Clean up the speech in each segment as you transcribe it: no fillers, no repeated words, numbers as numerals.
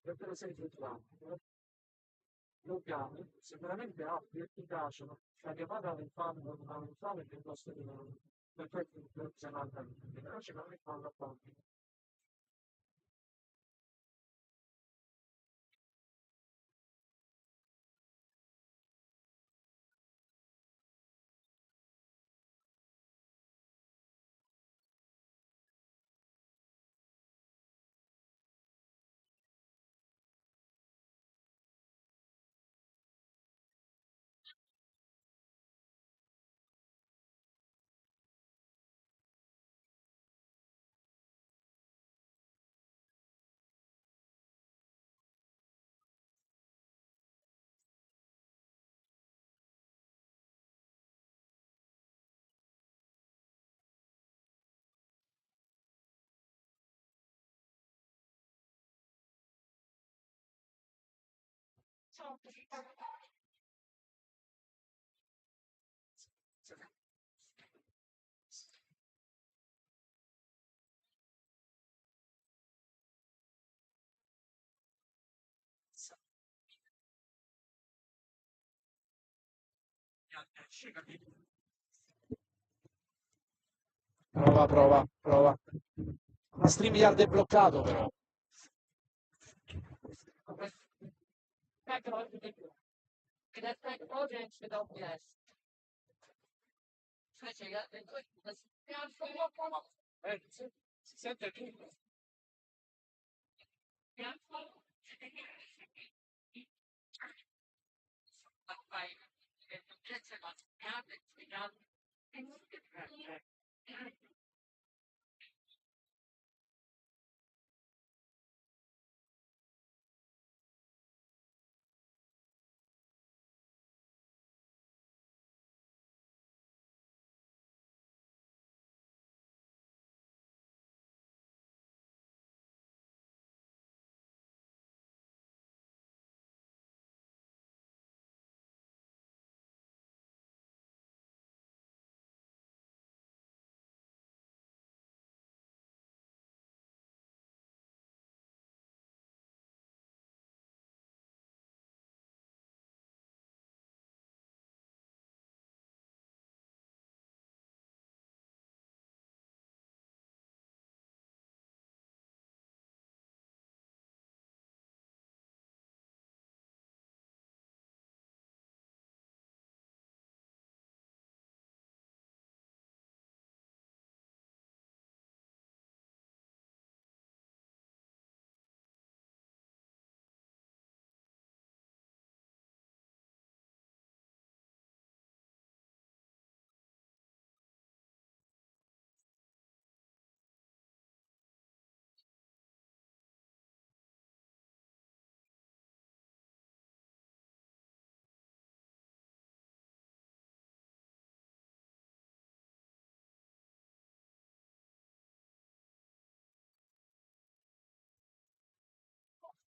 Per esempio, locali sicuramente altri che ti piacciono, la chiamata all'infame piuttosto che per questo si manda, però ci non fanno a parte. Prova, prova, prova. Ma StreamYard è bloccato però. Si sente tutto.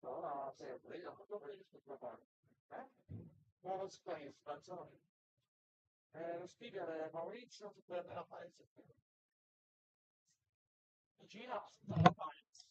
No, sempre, io non dovrei fare. Nuovo space, lo speaker è Maurizio, su quella della Paese. Gira dalla Paese.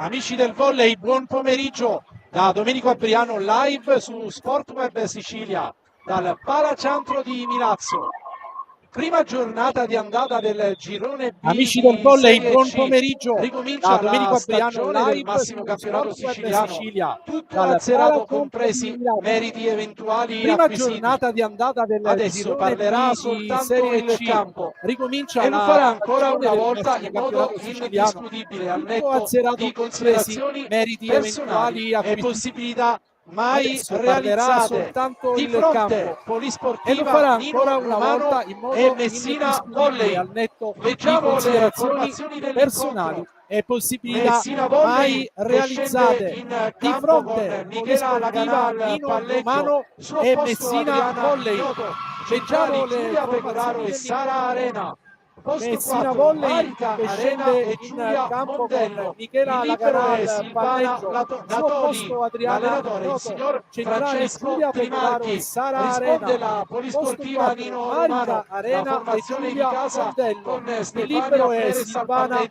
Amici del volley, buon pomeriggio da Domenico Abriano live su Sportweb Sicilia dal Palacentro di Milazzo. Prima giornata di andata del girone B. Amici del volley, buon pomeriggio. Ricomincia Domenico Abriano live massimo campionato siciliano. Sicilia, tutto azzerato, compresi meriti eventuali prima acquisiti. Giornata di andata del adesso parlerà soltanto il campo. Ricomincia e lo farà ancora una volta in modo indiscutibile al netto di considerazioni meriti personali e possibilità mai realizzate di fronte polisportiva, e lo farà ancora una volta in modo e Messina Volley al netto leggiamo di considerazioni personali e possibilità mai realizzate di fronte Michela Laganal, Nino Romano e Messina Volley. Leggiamo le informazioni e Sara Arena. Messina Volley che scende in campo con Michela Laganal, palleggio, suo posto Adriana Noto, centrale Giulia Pecoraro e Sara Arena, la polisportiva Nino Romano, Arena e Giulia Mondello, il libero è Silvana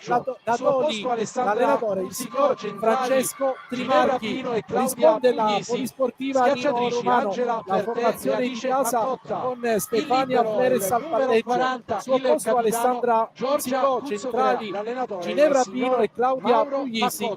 Natoli, l'allenatore il signor Francesco Trimarchi, risponde la polisportiva Nino Romano, la formazione in casa con Stefania Fleres al palleggio, suo posto Alessandra Giorgio, centrali Ginevra Pino e Claudia Puglisi,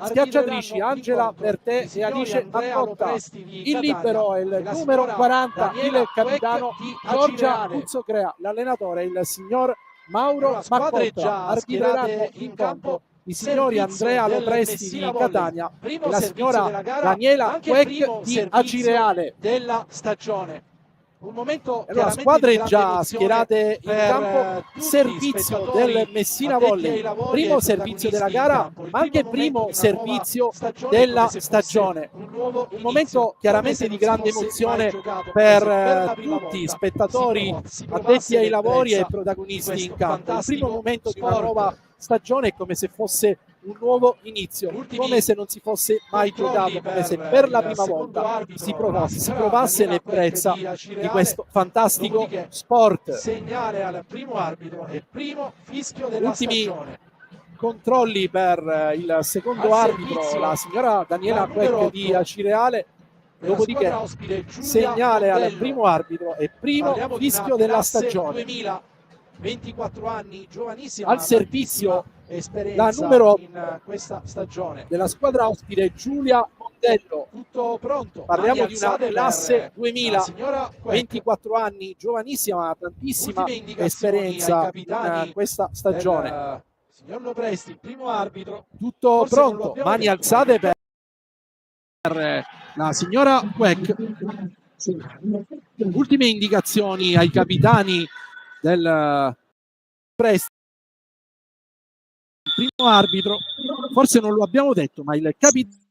schiacciatrici Angela Bertè e Alice Annotta. Il libero è il numero 40, il capitano Giorgia Puzzocrea, l'allenatore il signor Mauro Maccotta. Arbitreranno in campo i signori Andrea Lopresti di Catania e la signora Daniela Quec di Acireale della stagione. Un momento allora, squadre già schierate in campo, servizio del Messina Volley, primo servizio della gara, ma anche primo servizio della stagione. Un momento chiaramente di grande emozione per tutti, spettatori, addetti ai lavori e protagonisti in campo. Il primo momento di una nuova stagione è come se fosse un nuovo inizio, come se non si fosse mai giocato, come se per la prima volta si provasse l'ebbrezza di questo fantastico sport. Segnale al primo arbitro e primo fischio della stagione. Controlli per il secondo arbitro, la signora Daniela Quecchio di Acireale. Dopodiché segnale al primo arbitro e primo fischio della stagione. 24 anni, giovanissima, al servizio la numero in questa stagione della squadra ospite Giulia Mondello. Tutto pronto. Parliamo di una classe 2000, 24 anni, giovanissima, tantissima esperienza in questa stagione. Signor Lopresti, primo arbitro. Tutto pronto, mani alzate per la signora Quec. Ultime indicazioni ai capitani del Presti, il primo arbitro, forse non lo abbiamo detto, ma il capitano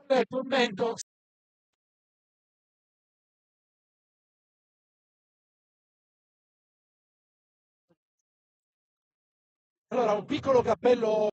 del commento. Allora, un piccolo cappello.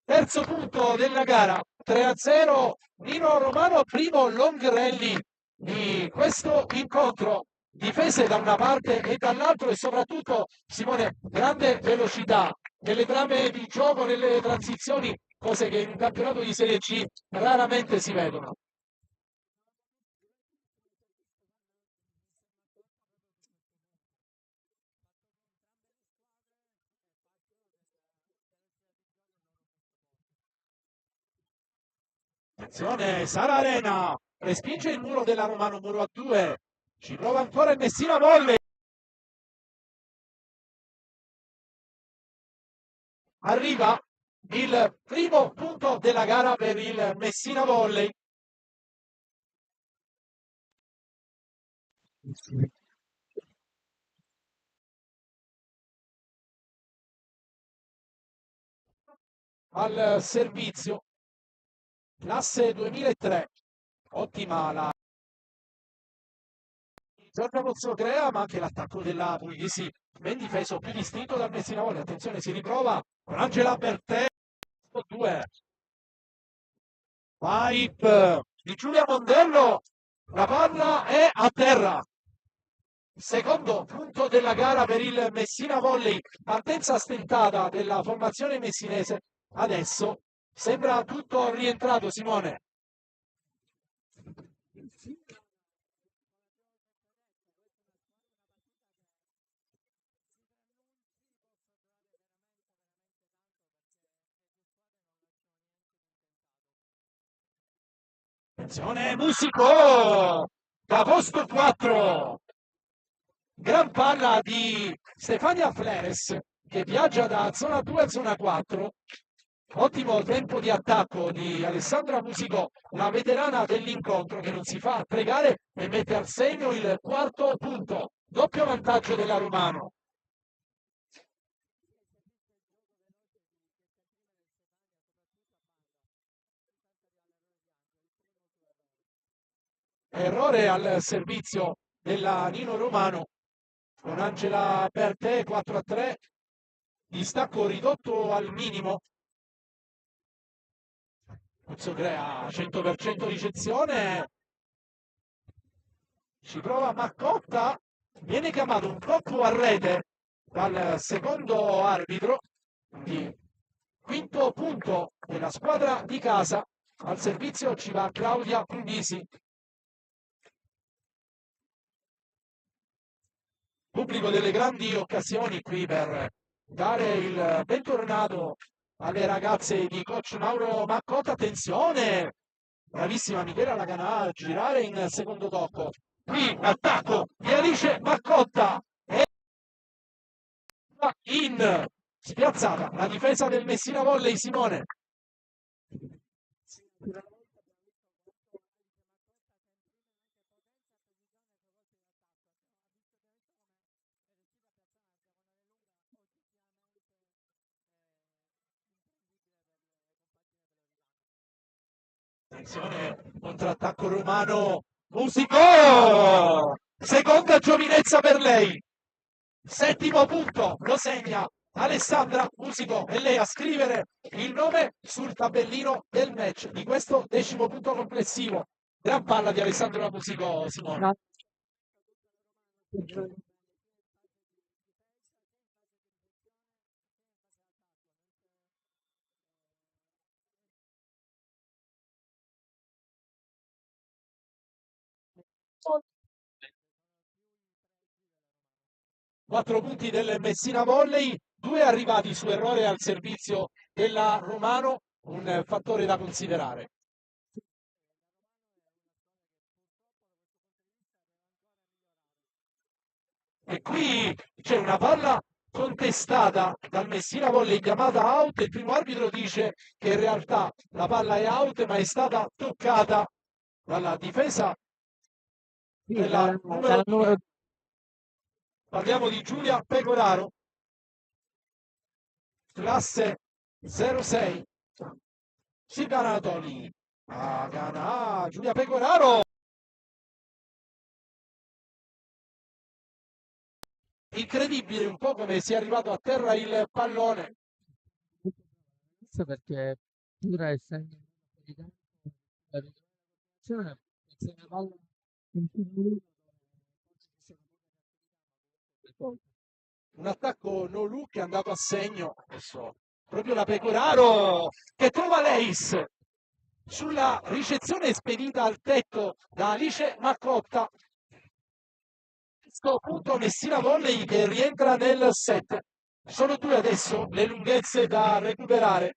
Terzo punto della gara, 3-0, Nino Romano, primo long rally di questo incontro. Difese da una parte e dall'altro e soprattutto, Simone, grande velocità nelle trame di gioco, nelle transizioni, cose che in un campionato di Serie C raramente si vedono. Attenzione, Sara Arena respinge il muro della Romano, muro a 2. Ci prova ancora il Messina Volley. Arriva il primo punto della gara per il Messina Volley. Al servizio, classe 2003, ottima la Giorgio Pozzocrea, ma anche l'attacco della Puglisi, ben difeso, più distinto dal Messina Volley. Attenzione, si riprova con Angela Bertè, 2. Pipe di Giulia Mondello, la palla è a terra. Secondo punto della gara per il Messina Volley, partenza stentata della formazione messinese. Adesso sembra tutto rientrato, Simone. Attenzione, Musico da posto 4. Gran palla di Stefania Fleres che viaggia da zona 2 a zona 4. Ottimo tempo di attacco di Alessandra Musico, una veterana dell'incontro che non si fa pregare e mette al segno il quarto punto. Doppio vantaggio della Romano. Errore al servizio della Nino Romano con Angela Bertè 4-3, distacco ridotto al minimo. Pozzo crea 100% ricezione, ci prova Maccotta, viene chiamato un colpo a rete dal secondo arbitro, quindi quinto punto della squadra di casa. Al servizio ci va Claudia Puglisi. Pubblico delle grandi occasioni qui per dare il bentornato alle ragazze di coach Mauro Maccotta. Attenzione, bravissima Michela Laganà a girare in secondo tocco. Qui attacco di Alice Maccotta e in spiazzata la difesa del Messina Volley, Simone. Attenzione, contrattacco romano, Musico! Seconda giovinezza per lei. Settimo punto, lo segna Alessandra Musico e lei a scrivere il nome sul tabellino del match di questo 10° punto complessivo. Gran palla di Alessandra Musico, Simone. No. 4 punti del Messina Volley, 2 arrivati su errore al servizio della Romano, un fattore da considerare. E qui c'è una palla contestata dal Messina Volley chiamata out. Il primo arbitro dice che in realtà la palla è out, ma è stata toccata dalla difesa della numero 2. Parliamo di Giulia Pecoraro, classe 06. Silvia Anatoli. Giulia Pecoraro. Incredibile un po' come sia arrivato a terra il pallone. Perché pur essendo di tempo la ricostruzione, se una palla in più minuto Un attacco no look è andato a segno. Adesso proprio la Pecoraro che trova l'Ace sulla ricezione spedita al tetto da Alice Maccotta. Questo punto Messina Volley che rientra nel set. Sono 2 adesso le lunghezze da recuperare.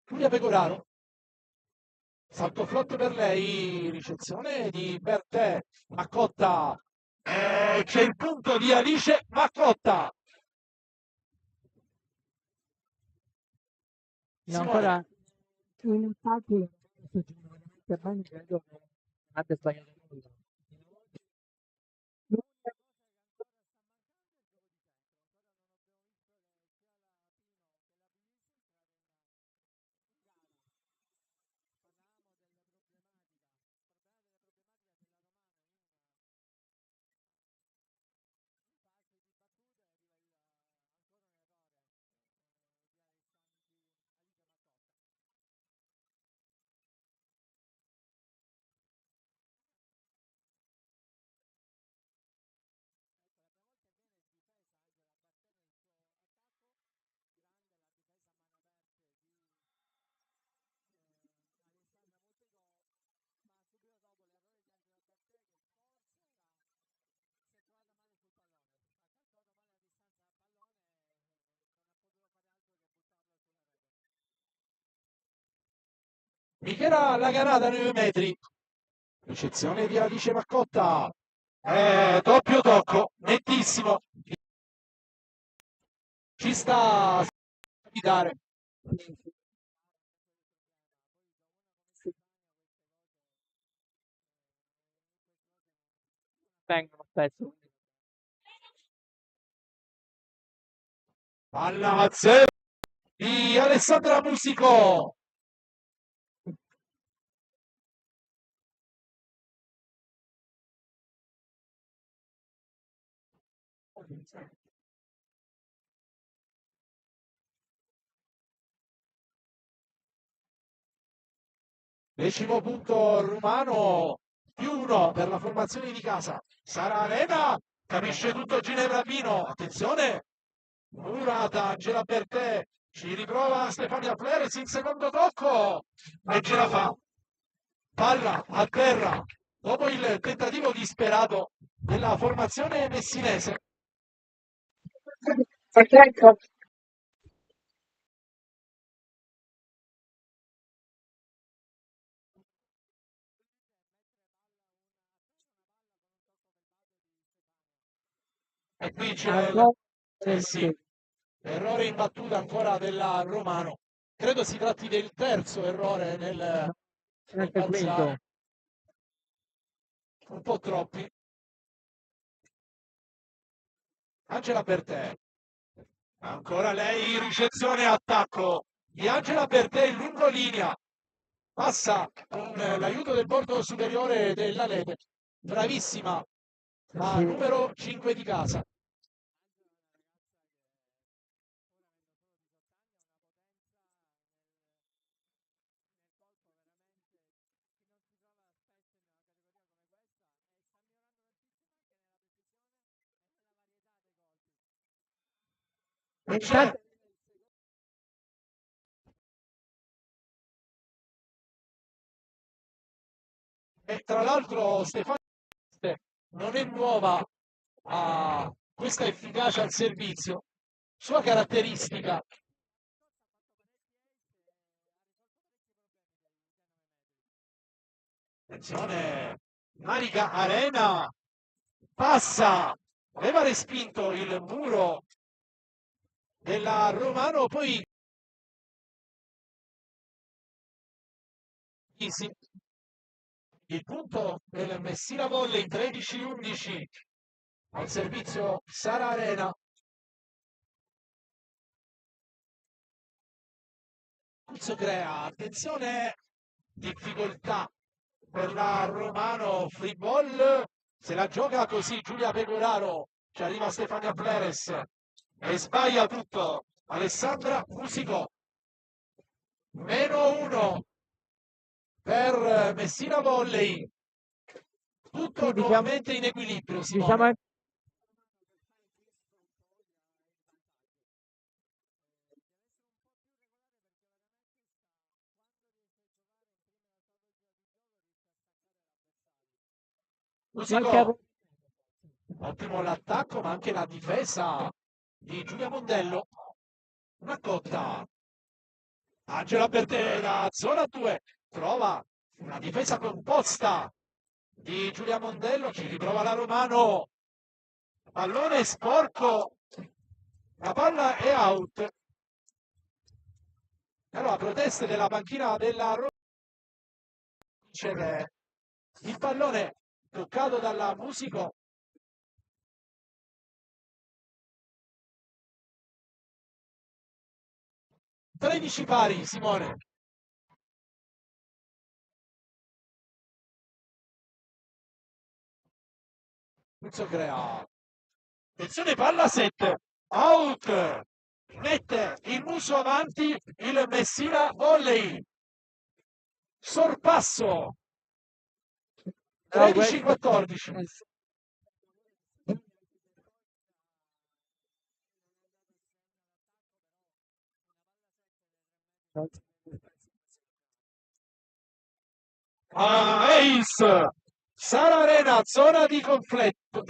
Giulia Pecoraro Salto flotto per lei, ricezione di Bertè, Maccotta, c'è il punto di Alice Maccotta. No, Simone, ancora in attacco sto giocando veramente bene, credo che non abbia sbagliato nulla. L'unica cosa che ancora Michela Laganata 9 metri, ricezione di Alice Maccotta, doppio tocco, nettissimo, ci sta a dare. vengono spesso. Palla a zero di Alessandra Musico. Decimo punto rumano, +1 per la formazione di casa. Sara Arena, capisce tutto Ginevra Pino. Attenzione, Murata, Angela Bertè, ci riprova Stefania Fleres in secondo tocco e ce la fa. Palla a terra dopo il tentativo disperato della formazione messinese. E qui c'è sì, errore in battuta ancora della Romano. Credo si tratti del terzo errore nel Anche il quinto. balzare. Un po' troppi. Angela Bertè. Ancora lei, ricezione e attacco di Angela Bertè in lungolinea. Passa con l'aiuto del bordo superiore della Lete. Bravissima, la numero 5 di casa. Non c'è. E tra l'altro Stefano non è nuova a questa efficacia al servizio, sua caratteristica. Attenzione, Marica Arena passa, aveva respinto il muro della Romano, poi sì, il punto del Messina Volley 13-11 al servizio Sara Arena. Pulso crea, attenzione, difficoltà per la Romano, free ball, se la gioca così Giulia Pecoraro, ci arriva Stefania Fleres e sbaglia tutto. Alessandra Musico, -1 per Messina Volley, tutto Sì, nuovamente in equilibrio, Simone. Musico, ottimo l'attacco, ma anche la difesa di Giulia Mondello. Una cotta. Angela Bertè da zona 2, trova Una difesa composta di Giulia Mondello, ci riprova la Romano, pallone sporco, la palla è out. Allora, proteste della panchina della Roma, il pallone toccato dalla Musico. Tredici pari, Simone. Puzzo crea. Attenzione, palla 7. Out. Mette il muso avanti il Messina Volley. Sorpasso. 13-14. Ace. Sara Arena, zona di conflitto,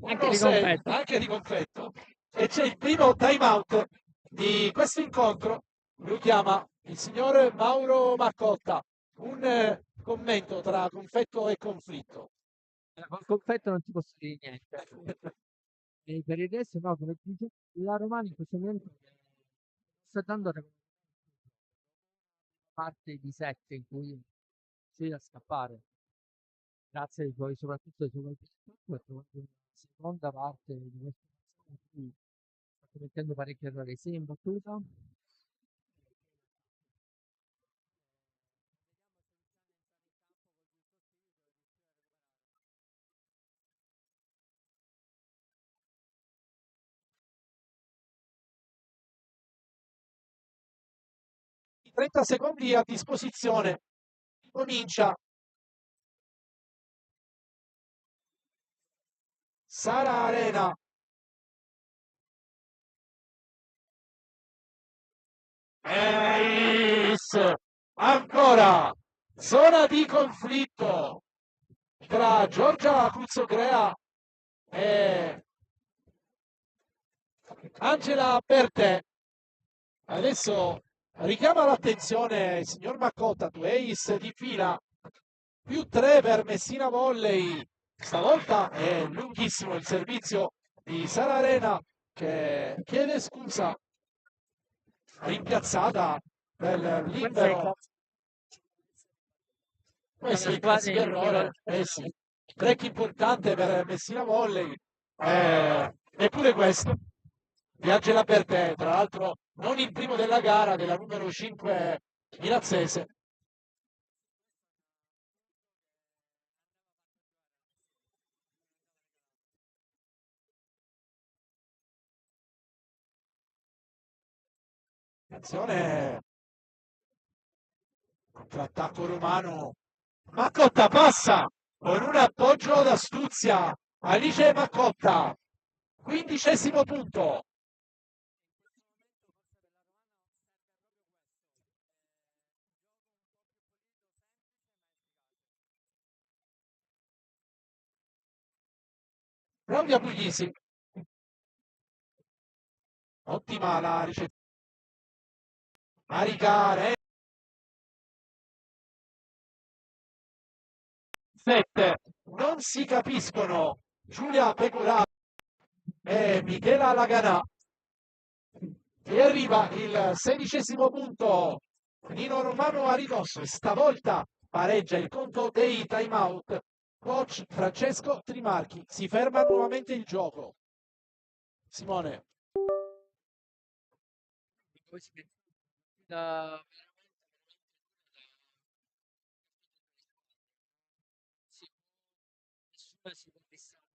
Anche di 1-6, confetto. anche di conflitto. E c'è il primo time out di questo incontro. Lo chiama il signor Mauro Maccotta. Un commento tra confetto e conflitto. Col confetto non ti posso dire niente. E per il resto, no, come ti dicevo, la Romana in questo momento sta dando parte di 7 in cui c'è da scappare. Grazie ai suoi, soprattutto ai suoi colpi di tacco, e trovando una seconda parte di questa azione in cui sta commettendo parecchi errori, sia in battuta. 30 secondi a disposizione. Comincia Sara Arena. Ace. Ancora zona di conflitto tra Giorgia Cuzzocrea e Angela Bertè. Adesso richiama l'attenzione il signor Maccotta, 2 ace di fila, più 3 per Messina Volley. Stavolta è lunghissimo il servizio di Sara Arena che chiede scusa, rimpiazzata del libero. Questo è il classico errore. Sì. Break importante per Messina Volley. Eppure questo di Angela Bertè, tra l'altro non il primo della gara, della numero 5 Mirazzese. Attenzione, contrattacco romano. Maccotta passa con un appoggio d'astuzia. Alice Maccotta, 15° punto. Claudia Puglisi. Ottima la ricezione. Maricare. 7. Non si capiscono Giulia Pecoraro e Michela Laganà. E arriva il 16° punto. Nino Romano a ridosso e stavolta pareggia il conto dei time out. Coach Francesco Trimarchi. Si ferma nuovamente il gioco. Simone. Da nessuna si può distrarre.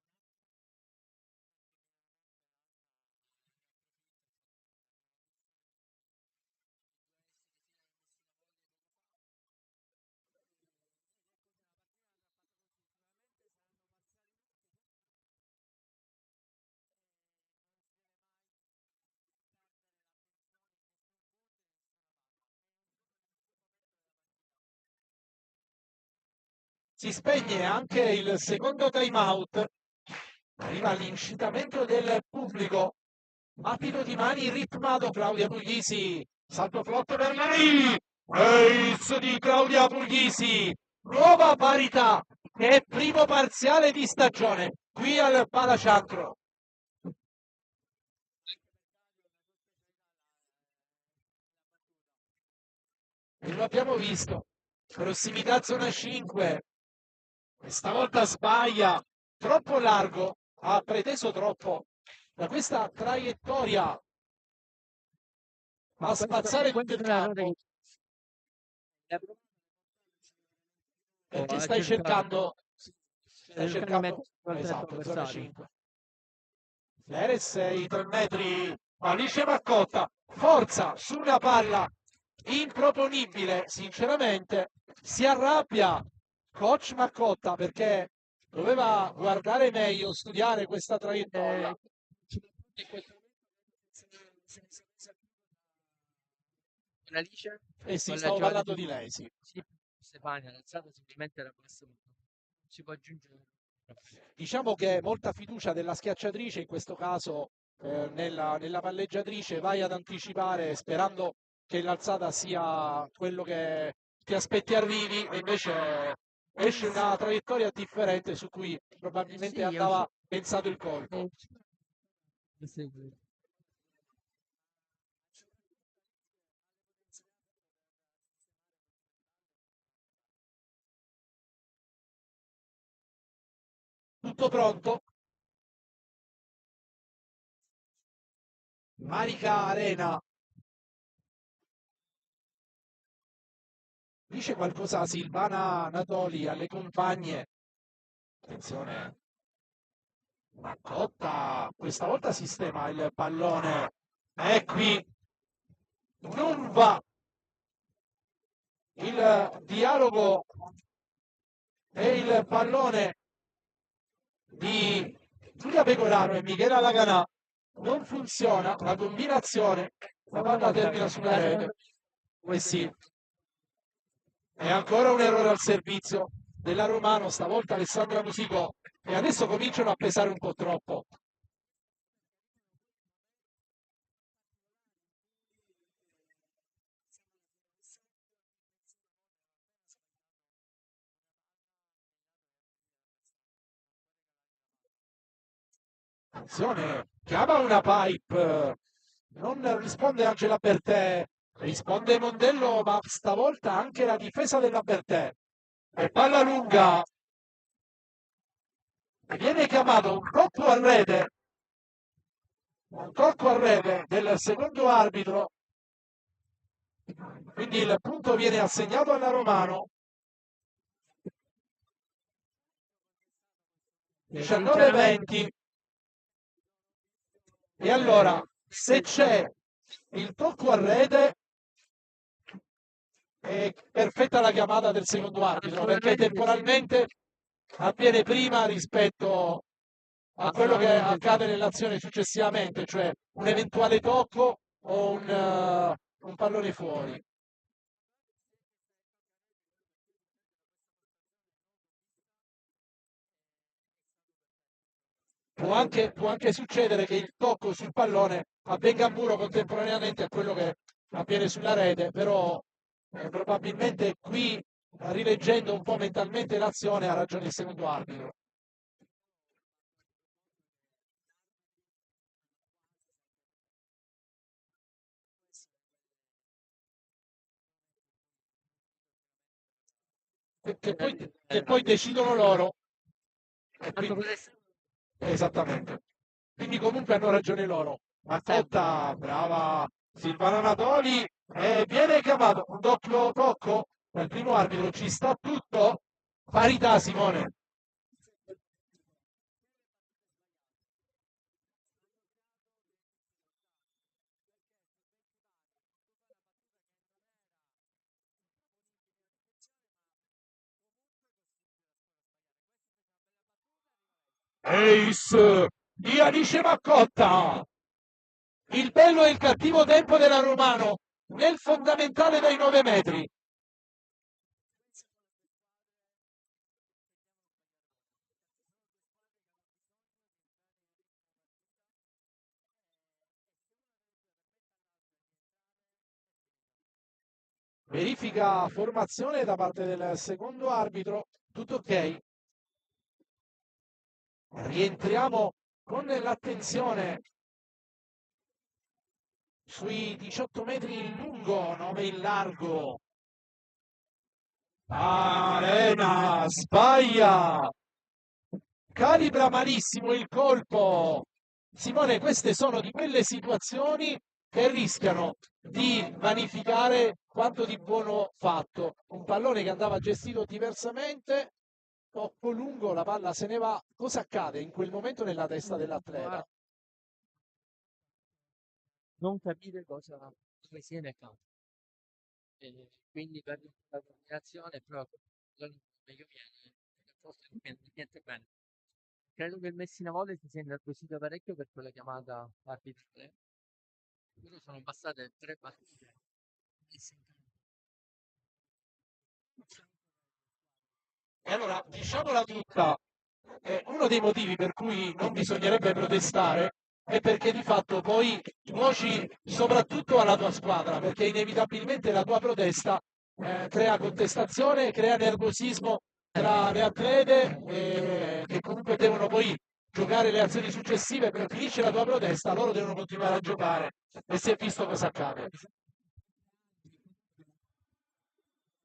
Si spegne anche il secondo time out. Arriva l'incitamento del pubblico. Battito di mani ritmato, Claudia Puglisi. Salto flotto per lei. Ace di Claudia Puglisi, nuova parità e primo parziale di stagione qui al Palaciantro. E lo abbiamo visto, prossimità zona 5, stavolta sbaglia, troppo largo, ha preteso troppo da questa traiettoria a spazzare tutto il Questo è un errore campo. che Perché ha stai cercato di cercando, mettere al esatto, zona avversario. 5. Fleres, i 3 metri, Alice Maccotta, forza su una palla improponibile, sinceramente, si arrabbia coach Maccotta perché doveva guardare meglio, studiare questa traiettoria. Eh, in questo con Alice, E sì, con la stavo giocata parlando di lei, sì. sì, Stefania, l'alzata semplicemente era bassa, non si può aggiungere. Diciamo che molta fiducia della schiacciatrice in questo caso nella palleggiatrice, vai ad anticipare sperando che l'alzata sia quello che ti aspetti arrivi e invece esce una traiettoria differente su cui probabilmente Sì, è andava pensato il colpo. sì. Tutto pronto? Marica Arena. Dice qualcosa a Silvana Natoli, alle compagne. Attenzione, Maccotta, questa volta sistema il pallone. E qui non va il dialogo e il pallone di Giulia Pecoraro e Michela Laganà non funziona, la combinazione, la palla termina sulla rete. Eh sì, è ancora un errore al servizio della Romano, stavolta Alessandra Musicò, e adesso cominciano a pesare un po' troppo. Attenzione, chiama una pipe, non risponde Angela Bertè, risponde Mondello, ma stavolta anche la difesa della Bertè. E palla lunga, e viene chiamato un tocco a rete del secondo arbitro, quindi il punto viene assegnato alla Romano. 19-20. E allora, se c'è il tocco a rete, è perfetta la chiamata del secondo arbitro, perché temporalmente avviene prima rispetto a quello che accade nell'azione successivamente, cioè un eventuale tocco o un pallone fuori. Può anche succedere che il tocco sul pallone avvenga a muro contemporaneamente a quello che avviene sulla rete, però probabilmente qui, rileggendo un po' mentalmente l'azione, ha ragione il secondo arbitro. Che poi decidono loro. E quindi, esattamente. Quindi comunque hanno ragione loro. Mattotta, brava Silvana Natoli, e viene chiamato un doppio tocco dal primo arbitro, ci sta tutto? Parità Simone. Ace di Alice Maccotta. Il bello e il cattivo tempo della Romano nel fondamentale dai 9 metri. verifica formazione da parte del secondo arbitro, tutto ok. Rientriamo con l'attenzione sui 18 metri in lungo, 9 in largo. Arena sbaglia, calibra malissimo il colpo. Simone, queste sono di quelle situazioni che rischiano di vanificare quanto di buono fatto. Un pallone che andava gestito diversamente, troppo lungo, la palla se ne va. Cosa accade in quel momento nella testa dell'atleta? Non capire come sia nel campo. Quindi per la combinazione proprio meglio viene, forse non viene niente bene. Credo che il Messina Volley si sia innervosito parecchio per quella chiamata arbitrale. Però sono passate 3 partite messe in campo. E allora, diciamola tutta, uno dei motivi per cui non bisognerebbe protestare è perché di fatto poi nuoci soprattutto alla tua squadra, perché inevitabilmente la tua protesta crea contestazione, crea nervosismo tra le atlete che comunque devono poi giocare le azioni successive, per finisce la tua protesta, loro devono continuare a giocare e si è visto cosa accade.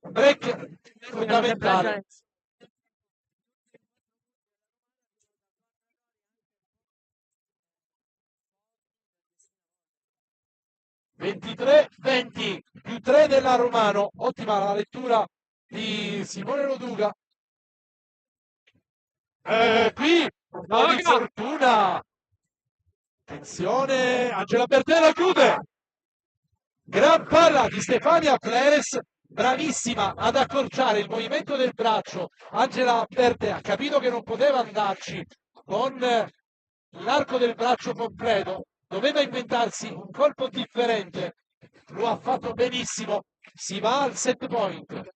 Break fondamentale. 23-20 più 3 della Romano, ottima la lettura di Simone Loduca. Qui un po' di fortuna, attenzione, Angela Bertella chiude, gran palla di Stefania Fleres, bravissima ad accorciare il movimento del braccio. Angela Bertella ha capito che non poteva andarci con l'arco del braccio completo, doveva inventarsi un colpo differente, lo ha fatto benissimo, si va al set point.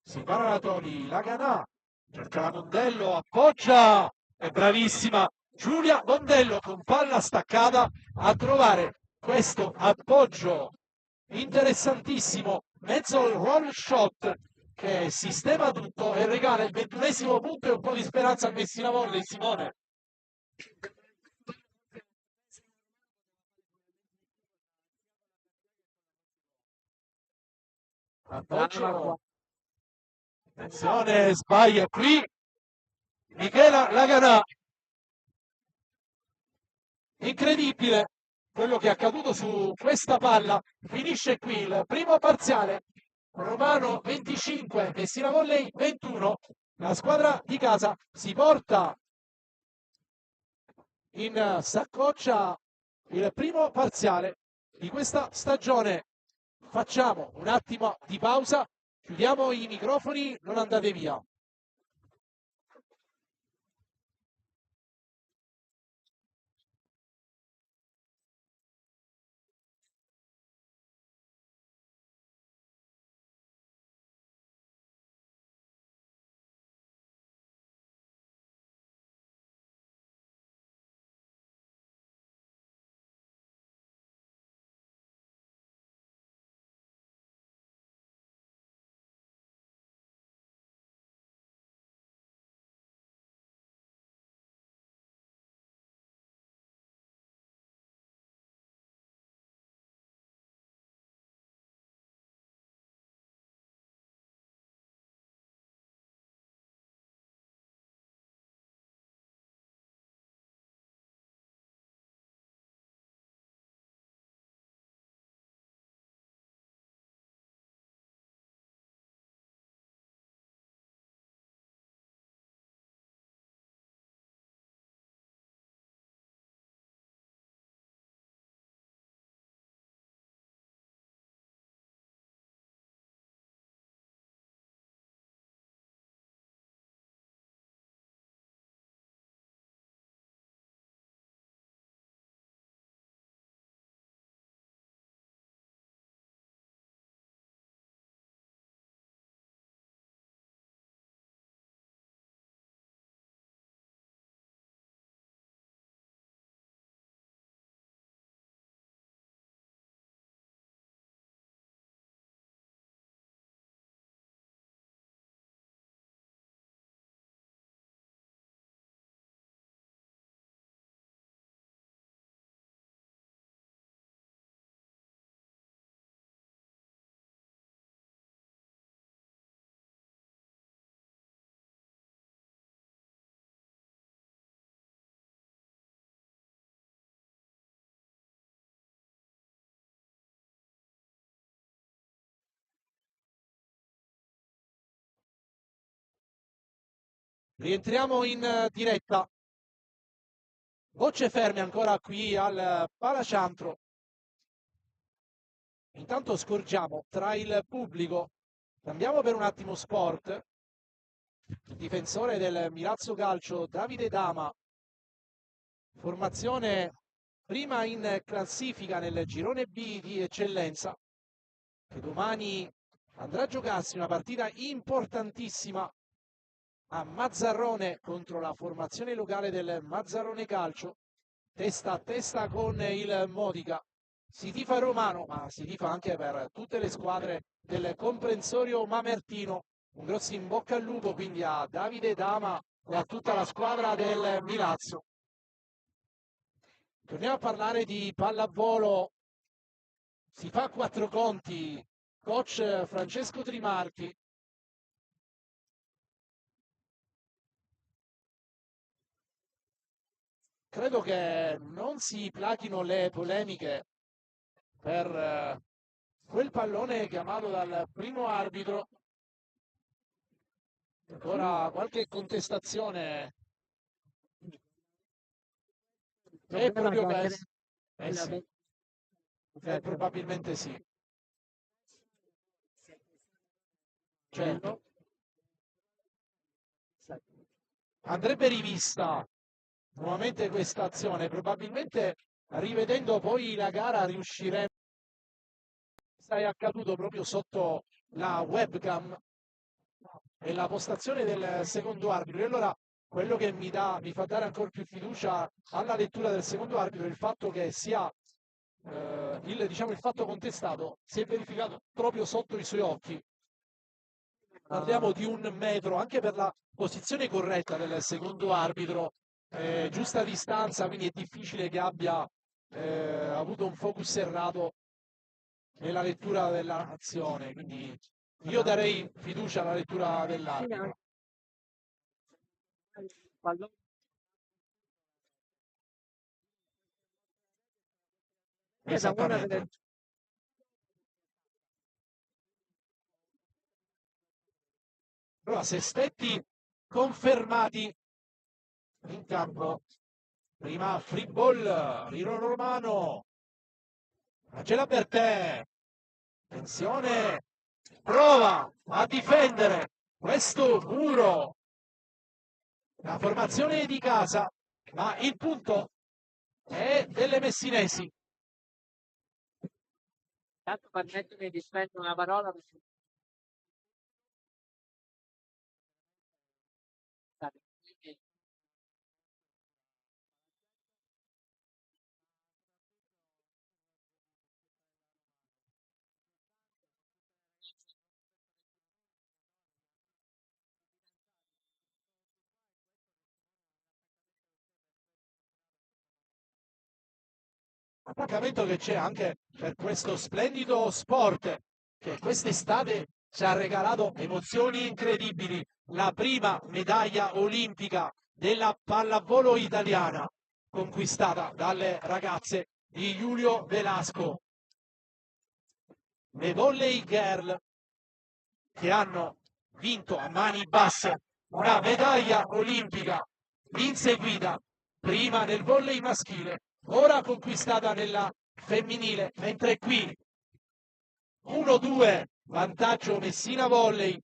Si para la Toni, la Ganà, cerca la Mondello, appoggia, è bravissima Giulia Mondello con palla staccata a trovare questo appoggio interessantissimo, mezzo roll shot che sistema tutto e regala il 21esimo punto e un po' di speranza a Messina Volley, Simone. Appoggio, attenzione, sbaglia qui, Michela Laganà. Incredibile quello che è accaduto su questa palla. Finisce qui il primo parziale. Romano 25, Messina Volley 21. La squadra di casa si porta in saccoccia il primo parziale di questa stagione. Facciamo un attimo di pausa, chiudiamo i microfoni, non andate via. Rientriamo in diretta. Bocce ferme ancora qui al Palacantro. Intanto scorgiamo tra il pubblico. Cambiamo per un attimo sport. Il difensore del Milazzo Calcio, Davide Dama. Formazione prima in classifica nel girone B di eccellenza, che domani andrà a giocarsi una partita importantissima a Mazzarrone contro la formazione locale del Mazzarone Calcio, testa a testa con il Modica. Si tifa romano, ma si tifa anche per tutte le squadre del comprensorio mamertino. Un grosso in bocca al lupo quindi a Davide Dama e a tutta la squadra del Milazzo. Torniamo a parlare di pallavolo. Si fa 4 conti. Coach Francesco Trimarchi. Credo che non si plachino le polemiche per quel pallone chiamato dal primo arbitro. Ancora qualche contestazione. È proprio questo. Sì. Probabilmente sì. Certo. Andrebbe rivista nuovamente questa azione, probabilmente rivedendo poi la gara riusciremo. È accaduto proprio sotto la webcam e la postazione del secondo arbitro. E allora quello che mi fa dare ancora più fiducia alla lettura del secondo arbitro è il fatto che sia il fatto contestato si è verificato proprio sotto i suoi occhi. Parliamo di 1 metro anche per la posizione corretta del secondo arbitro, giusta distanza, quindi è difficile che abbia avuto un focus errato nella lettura dell'azione. Quindi io darei fiducia alla lettura dell'arbitro. Esattamente. Allora, sestetti confermati in campo. Prima free ball, Rino Romano. Ce l'ha per te. Attenzione, prova a difendere questo muro. La formazione è di casa, ma il punto è delle messinesi. Tanto permettimi di spendere una parola perché Attaccamento che c'è anche per questo splendido sport che quest'estate ci ha regalato emozioni incredibili. La prima medaglia olimpica della pallavolo italiana conquistata dalle ragazze di Giulio Velasco. Le volley girl che hanno vinto a mani basse una medaglia olimpica inseguita prima nel volley maschile, ora conquistata nella femminile, mentre qui 1-2 vantaggio Messina Volley.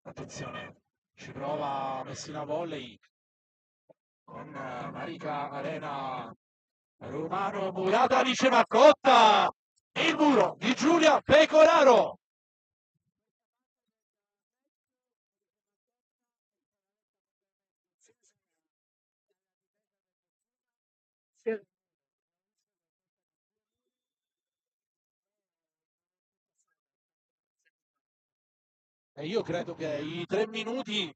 Attenzione, ci prova Messina Volley con Marica Arena Romano Murata dice Maccotta, il muro di Giulia Pecoraro. E io credo che i 3 minuti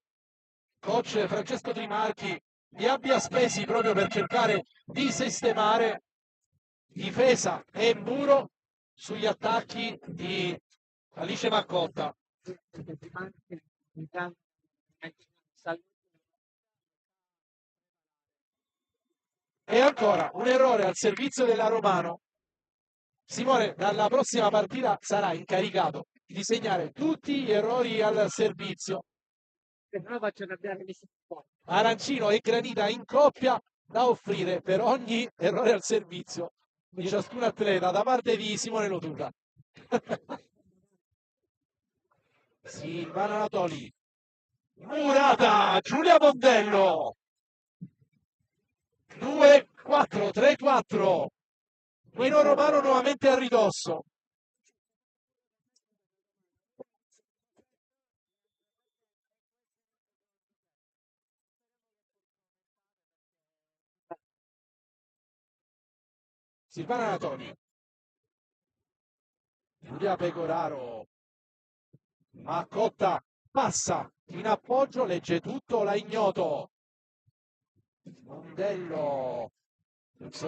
coach Francesco Trimarchi li abbia spesi proprio per cercare di sistemare difesa e muro sugli attacchi di Alice Maccotta. E ancora un errore al servizio della Romano. Simone dalla prossima partita sarà incaricato di segnare tutti gli errori al servizio. Se no faccio cambiare le supporto. Arancino e Granita in coppia da offrire per ogni errore al servizio di ciascun atleta da parte di Simone Lotuca. Silvano Anatoli, Murata, Giulia Mondello, 2-4-3-4, Guino Romano nuovamente a ridosso. Silvano Anatoli, Giulia Pecoraro, Maccotta passa in appoggio, legge tutto, la ignoto. Mondello,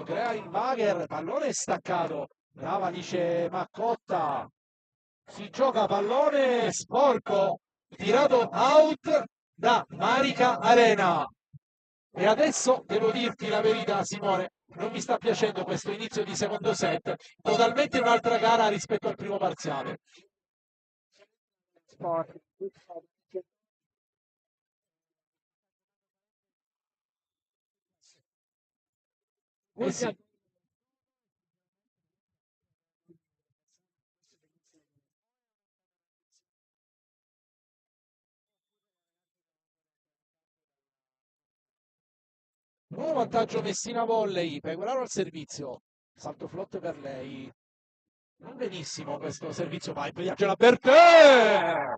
crea il Bagher, pallone staccato. Brava, dice Maccotta. Si gioca pallone sporco, tirato out da Marica Arena. E adesso devo dirti la verità, Simone, non mi sta piacendo questo inizio di secondo set, totalmente un'altra gara rispetto al primo parziale. Sport. Eh sì. Nuovo vantaggio Messina Volley, Pecoraro al servizio, salto flotte per lei. Non benissimo questo servizio pipe di Angela Bertè!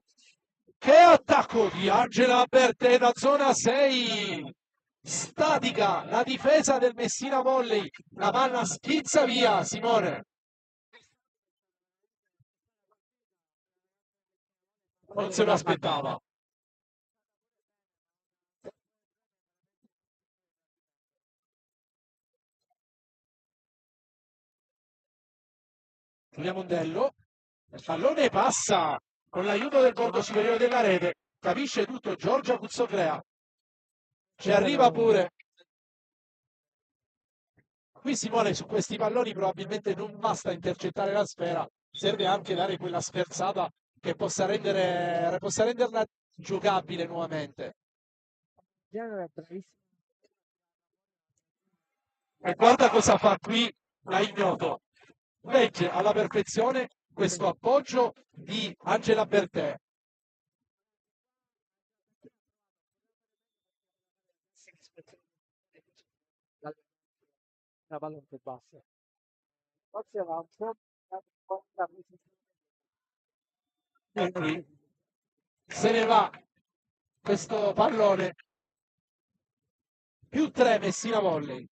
Che attacco di Angela Bertè da zona 6! Statica la difesa del Messina Volley, la palla schizza via, Simone. Non se lo aspettava. Giulia Mondello, il pallone passa con l'aiuto del bordo superiore della rete, capisce tutto Giorgia Cuzzocrea, ci arriva pure. Qui Simone su questi palloni probabilmente non basta intercettare la sfera, serve anche dare quella sferzata che possa renderla giocabile nuovamente. Genere è bravissimo. E guarda cosa fa qui la ignoto. Legge alla perfezione questo appoggio di Angela Bertè. La palla un po' bassa. Forse va un po' E qui se ne va questo pallone. Più 3 Messina Volley.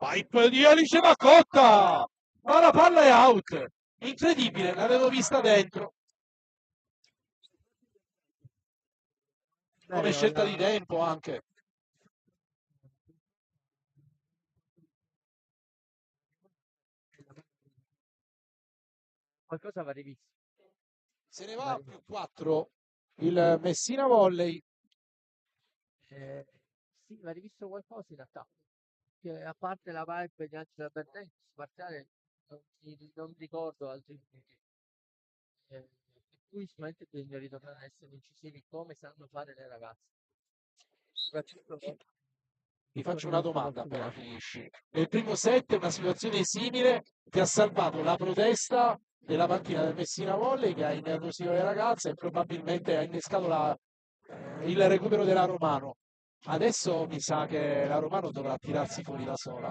Pipe di Alice Maccotta! Ma la palla è out! Incredibile, l'avevo vista dentro. Come scelta di tempo anche. Qualcosa va rivisto. Se ne va a più 4 il Messina Volley. Sì, va rivisto qualcosa in attacco. Che a parte la pipe di Angela Bertè, parziale non ricordo altri punti. Per cui sicuramente bisogna ritornare a essere incisivi come sanno fare le ragazze. Soprattutto Ti faccio una domanda appena finisci. Nel primo set una situazione simile ti ha salvato la protesta della panchina del Messina Volley che ha innervosito le ragazze e probabilmente ha innescato il recupero della Romano. Adesso mi sa che la Romano dovrà tirarsi fuori da sola.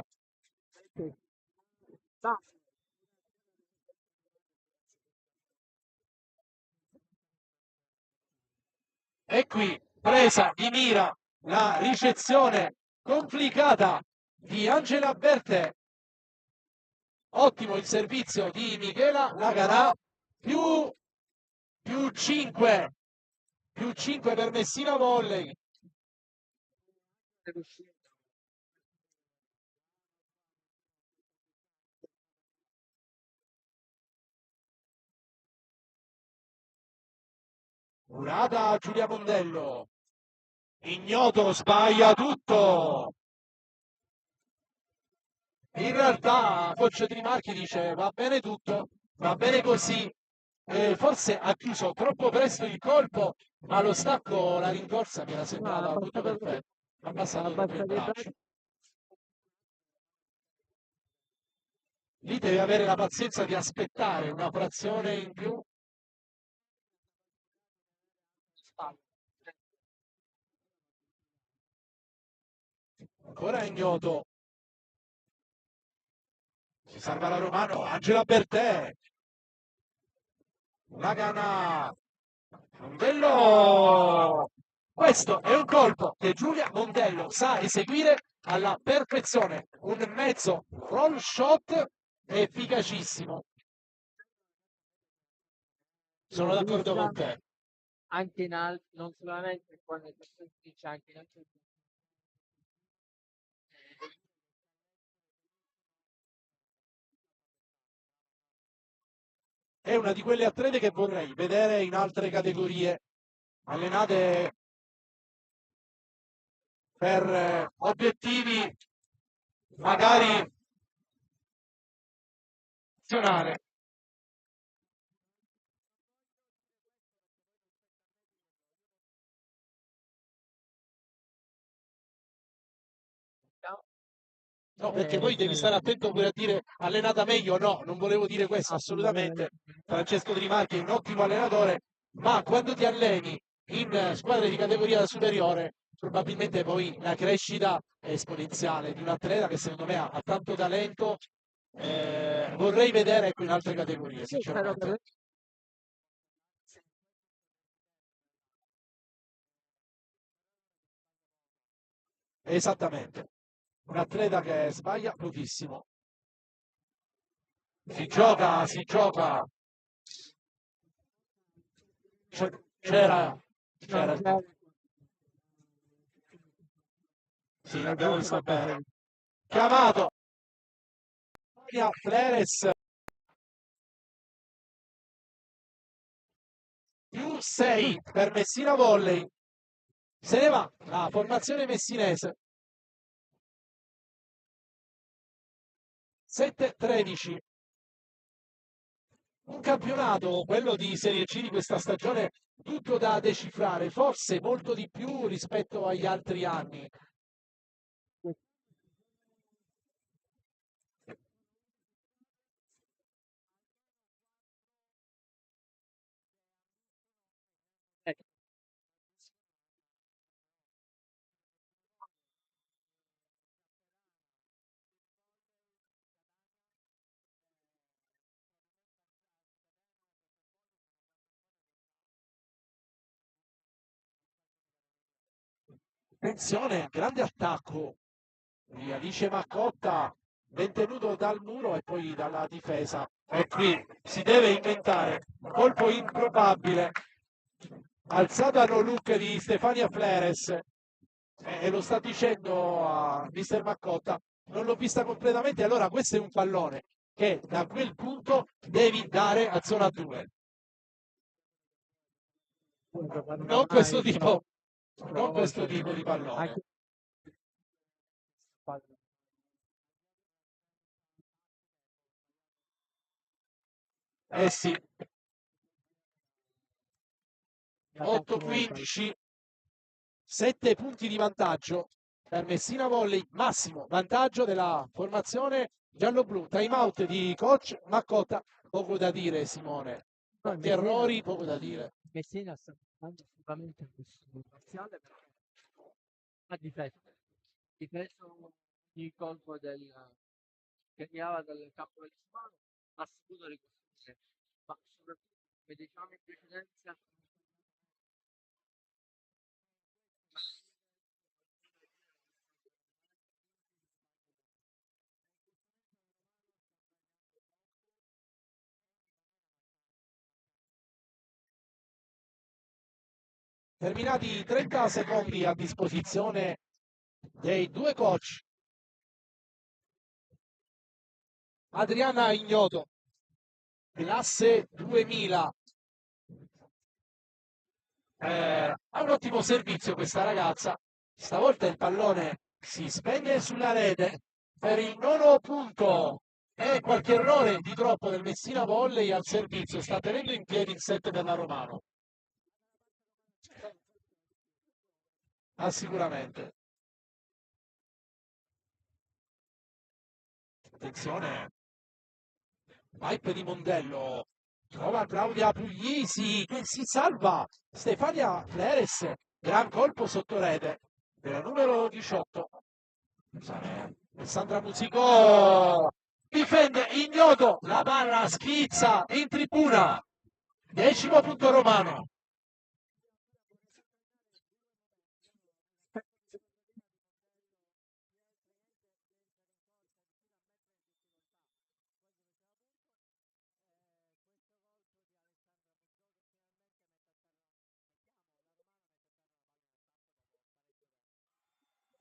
E qui presa di mira la ricezione complicata di Angela Bertè. Ottimo il servizio di Michela Lagarà, più 5 per Messina Volley. curata Giulia Mondello, Ignoto sbaglia tutto. In realtà coach Trimarchi dice va bene tutto, va bene così. Forse ha chiuso troppo presto il colpo, ma lo stacco, la rincorsa mi era No, ha sembrata tutto abbassato, perfetto. Ha ha abbassato proprio il abbassato i braccio. bracci. Lì devi avere la pazienza di aspettare una frazione in più. Ancora Ignoto. Si salva la Romano, Angela Bertè. La gana. Mondello! Questo è un colpo che Giulia Mondello sa eseguire alla perfezione. Un mezzo roll shot efficacissimo. Sono d'accordo con te. Anche in alto, non solamente quando c'è anche in alto. È una di quelle atlete che vorrei vedere in altre categorie, allenate per obiettivi magari nazionali. No, perché poi devi stare attento pure a dire allenata meglio o no, non volevo dire questo, assolutamente. Francesco Trimarchi è un ottimo allenatore, ma quando ti alleni in squadre di categoria superiore, probabilmente poi la crescita è esponenziale di un atleta che secondo me ha tanto talento. Vorrei vedere ecco, in altre categorie, Io spero sinceramente. per Esattamente. Un atleta che sbaglia pochissimo. Si gioca, si gioca. C'era, c'era il non sì, c'è l'abbiamo visto bene. qualcosa di Chiamato Maria Fleres più 6 per Messina Volley. Se ne va la formazione messinese. 7-13. Un campionato, quello di Serie C di questa stagione, tutto da decifrare, forse molto di più rispetto agli altri anni. ecco, Attenzione, grande attacco di Alice Maccotta, ben tenuto dal muro e poi dalla difesa. E qui si deve inventare un colpo improbabile. Alzata no look di Stefania Fleres e lo sta dicendo a Mister Maccotta, non l'ho vista completamente, allora questo è un pallone che da quel punto devi dare a zona 2. Non questo tipo, non questo tipo di pallone. anche Eh sì, l'attacco 8-15, 7 punti di vantaggio per Messina Volley, massimo vantaggio della formazione giallo-blu. Time out di coach Maccotta, poco da dire Simone. Tanti errori, poco da dire. Messina sta andando assolutamente in questo parziale perché ha difeso il colpo che arrivava dal campo del Spano, ha saputo ricostruire, ma soprattutto, come dicevamo in precedenza, Terminati i 30 secondi a disposizione dei due coach. Adriana Ignoto, classe 2000. Ha un ottimo servizio questa ragazza. Stavolta il pallone si spegne sulla rete per il nono punto. E qualche errore di troppo del Messina Volley al servizio. Sta tenendo in piedi il set per la Romano. Ah, sicuramente. Attenzione. Pipe di Mondello. Trova Claudia Puglisi che si salva. Stefania Fleres. Gran colpo sotto rete. Della numero 18. Alessandra Musico difende ignoto. La palla schizza in tribuna. 10° punto Romano.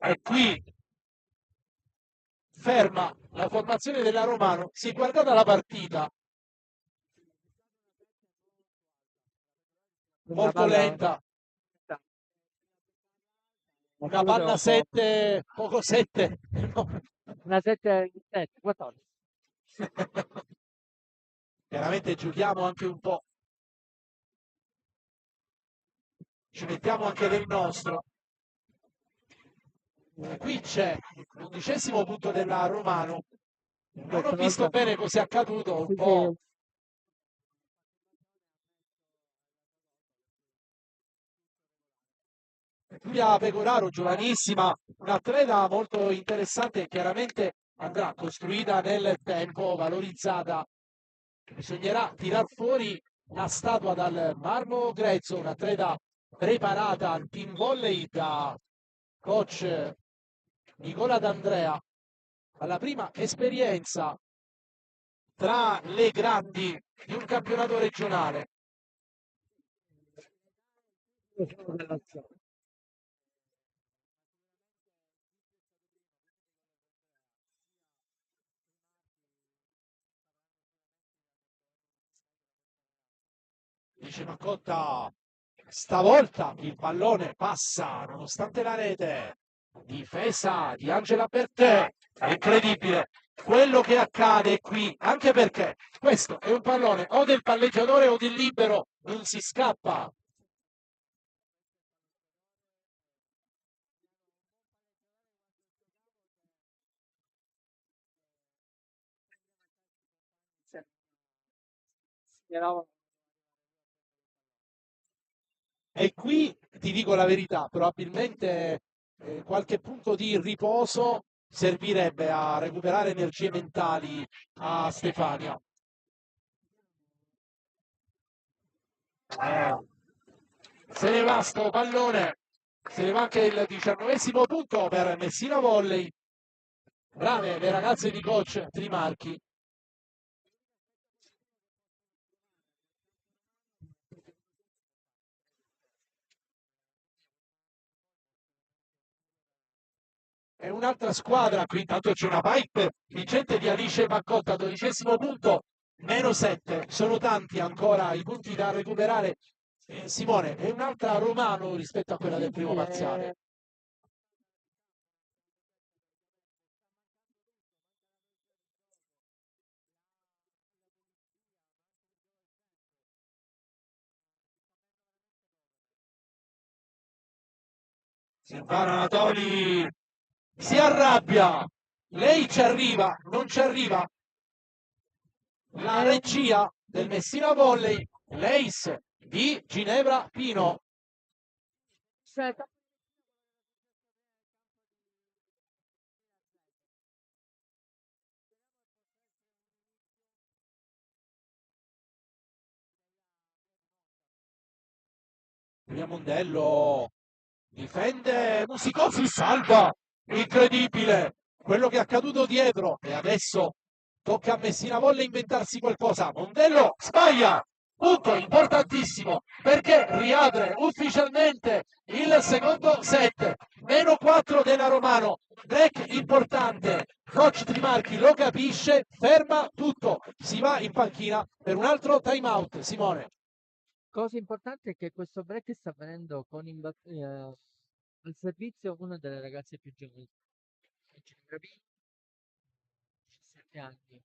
E qui ferma la formazione della Romano. Si è guardata la partita. Molto lenta. Una palla 7, poco 7. Una 7, 14. Chiaramente giochiamo anche un po'. Ci mettiamo anche del nostro. Qui c'è l'11° punto della Romano. Non ho visto bene cos'è accaduto, un po'. Giulia Pecoraro, giovanissima, un'atleta molto interessante e chiaramente andrà costruita nel tempo, valorizzata. Bisognerà tirar fuori la statua dal marmo grezzo, un'atleta preparata al team volley da coach Nicola D'Andrea, alla prima esperienza tra le grandi di un campionato regionale. Dice Maccotta, stavolta il pallone passa nonostante la rete. Difesa di Angela Bertè, è incredibile quello che accade qui, anche perché questo è un pallone o del palleggiatore o del libero, non si scappa. E qui ti dico la verità, probabilmente qualche punto di riposo servirebbe a recuperare energie mentali a Stefania. Se ne va sto pallone, se ne va anche il 19° punto per Messina Volley. Brave le ragazze di coach Trimarchi. E un'altra squadra, qui intanto c'è una pipe vincente di Alice Maccotta, 12° punto, meno 7. Sono tanti ancora i punti da recuperare. Simone, è un'altra Romano rispetto a quella del primo parziale. Silvana Anatoli si arrabbia, lei ci arriva, non ci arriva. La regia del Messina Volley, l'Ace di Ginevra Pino. Giulia Mondello difende, Musicò si salva, incredibile quello che è accaduto dietro e adesso tocca a Messina Volley inventarsi qualcosa. Mondello sbaglia, punto importantissimo perché riapre ufficialmente il secondo set, meno 4 della Romano, break importante, coach Trimarchi lo capisce, ferma tutto, si va in panchina per un altro time out. Simone. Cosa importante è che questo break sta avvenendo con al servizio una delle ragazze più giovani, Ginevra Pini, 17 anni.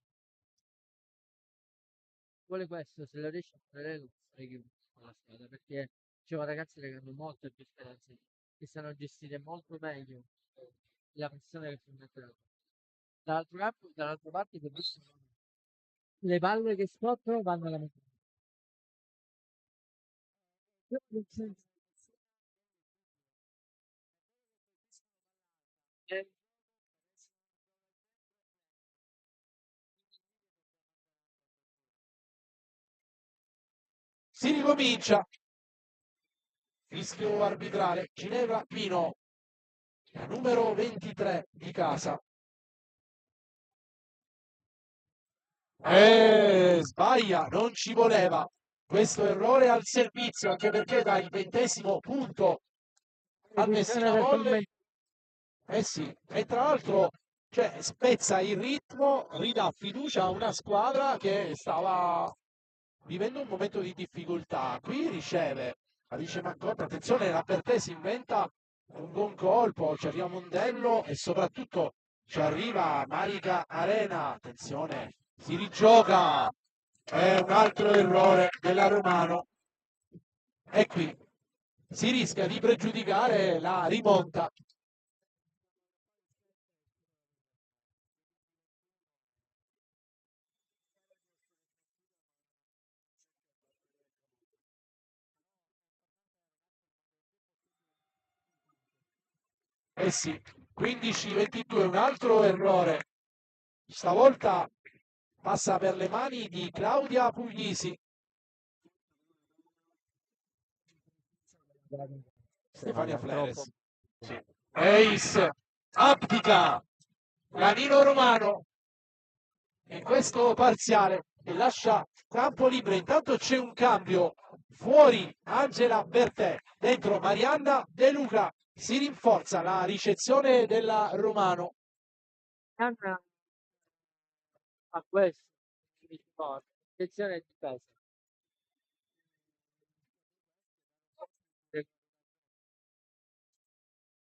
Vuole questo, se lo riesce a fare lei, lo farei chiunque con la squadra, perché ci sono ragazzi che hanno molte più esperienze, che sanno gestire molto meglio la pressione che si mette dall'altro campo, dall'altra parte che visto le palle che scoprono vanno alla metà. Eh, Si ricomincia. Fischio arbitrale. Ginevra Pino, la numero 23 di casa. Sbaglia, non ci voleva. Questo errore al servizio, anche perché dal 20° punto al Edizione Messina del Volley. commento. Eh sì, e tra l'altro cioè, spezza il ritmo, ridà fiducia a una squadra che stava vivendo un momento di difficoltà. Qui riceve Alice Maccotta, attenzione, la per te si inventa un buon colpo, ci arriva Mondello e soprattutto ci arriva Marica Arena, attenzione, si rigioca, è un altro errore della Romano e qui si rischia di pregiudicare la rimonta. Eh sì, 15-22, un altro errore. Stavolta passa per le mani di Claudia Puglisi. Stefania Troppo. Fleres. Sì. Eis abdica Lanino Romano in questo parziale e lascia campo libero. Intanto c'è un cambio. Fuori Angela Bertè, dentro Marianna De Luca. Si rinforza la ricezione della Romano. Anna a questo mi ricordo. Attenzione e difesa.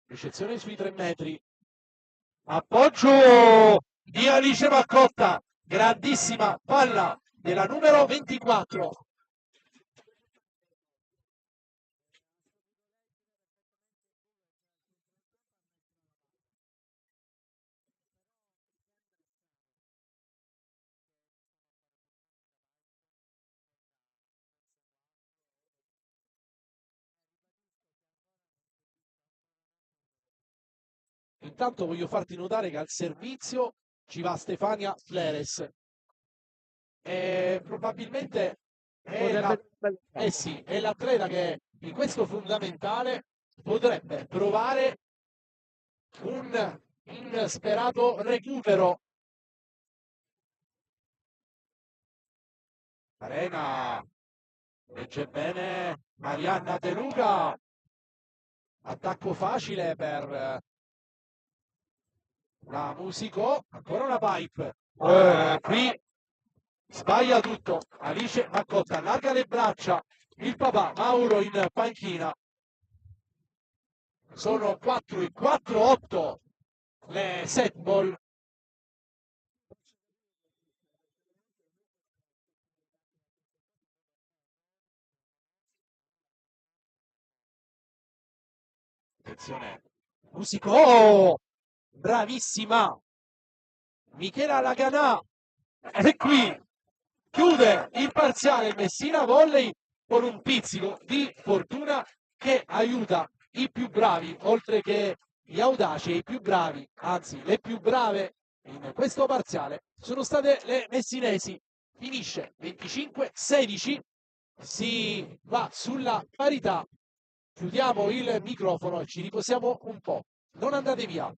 Ricezione sui 3 metri. Appoggio di Alice Maccotta. Grandissima palla della numero 24. Intanto voglio farti notare che al servizio ci va Stefania Fleres. Probabilmente Potrebbe sì, è l'atleta che in questo fondamentale potrebbe provare un insperato recupero. Arena legge bene Marianna De Luca. Attacco facile per la Musico, ancora una pipe. Qui sbaglia tutto. Alice Maccotta allarga le braccia. Il papà Mauro in panchina. Sono 4 e 4-8 le set ball. Attenzione. Musico, oh, bravissima. Michela Laganà. E qui chiude il parziale Messina Volley con un pizzico di fortuna che aiuta i più bravi, oltre che gli audaci e i più bravi, anzi le più brave in questo parziale sono state le messinesi. Finisce 25-16, si va sulla parità. Chiudiamo il microfono e ci riposiamo un po'. Non andate via.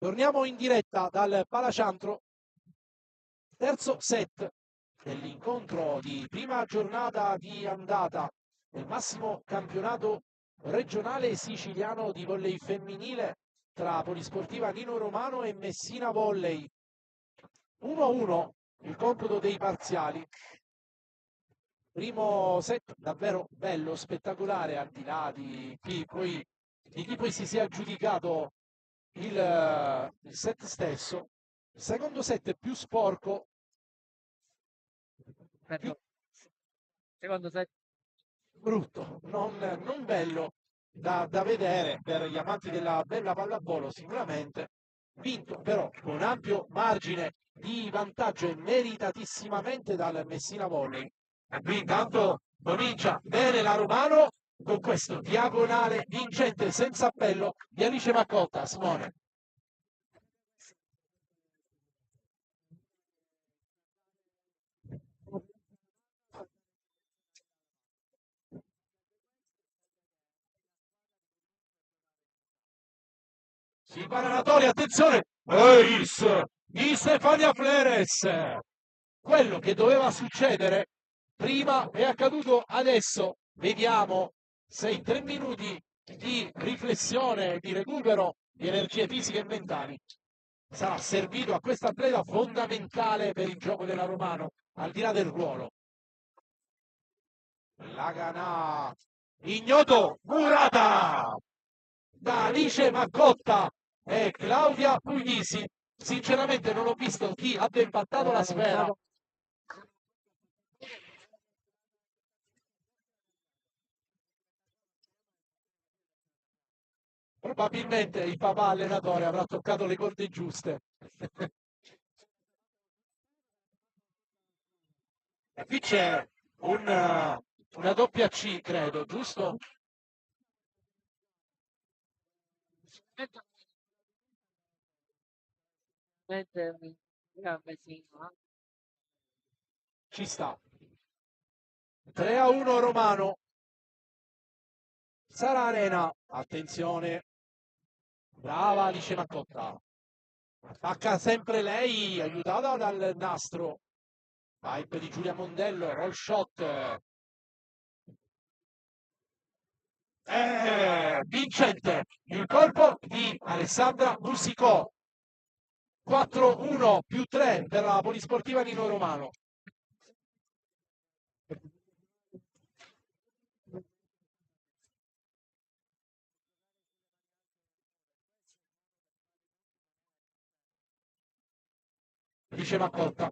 Torniamo in diretta dal Palacantro, terzo set dell'incontro di prima giornata di andata del massimo campionato regionale siciliano di volley femminile tra Polisportiva Nino Romano e Messina Volley. 1-1 il computo dei parziali. Primo set davvero bello, spettacolare, al di là di chi poi si sia aggiudicato il set stesso. Il secondo set è più sporco, più Secondo set brutto, non bello da vedere per gli amanti della bella pallavolo sicuramente, vinto però con ampio margine di vantaggio e meritatissimamente dal Messina Volley. E qui intanto comincia bene la Romano con questo diagonale vincente senza appello di Alice Maccotta. Simone. Si paranatori, attenzione! Ace di Stefania Fleres. Quello che doveva succedere prima è accaduto adesso. Vediamo se in 3 minuti di riflessione, di recupero di energie fisiche e mentali sarà servito a questa atleta fondamentale per il gioco della Romano, al di là del ruolo. La Ganà, ignoto, Murata da Alice Maccotta e Claudia Puglisi. Sinceramente non ho visto chi abbia impattato la sfera. Probabilmente il papà allenatore avrà toccato le corde giuste. E qui c'è una doppia C, credo, giusto? Ci sta. 3-1 Romano. Sara Arena, attenzione. Brava Alice Maccotta. Attacca sempre lei, aiutata dal nastro. Vibe di Giulia Mondello, roll shot. Vincente, il colpo di Alessandra Musicò. 4-1 più 3 per la Polisportiva Nino Romano. Dice Maccotta.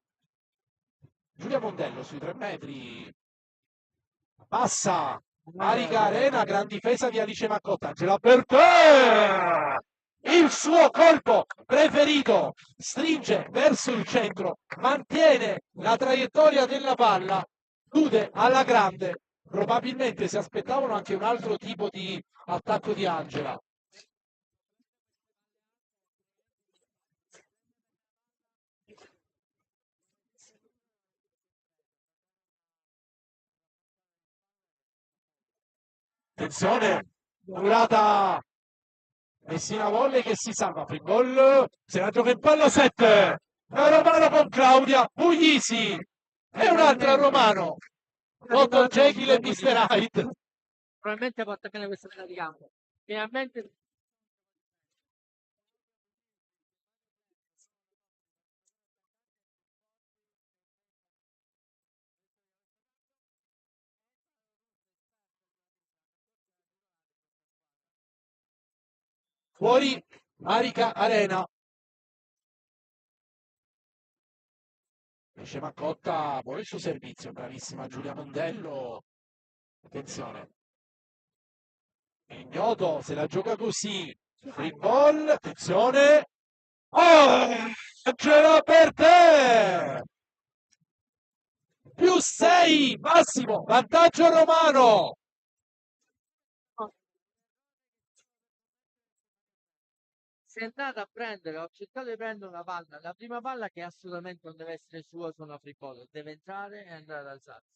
Giulia Mondello sui 3 metri. Passa. Marica Arena, gran difesa di Alice Maccotta. Ce l'ha per te! Il suo colpo preferito. Stringe verso il centro. Mantiene la traiettoria della palla. Chiude alla grande. Probabilmente si aspettavano anche un altro tipo di attacco di Angela. Attenzione, durata Messina Volley che si salva, free ball, se la gioca in palla 7, Romano con Claudia Puglisi e un'altra Romano, Dr. Jekyll e Mr. Hyde. probabilmente porta bene questa metà di campo. Finalmente Fuori Marica Arena. Esce Maccotta, buono il suo servizio, bravissima Giulia Mondello. Attenzione. Ignoto, se la gioca così. Free ball, attenzione. Oh, ce l'ha per te! Più 6, massimo, vantaggio Romano. si è andata a prendere, ho cercato di prendere una palla, la prima palla che assolutamente non deve essere sua su una free ball, deve entrare e andare ad alzarsi.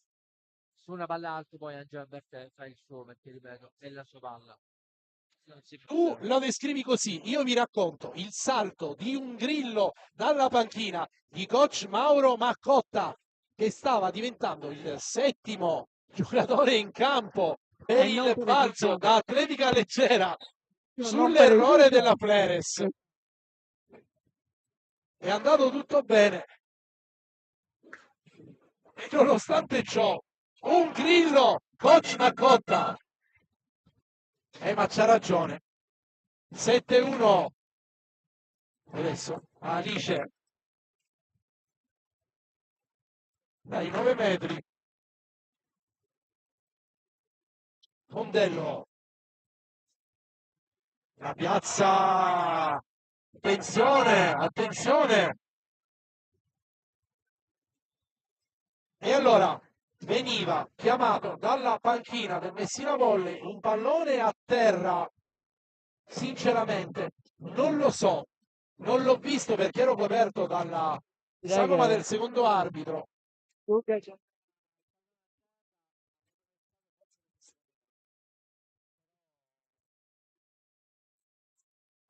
Su una palla alta poi Angela Bertè fa il suo, perché ripeto, è la sua palla. non si Tu può. lo descrivi così, io vi racconto il salto di un Grillo dalla panchina di coach Mauro Maccotta, che stava diventando il settimo giocatore in campo per E non il per balzo risultato. da atletica leggera Non per sull'errore della risultato. Fleres. È andato tutto bene. E nonostante ciò, un Grillo, coach Maccotta. Ma c'ha ragione. 7-1. Adesso Alice dai 9 metri. Mondello. La piazza. Attenzione, attenzione. E allora veniva chiamato dalla panchina del Messina Volley un pallone a terra. Sinceramente, non lo so. Non l'ho visto perché ero coperto dalla Direi sagoma che del secondo arbitro.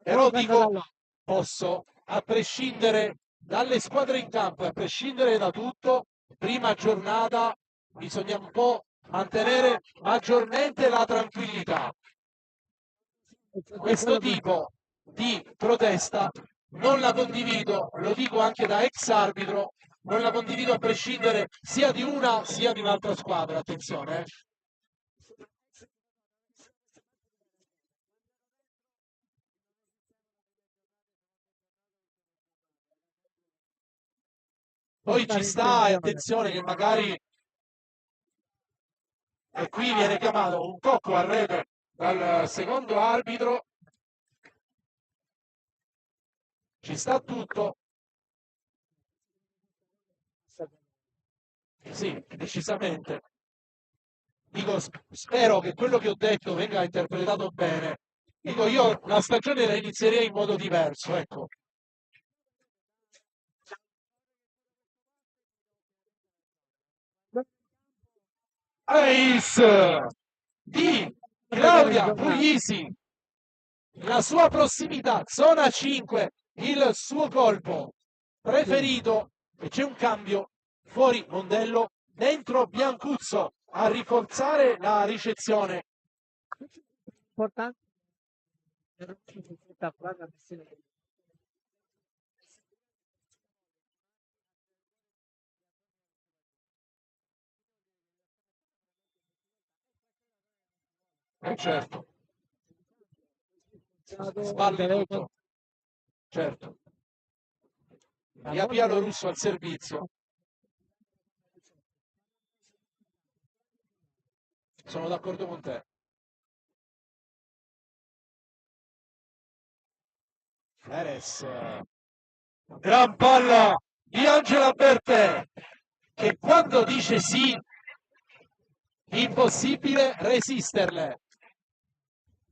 Però dico, posso, a prescindere dalle squadre in campo, a prescindere da tutto, prima giornata bisogna un po' mantenere maggiormente la tranquillità. Questo tipo di protesta non la condivido, lo dico anche da ex arbitro, non la condivido a prescindere sia di una sia di un'altra squadra, attenzione. Poi ci sta, e attenzione che magari e qui viene chiamato un tocco a rete dal secondo arbitro, ci sta tutto, sì, decisamente. Dico, spero che quello che ho detto venga interpretato bene. Dico, io la stagione la inizierei in modo diverso, ecco. Ace di Claudia Puglisi, la sua prossimità, zona 5, il suo colpo preferito e c'è un cambio fuori Mondello, dentro Biancuzzo a rinforzare la ricezione. Importante. Certo, sballi tutto, certo. Maria Pia Russo al servizio. Sono d'accordo con te. Perez. Gran palla di Angela Bertè che quando dice sì, impossibile resisterle.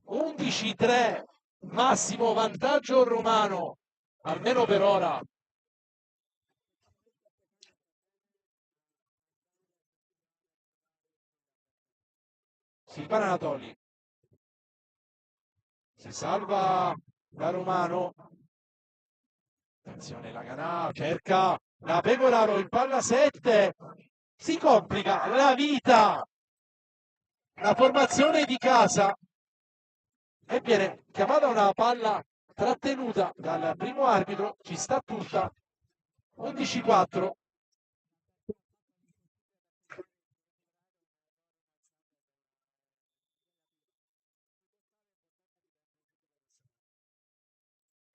11-3, massimo vantaggio romano, almeno per ora. Silvana Anatoli. Si salva da Romano. Attenzione la Ganà, cerca la Pecoraro in palla 7. Si complica la vita. La formazione di casa e viene chiamata una palla trattenuta dal primo arbitro, ci sta tutta. 11-4.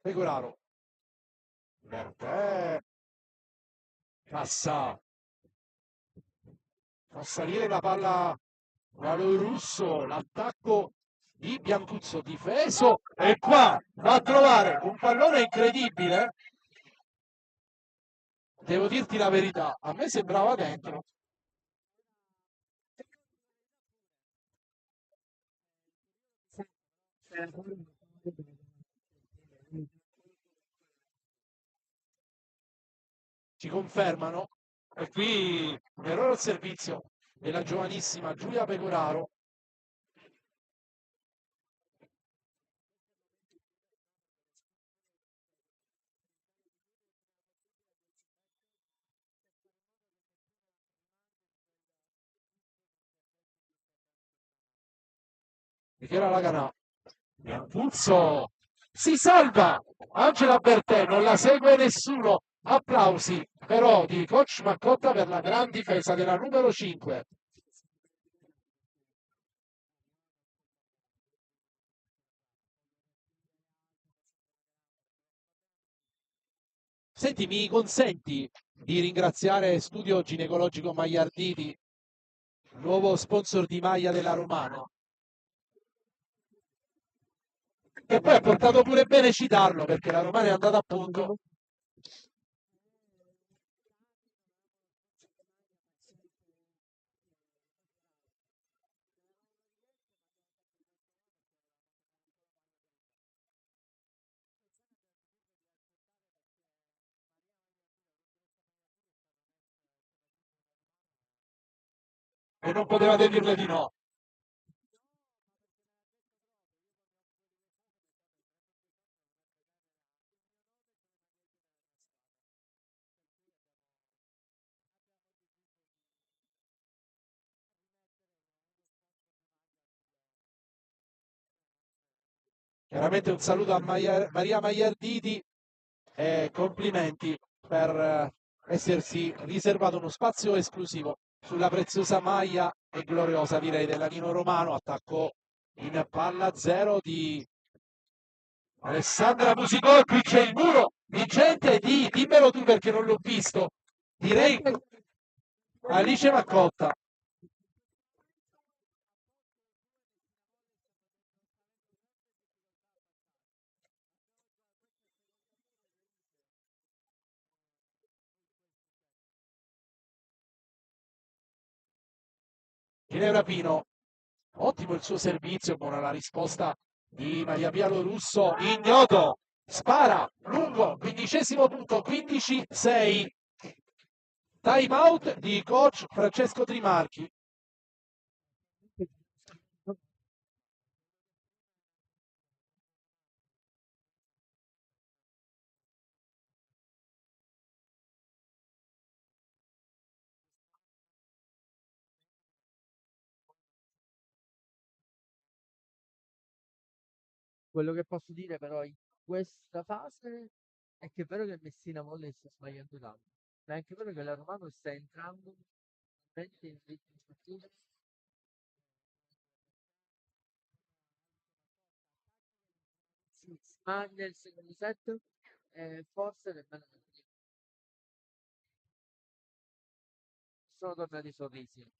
Pecoraro. Bertè. Passa. Fa salire la palla Russo, l'attacco di Biancuzzo difeso e qua va a trovare un pallone incredibile. Devo dirti la verità, a me sembrava dentro. Ci confermano e qui un errore al servizio della giovanissima Giulia Pecoraro. Michela Laganà, impulso, si salva, Angela Bertè, non la segue nessuno, applausi però di coach Maccotta per la gran difesa della numero 5. Senti, mi consenti di ringraziare Studio Ginecologico Magliardini, nuovo sponsor di maglia della Romano, e poi ha portato pure bene citarlo perché la Romana è andata a punto. E non potevate dirle di no. Chiaramente un saluto a Maria Magliarditi e complimenti per essersi riservato uno spazio esclusivo sulla preziosa maglia e gloriosa, direi, della Nino Romano. Attacco in palla zero di Alessandra Musicò. Qui c'è il muro di gente dimmelo tu perché non l'ho visto. Direi Alice Maccotta. Ginevra Pino, ottimo il suo servizio, buona la risposta di Maria Pia Lorusso, ignoto, spara, lungo, 15° punto, 15-6. Time out di coach Francesco Trimarchi. Quello che posso dire però in questa fase è che è vero che Messina Volley sta sbagliando tanto, ma è anche vero che la Romano sta entrando veramente in ritmo di partita. Si smaglia il secondo set e forse nemmeno nel primo. Sono tornati i sorrisi.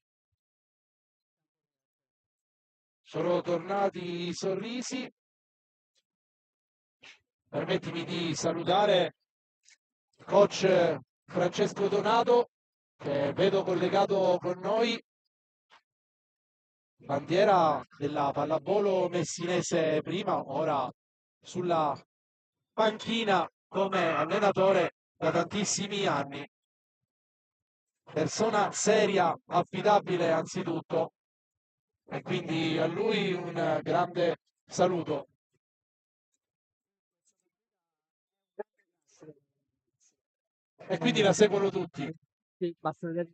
Sono tornati i sorrisi. Permettimi di salutare coach Francesco Donato, che vedo collegato con noi. Bandiera della pallavolo messinese prima, ora sulla panchina come allenatore da tantissimi anni. Persona seria, affidabile anzitutto, e quindi a lui un grande saluto. E quindi la seguono tutti. Sì, basta vedere.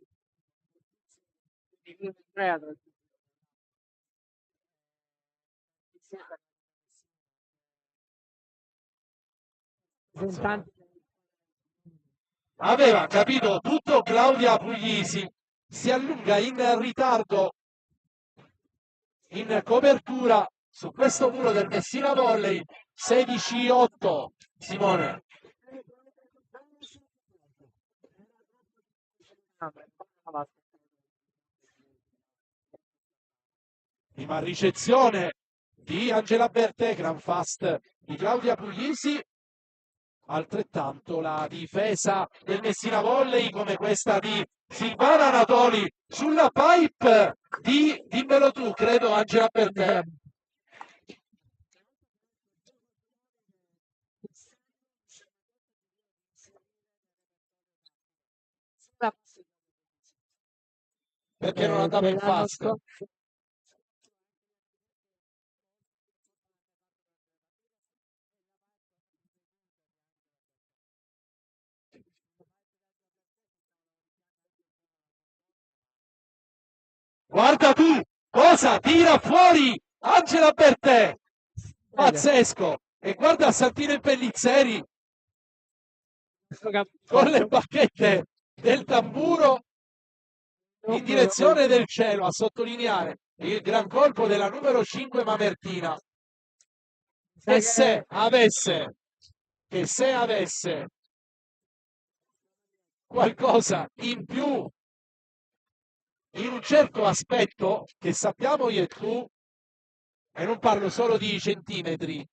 Aveva capito tutto Claudia Puglisi, si allunga in ritardo in copertura su questo muro del Messina Volley, 16-8. Simone. Prima ricezione di Angela Bertè, gran fast di Claudia Puglisi. Altrettanto la difesa del Messina Volley, come questa di Silvana Anatoli sulla pipe di, dimmelo tu, credo Angela Bertè. Perché non andava in fast? Guarda tu, cosa tira fuori Angela Bertè, pazzesco, e guarda Santino Pellizzeri con le bacchette del tamburo in direzione del cielo, a sottolineare il gran colpo della numero 5 Mamertina, che se avesse qualcosa in più in un certo aspetto che sappiamo io e tu, e non parlo solo di centimetri,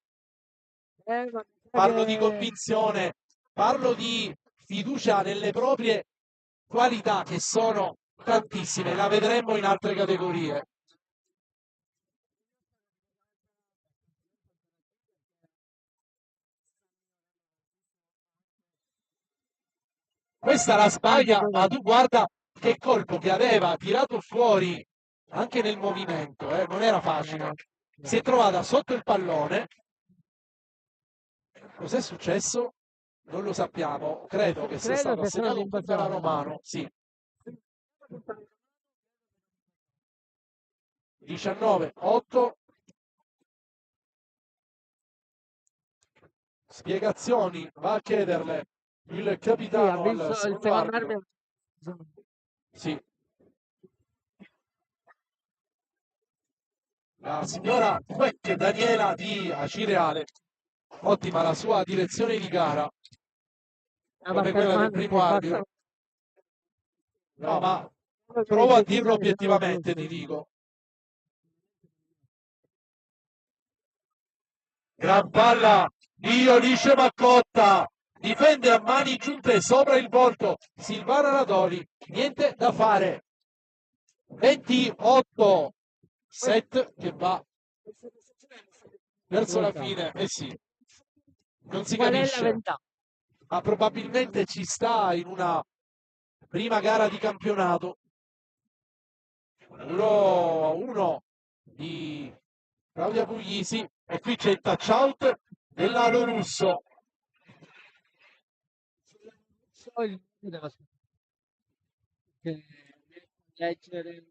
parlo di convinzione, parlo di fiducia nelle proprie qualità, che sono tantissime, la vedremo in altre categorie. Questa la sbaglia, ma tu guarda che colpo che aveva tirato fuori anche nel movimento, non era facile. Si è trovata sotto il pallone. Cos'è successo? Non lo sappiamo. Credo che sia stato assegnato un punto alla Romano. Sì. 19-8. Spiegazioni, va a chiederle il capitano al secondo arbitro. Sì. La signora Quecche Daniela di Acireale, ottima la sua direzione di gara, come quella del primo arbitro. No, ma provo a dirlo obiettivamente, ti dico. Gran palla di Olice Maccotta, difende a mani giunte sopra il volto Silvana Nadoli, niente da fare. 28 set che va verso la fine, eh sì, non si capisce, ma probabilmente ci sta in una prima gara di campionato. 1-1 di Claudia Puglisi, e qui c'è il touch out dell'Alo Russo. Leggere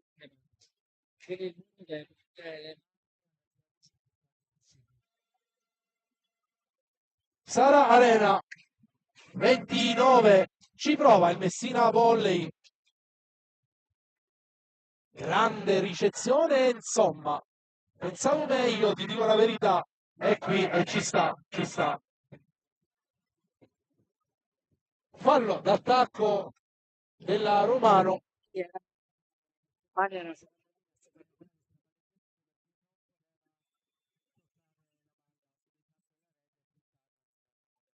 Sara Arena 29, ci prova il Messina Volley, grande ricezione, insomma pensavo meglio, ti dico la verità, è qui e ci sta. Fallo d'attacco della Romano.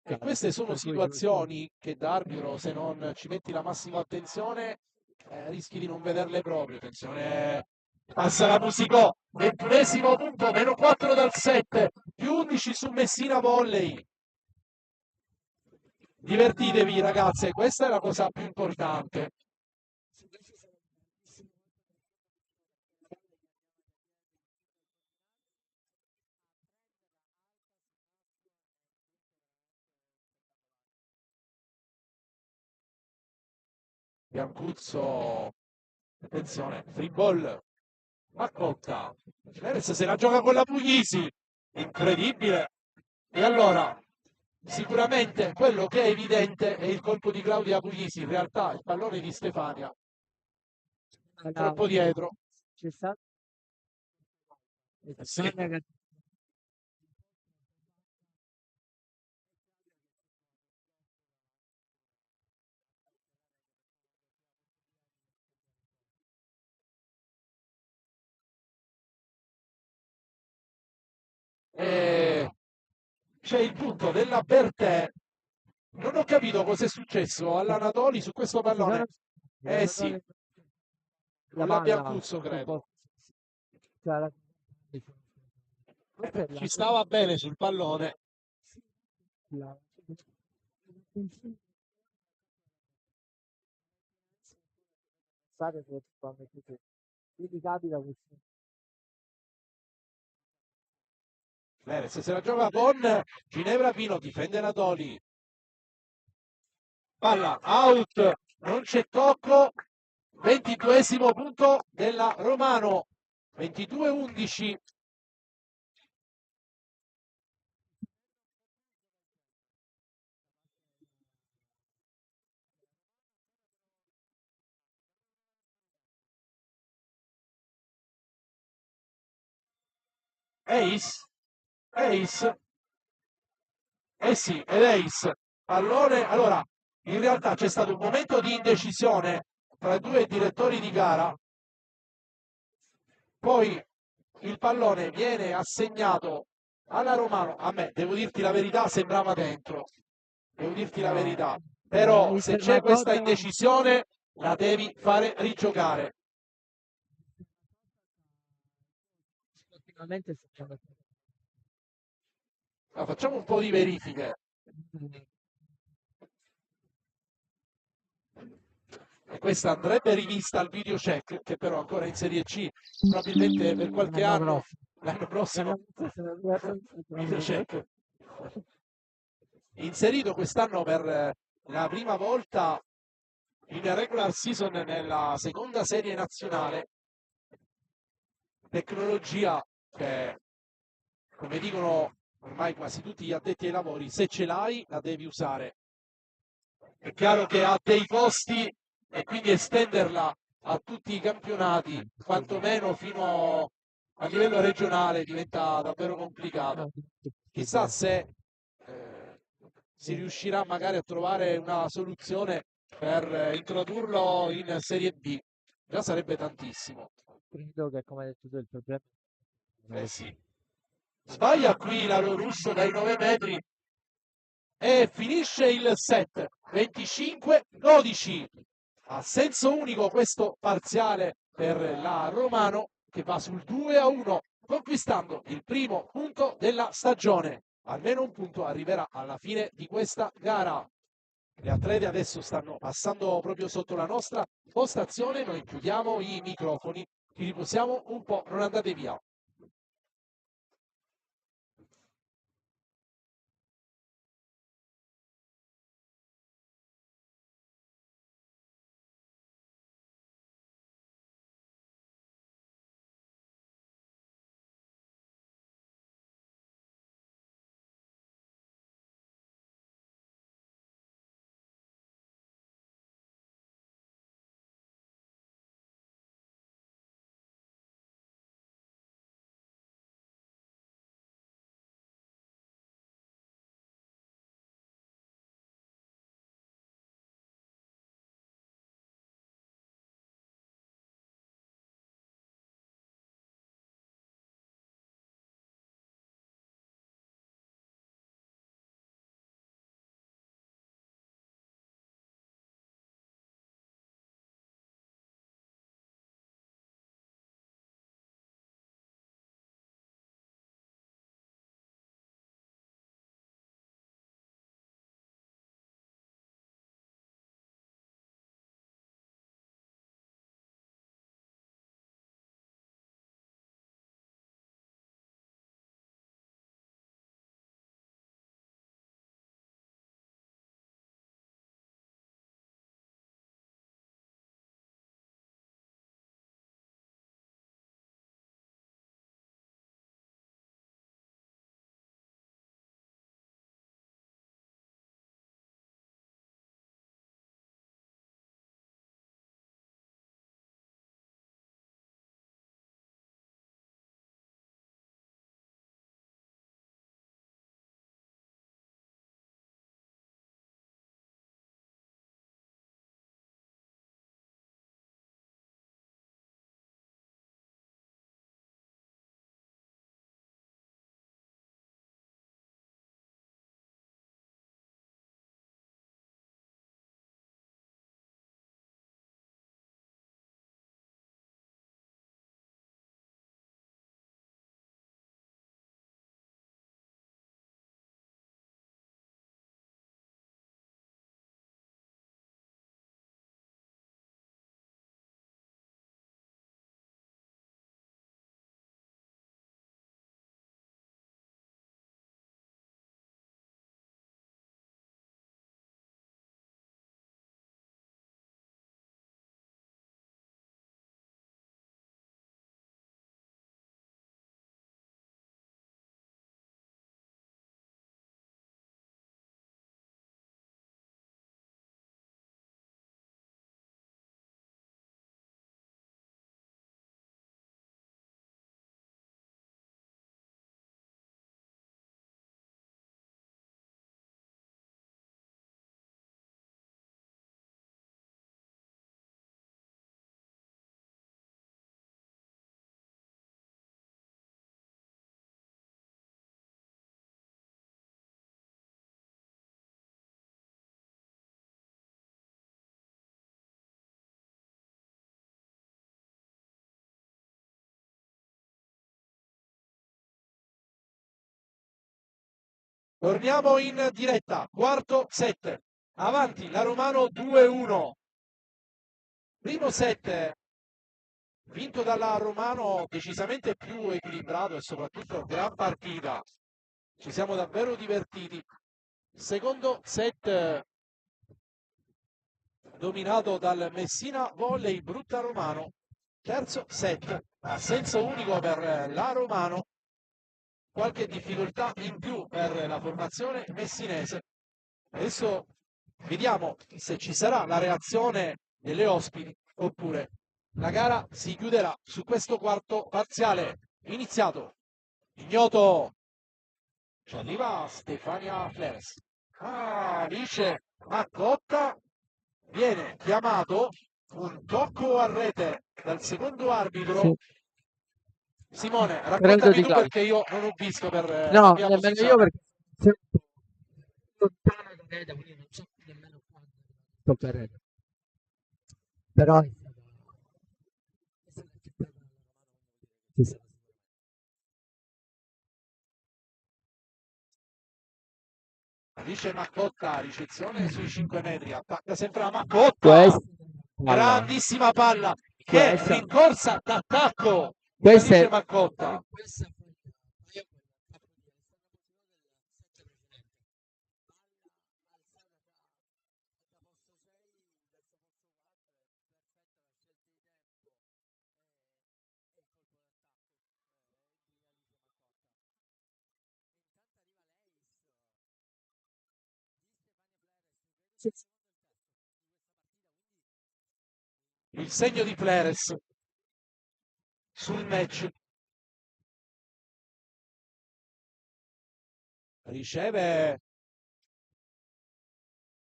E queste sono situazioni che da arbitro, se non ci metti la massima attenzione, rischi di non vederle proprio. Attenzione, passa la Musicò, 21esimo punto, meno 4 dal 7, più 11 su Messina Volley. Divertitevi ragazze, questa è la cosa più importante. Biancuzzo, attenzione, free ball, Maccotta, Neres se la gioca con la Puglisi, incredibile. E allora, sicuramente quello che è evidente è il colpo di Claudia Puglisi, in realtà il pallone di Stefania, troppo dietro. C'è stato Sì. C'è il punto della Bertè. Non ho capito cosa è successo all'Anatoli su questo pallone. Eh sì, la Biancuzzo credo. Ci stava bene sul pallone. Se la gioca con Ginevra Pino, difende Natoli. Palla out, non c'è tocco. 22esimo punto della Romano, 22-11. Ace, Ace, eh sì, ed Ace, pallone, allora, in realtà c'è stato un momento di indecisione tra i due direttori di gara, poi il pallone viene assegnato alla Romano, a me, devo dirti la verità, sembrava dentro, devo dirti la No, verità, però il se c'è questa fermacota indecisione la devi fare rigiocare. continuamente sta facendo Ma facciamo un po' di verifiche. E questa andrebbe rivista al video check, che però ancora in Serie C, probabilmente per qualche l'anno anno, prossimo. l'anno prossimo, L'anno prossimo dovrebbe video essere check. Inserito quest'anno per la prima volta in regular season nella seconda serie nazionale, tecnologia che, come dicono ormai quasi tutti gli addetti ai lavori, se ce l'hai la devi usare. È chiaro che ha dei costi e quindi estenderla a tutti i campionati, quantomeno fino a livello regionale, diventa davvero complicato. Chissà se si riuscirà magari a trovare una soluzione per introdurlo in Serie B. Già sarebbe tantissimo. Credo che, come hai detto tu, il problema Eh sì. Sbaglia qui l'aro russo dai 9 metri e finisce il set 25-12. A senso unico questo parziale per la Romano che va sul 2-1, conquistando il primo punto della stagione. Almeno un punto arriverà alla fine di questa gara. Gli atleti adesso stanno passando proprio sotto la nostra postazione, noi chiudiamo i microfoni, ci riposiamo un po', non andate via. Torniamo in diretta, quarto set. Avanti la Romano 2-1. Primo set vinto dalla Romano decisamente più equilibrato e soprattutto gran partita. Ci siamo davvero divertiti. Secondo set dominato dal Messina Volley Brutta Romano. Terzo set a senso unico per la Romano. Qualche difficoltà in più per la formazione messinese. Adesso vediamo se ci sarà la reazione delle ospiti oppure la gara si chiuderà su questo quarto parziale iniziato. Ignoto, ci arriva Stefania Fleres. Dice Maccotta, viene chiamato un tocco a rete dal secondo arbitro. Sì. Simone, Credo raccontami di tu Claudio. perché io non ho visto per No, la mia nemmeno posizione. io perché sono lontano da rete, quindi non so nemmeno quando tocca a rete. Però è stata accettata dalla Romano. Sì, sì. Dice Maccotta, ricezione sui 5 metri, attacca sempre la Maccotta, Questa palla. grandissima palla, che Questa- rincorsa d'attacco, Questa dice è Maccotta. questa è io Il segno di Fleres sul match. Riceve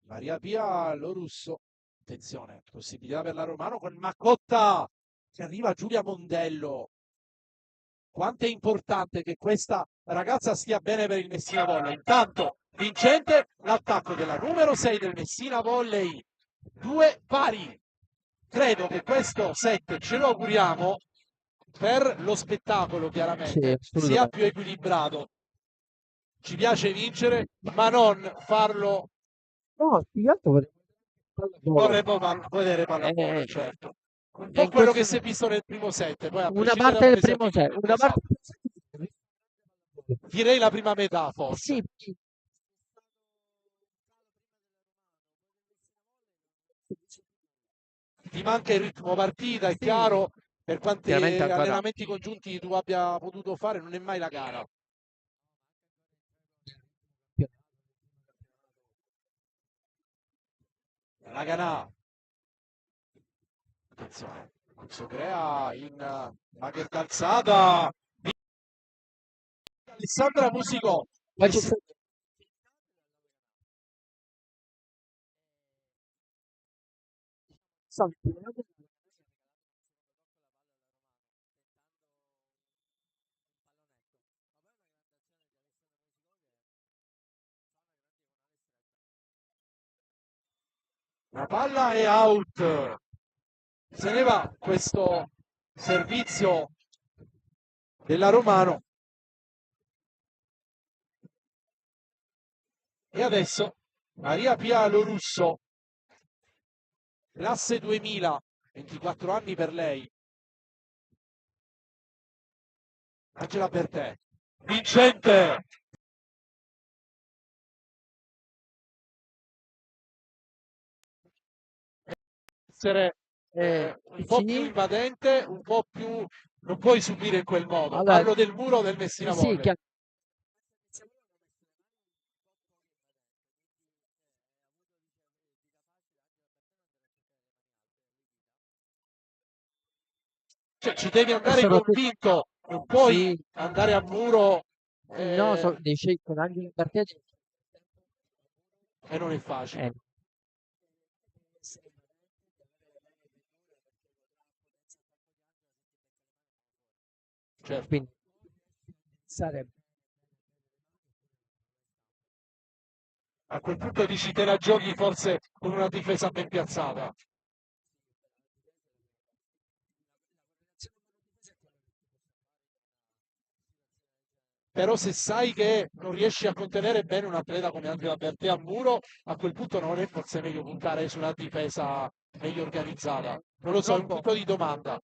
Maria Pia Lorusso. Attenzione, possibilità per la Romano con Maccotta che arriva Giulia Mondello. Quanto è importante che questa ragazza stia bene per il Messina Volley. Intanto vincente l'attacco della numero 6 del Messina Volley. Due pari. Credo che questo set ce lo auguriamo per lo spettacolo, chiaramente, Sì, sia assolutamente. più equilibrato. Ci piace vincere, ma non farlo. No, più che altro Vorremmo vedere pallavolo, Eh, certo. Un e po' in quello che questo si è visto nel primo set, poi a una prescindere parte da un del primo set, esaurimento. una parte Esatto. Direi la prima metà, eh forse. sì, Ti manca il ritmo partita, è sì, chiaro, per quanti chiaramente ancora allenamenti congiunti tu abbia potuto fare, non è mai la gara. La Ganà, attenzione, si crea in bagher d'alzata. Alessandra Musicò, poi c'è stato la palla è out. Se ne va questo servizio della Romano. E adesso Maria Pia Lorusso, classe 2000, 24 anni per lei. Angela Bertè, vincente. Essere un po' più vicini. invadente, un po' più... Non puoi subire in quel modo. Allora, Parlo del muro del Messina sì, Volley. Cioè, ci devi andare soprattutto convinto, non puoi sì, andare a muro no, dice con Angelo Bertelli e non è facile. Certo. quindi sarebbe A quel punto dici te la giochi forse con una difesa ben piazzata. però se sai che non riesci a contenere bene un atleta come Andrea Bertè a muro, a quel punto non è forse meglio puntare su una difesa meglio organizzata? Non lo so, è un punto di domanda.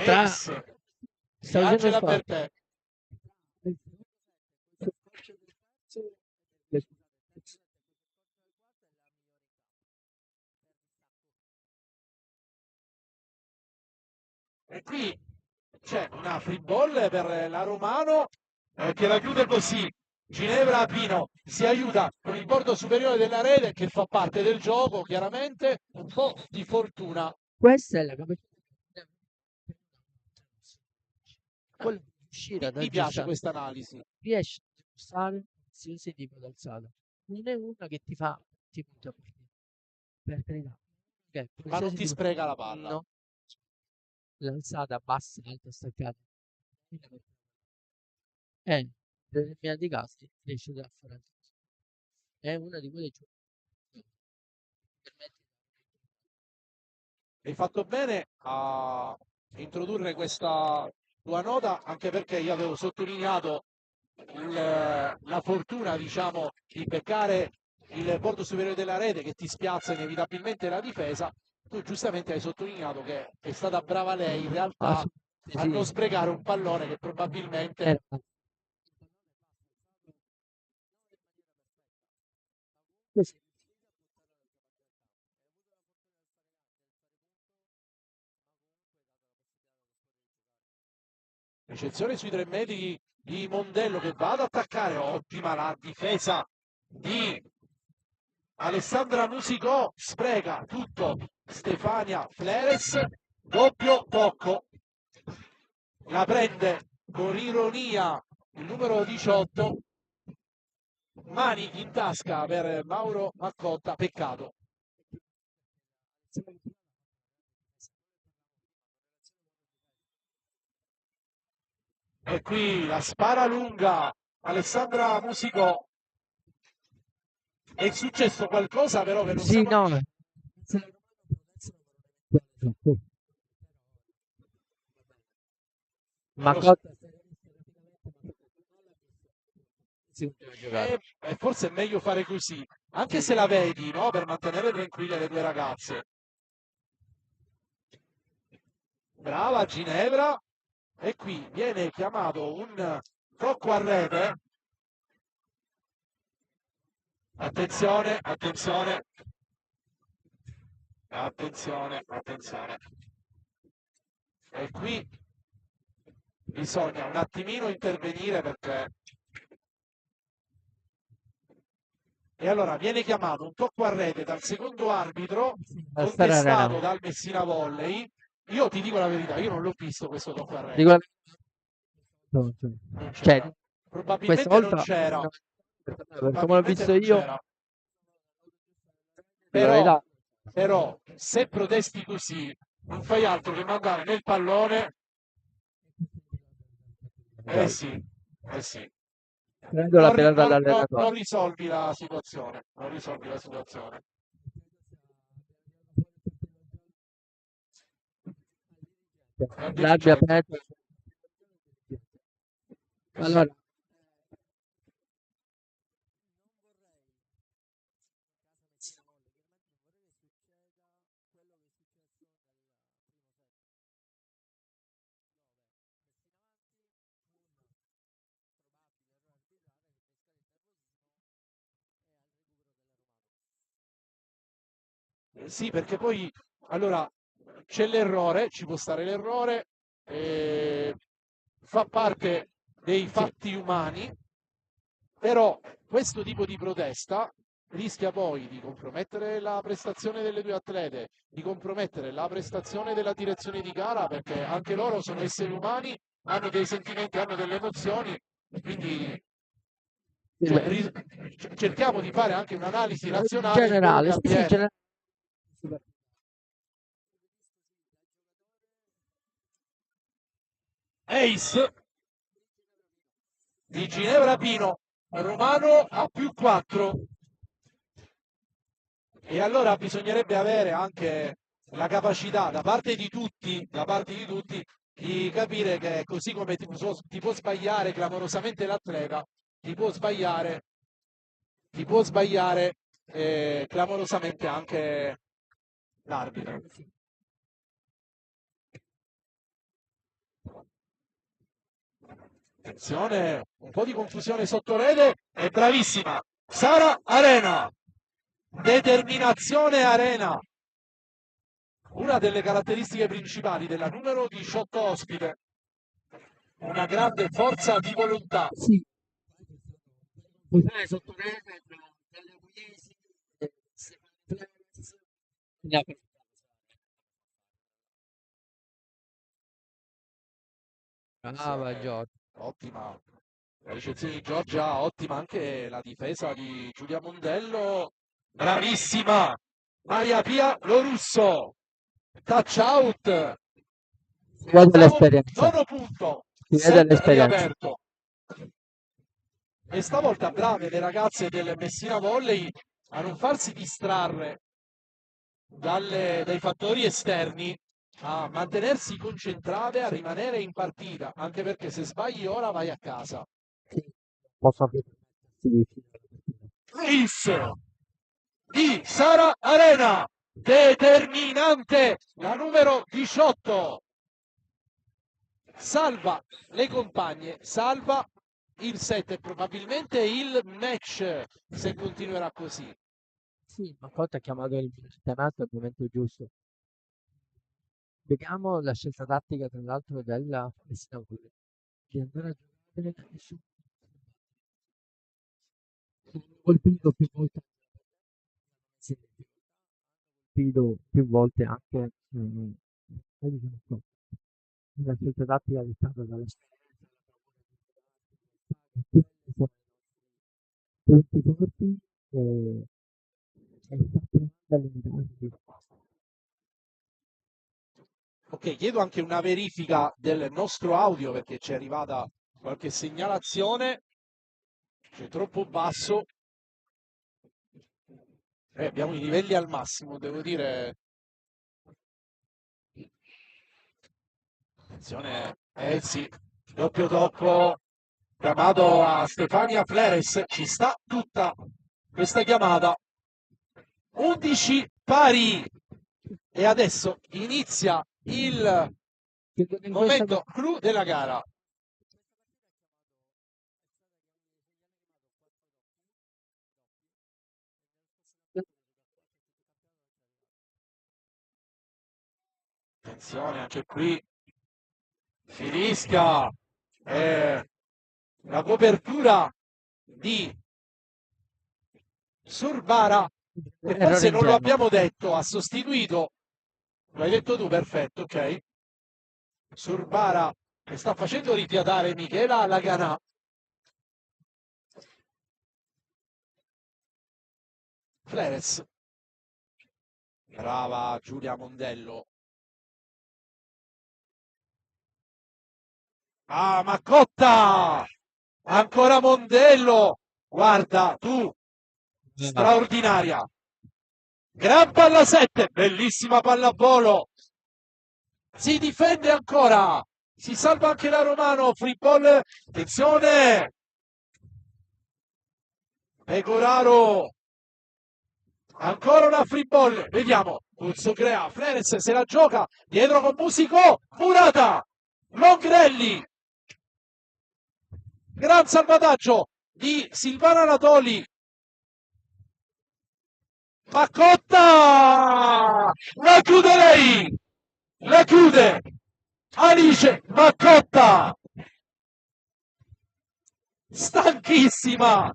Tra Ex di Stavo dicendo Angela qua. Bertè. E qui c'è una free ball per la Romano che la chiude così. Ginevra Pino si aiuta con il bordo superiore della rete che fa parte del gioco, chiaramente un po' di fortuna. Questa è la capacità quello di riuscire ad Mi piace aggiustare, questa analisi. riesce ad aggiustare qualsiasi tipo di alzata. Non è una che ti fa ti punta a partire. Per carità. Ok, Ma non qualsiasi ti tipo spreca la palla. no, l'alzata bassa, alta, staccata. In determinati casi riesce a fare anche questo. È una di quelle permette Hai fatto bene a introdurre questa tua nota, anche perché io avevo sottolineato la fortuna, diciamo, di beccare il bordo superiore della rete che ti spiazza inevitabilmente la difesa. Tu giustamente hai sottolineato che è stata brava lei in realtà a non sì, sprecare un pallone che probabilmente era così. ricezione sui 3 metri di Mondello che va ad attaccare, ottima la difesa di Alessandra Musicò, spreca tutto Stefania Fleres, doppio tocco, la prende con ironia il numero 18, mani in tasca per Mauro Maccotta, peccato. E qui la spara lunga Alessandra Musicò. È successo qualcosa però che non Sì, siamo no. Ma lo so. cosa si poteva giocare? Forse è meglio fare così, anche Sì. se la vedi, no? Per mantenere tranquille le due ragazze. Brava Ginevra. E qui viene chiamato un tocco a rete. Attenzione, attenzione. Attenzione, attenzione. E qui bisogna un attimino intervenire perché... E allora viene chiamato un tocco a rete dal secondo arbitro, La Star Arena. contestato dal Messina Volley. Io ti dico la verità, io non l'ho visto questo tocco a rete. Dico la- Non Cioè, c'era. questa Probabilmente non volta c'era. per come l'ho Probabilmente visto non io, c'era. dico la Però, verità, però, se protesti così, non fai altro che mandare nel pallone. Eh sì, eh sì. prendo la bella dall'allenatore. Non risolvi la situazione. Non risolvi la situazione. Larbi aperto. Allora, Sì, perché poi allora c'è l'errore, ci può stare l'errore, fa parte dei sì, fatti umani, però questo tipo di protesta rischia poi di compromettere la prestazione delle due atlete, di compromettere la prestazione della direzione di gara, perché anche loro sono esseri umani, hanno dei sentimenti, hanno delle emozioni, e quindi sì, cioè, cerchiamo di fare anche un'analisi in razionale di quello che generale, sì, sì, in avviene. generale. Ace di Ginevra Pino, Romano a più 4. E allora bisognerebbe avere anche la capacità da parte di tutti, di capire che così come ti può sbagliare clamorosamente l'atleta, ti può sbagliare clamorosamente anche l'arbitro. Attenzione, un po' di confusione sotto rete, è bravissima. Sara Arena, determinazione Arena, una delle caratteristiche principali della numero 18 ospite, una grande forza di volontà. Sì, confusione sotto rete tra Dalia Pugliesi e Stefano Fleres. Quindi brava Attenzione, Giorgio. ottima la ricezione di Giorgia, ottima anche la difesa di Giulia Mondello, bravissima Maria Pia Lorusso, touch out, Si vede ottavo, l'esperienza, nono punto, si vede set l'esperienza. riaperto. E stavolta brave le ragazze del Messina Volley a non farsi distrarre dai fattori esterni, a mantenersi concentrate, a rimanere in partita, anche perché se sbagli ora vai a casa. Sì, posso permettersi di chiudere la partita. Ace di Sara Arena, determinante, la numero 18. Salva le compagne, salva il set e probabilmente il match se continuerà così. Sì, ma Conte ha chiamato il chiamato al momento giusto. Vediamo la scelta tattica, tra l'altro, della Messina Volley, di andare a giocare su colpito più volte, sì, colpito più volte anche diciamo, la scelta tattica dettata dall'esperienza, dalla punti forti e il fatto da limitarsi. Ok, chiedo anche una verifica del nostro audio perché ci è arrivata qualche segnalazione. C'è troppo basso. Abbiamo i livelli al massimo, devo dire. Attenzione, sì, doppio tocco chiamato a Stefania Fleres. Ci sta tutta questa chiamata. 11 pari. E adesso inizia il Credo che in questa momento clou della gara. Attenzione anche qui, si rischia la copertura di Surbara, che errore forse non lo ingenuo. abbiamo detto, ha sostituito, l'hai detto tu, perfetto, ok. Surbara che sta facendo ripiatare Michela Laganà. Fleres, brava Giulia Mondello. Ah, Maccotta! Ancora Mondello! Guarda, tu, straordinaria. Gran palla 7, bellissima pallavolo. si difende ancora, si salva anche la Romano, free ball, attenzione, Pecoraro, ancora una free ball, vediamo, Pulso crea, Fleres se la gioca, dietro con Musico, Murata, Longrelli, gran salvataggio di Silvano Anatoli, Maccotta, la chiude lei, la chiude Alice Maccotta, stanchissima,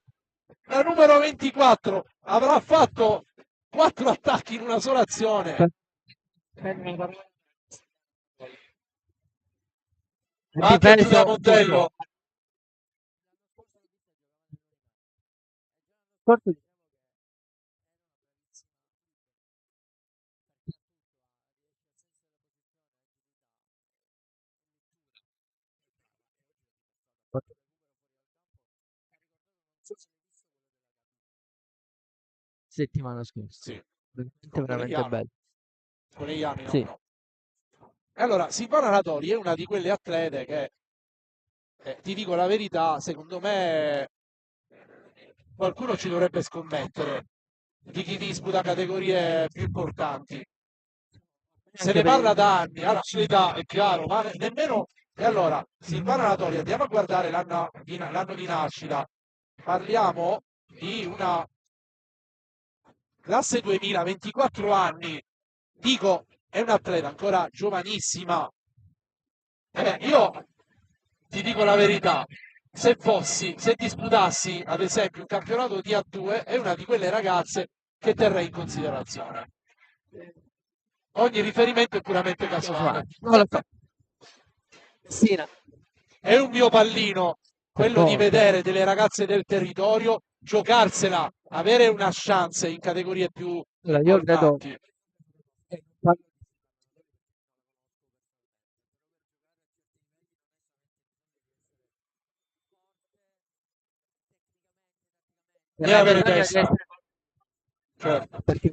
la numero 24 avrà fatto 4 attacchi in una sola azione. Anche Giulia Montello, settimana scorsa. sì, Veramente bello. Conegliani no, Sì. no. Allora, Silvano Anatoli è una di quelle atlete che, ti dico la verità, secondo me qualcuno ci dovrebbe scommettere di chi disputa categorie più importanti. Se ne parla da anni, alla sua età è chiaro, ma nemmeno... E allora, Silvano Anatoli, andiamo a guardare l'anno di nascita. Parliamo di una classe 2000, 24 anni. Dico, è un'atleta ancora giovanissima. Io ti dico la verità, se disputassi ad esempio un campionato di A2, è una di quelle ragazze che terrei in considerazione. Ogni riferimento è puramente casuale. Non lo so. Sì, no. È un mio pallino, quello di vedere delle ragazze del territorio giocarsela, avere una chance in categorie più Allora, io credo importanti. E avere testa. Certo. perché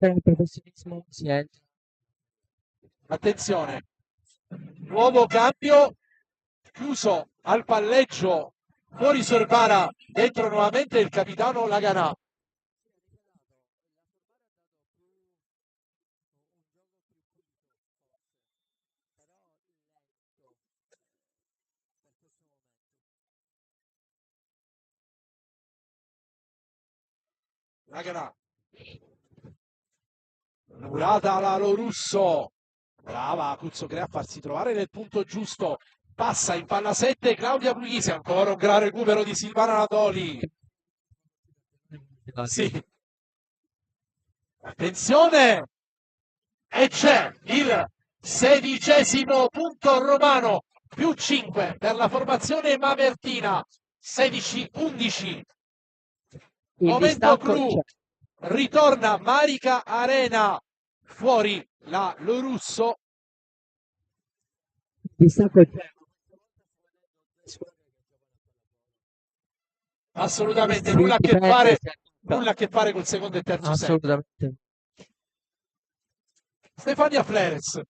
il professionismo si entra. Attenzione, nuovo cambio, chiuso al palleggio, fuori Sorbara, dentro nuovamente il capitano Laganà. Laganà. Murata Lalo Russo. Brava Cuzzo Crea a farsi trovare nel punto giusto. Passa in palla 7 Claudia Puglisi, ancora un gran recupero di Silvano Anatoli. Sì. Attenzione! E c'è il 16° punto romano, più 5 per la formazione mamertina, 16-11. Momento clou, ritorna Marica Arena, fuori la Lorusso. Assolutamente nulla a che fare col secondo e terzo set. Assolutamente. Stefania Fleres,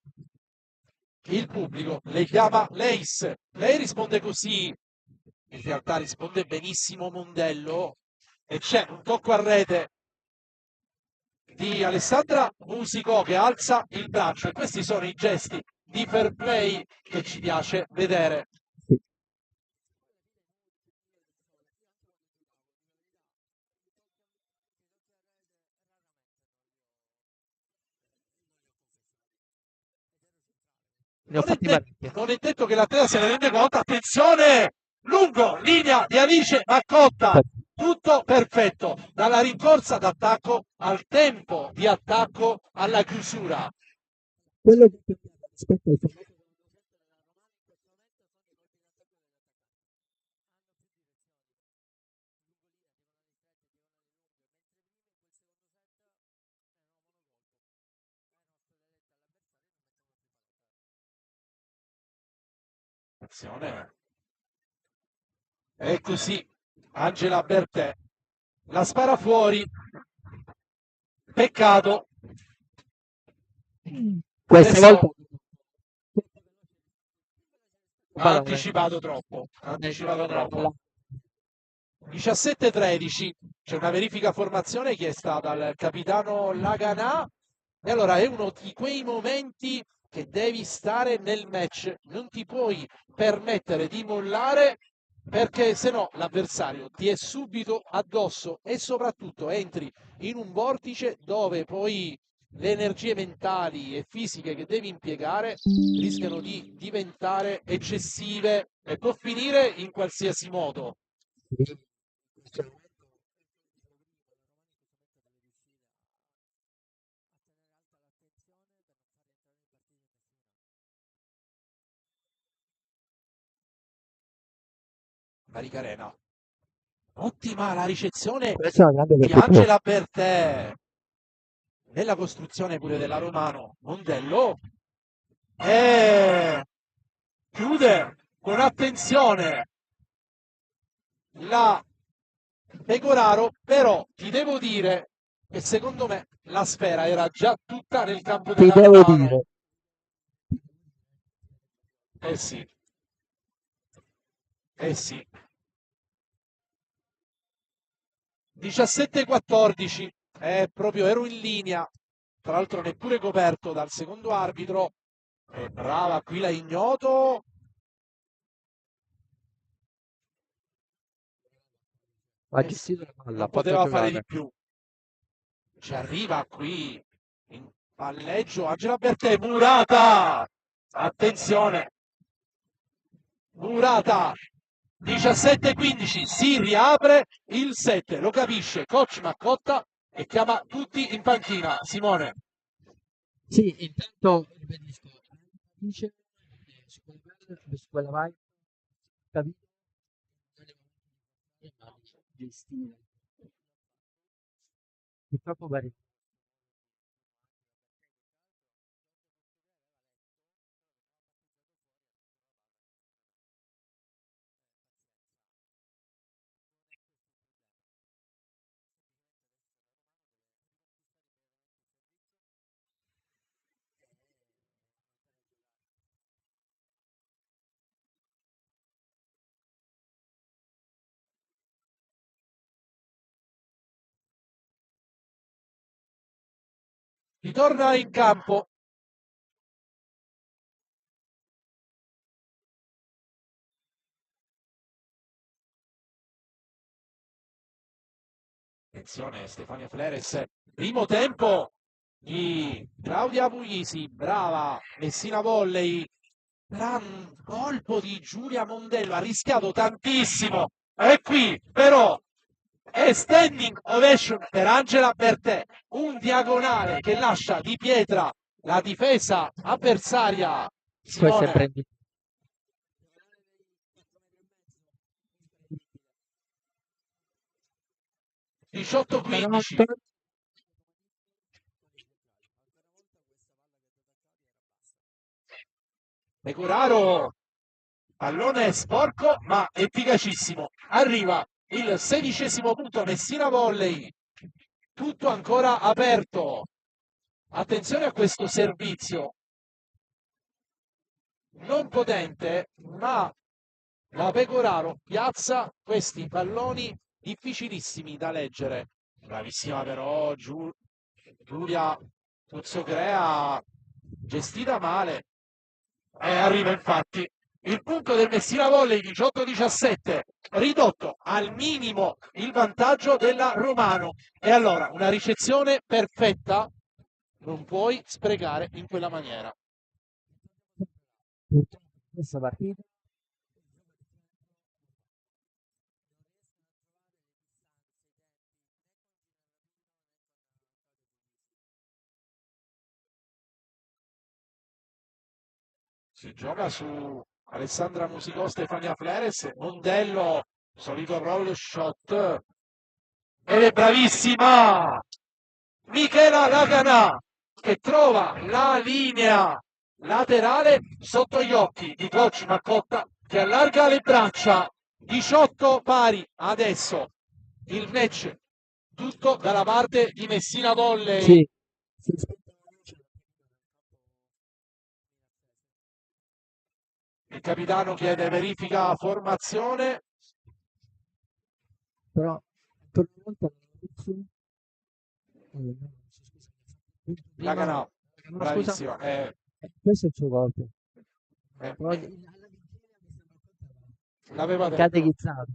il pubblico le chiama Leis, lei risponde così, in realtà risponde benissimo Mondello e c'è un tocco a rete di Alessandra Musico che alza il braccio e questi sono i gesti di fair play che ci piace vedere. Non è detto che l'atleta se ne rende conto, attenzione, lungo, linea di Alice Maccotta, tutto perfetto, dalla rincorsa d'attacco al tempo di attacco alla chiusura. Quello che rispetto al Attenzione. E così Angela Bertè la spara fuori. Peccato. Questa volta Ha anticipato troppo. Ha anticipato troppo. 17-13, c'è una verifica formazione chiesta dal capitano Laganà e allora è uno di quei momenti che devi stare nel match, non ti puoi permettere di mollare perché se no l'avversario ti è subito addosso e soprattutto entri in un vortice dove poi le energie mentali e fisiche che devi impiegare rischiano di diventare eccessive e può finire in qualsiasi modo. Maricarena. Ottima la ricezione Questa è una grande di perché Angela Bertè. Nella costruzione pure della Romano. Mondello. E chiude con attenzione la Pecoraro, però ti devo dire che secondo me la sfera era già tutta nel campo ti della devo Romano. dire, Eh sì, eh sì. 17-14, proprio ero in linea, tra l'altro neppure coperto dal secondo arbitro. Brava qui la Ignoto. ha gestito la palla, Non ha fatto poteva fare di giocare. più. Ci arriva qui in palleggio Angela Bertè, Murata. Attenzione. Murata. 17-15, si riapre il 7, lo capisce coach Maccotta e chiama tutti in panchina. Simone. Sì, intanto ribadisco, dice su quella vai, capito? Ma gestire. Purtroppo pare Ritorna in campo. Attenzione Stefania Fleres, primo tempo di Claudia Puglisi, brava Messina Volley, gran colpo di Giulia Mondello, ha rischiato tantissimo e qui però è standing ovation per Angela Bertè, un diagonale che lascia di pietra la difesa avversaria. questo è Simone. prendi. 18-15. Pecoraro, pallone sporco ma efficacissimo. Arriva il 16° punto, Messina Volley. Tutto ancora aperto. Attenzione a questo servizio. Non potente, ma la Pecoraro piazza questi palloni difficilissimi da leggere. Bravissima però Giulia Tuzzocrea, gestita male. E arriva infatti il punto del Messina Volley 18-17, ridotto al minimo il vantaggio della Romano. E allora una ricezione perfetta non puoi sprecare in quella maniera. Purtroppo questa partita Si gioca su Alessandra Musicò, Stefania Fleres, Mondello, solito roll shot. Ed è bravissima Michela Laganà che trova la linea laterale sotto gli occhi di coach Maccotta che allarga le braccia. 18 pari adesso il match tutto dalla parte di Messina Volley. sì. Il capitano chiede verifica formazione. Però ancora una volta no, scusa, La prima Ganà, no, scusa, bravissima. questo è il suo gol. Però alla vigilia mi sembra L'aveva detto. catechizzato.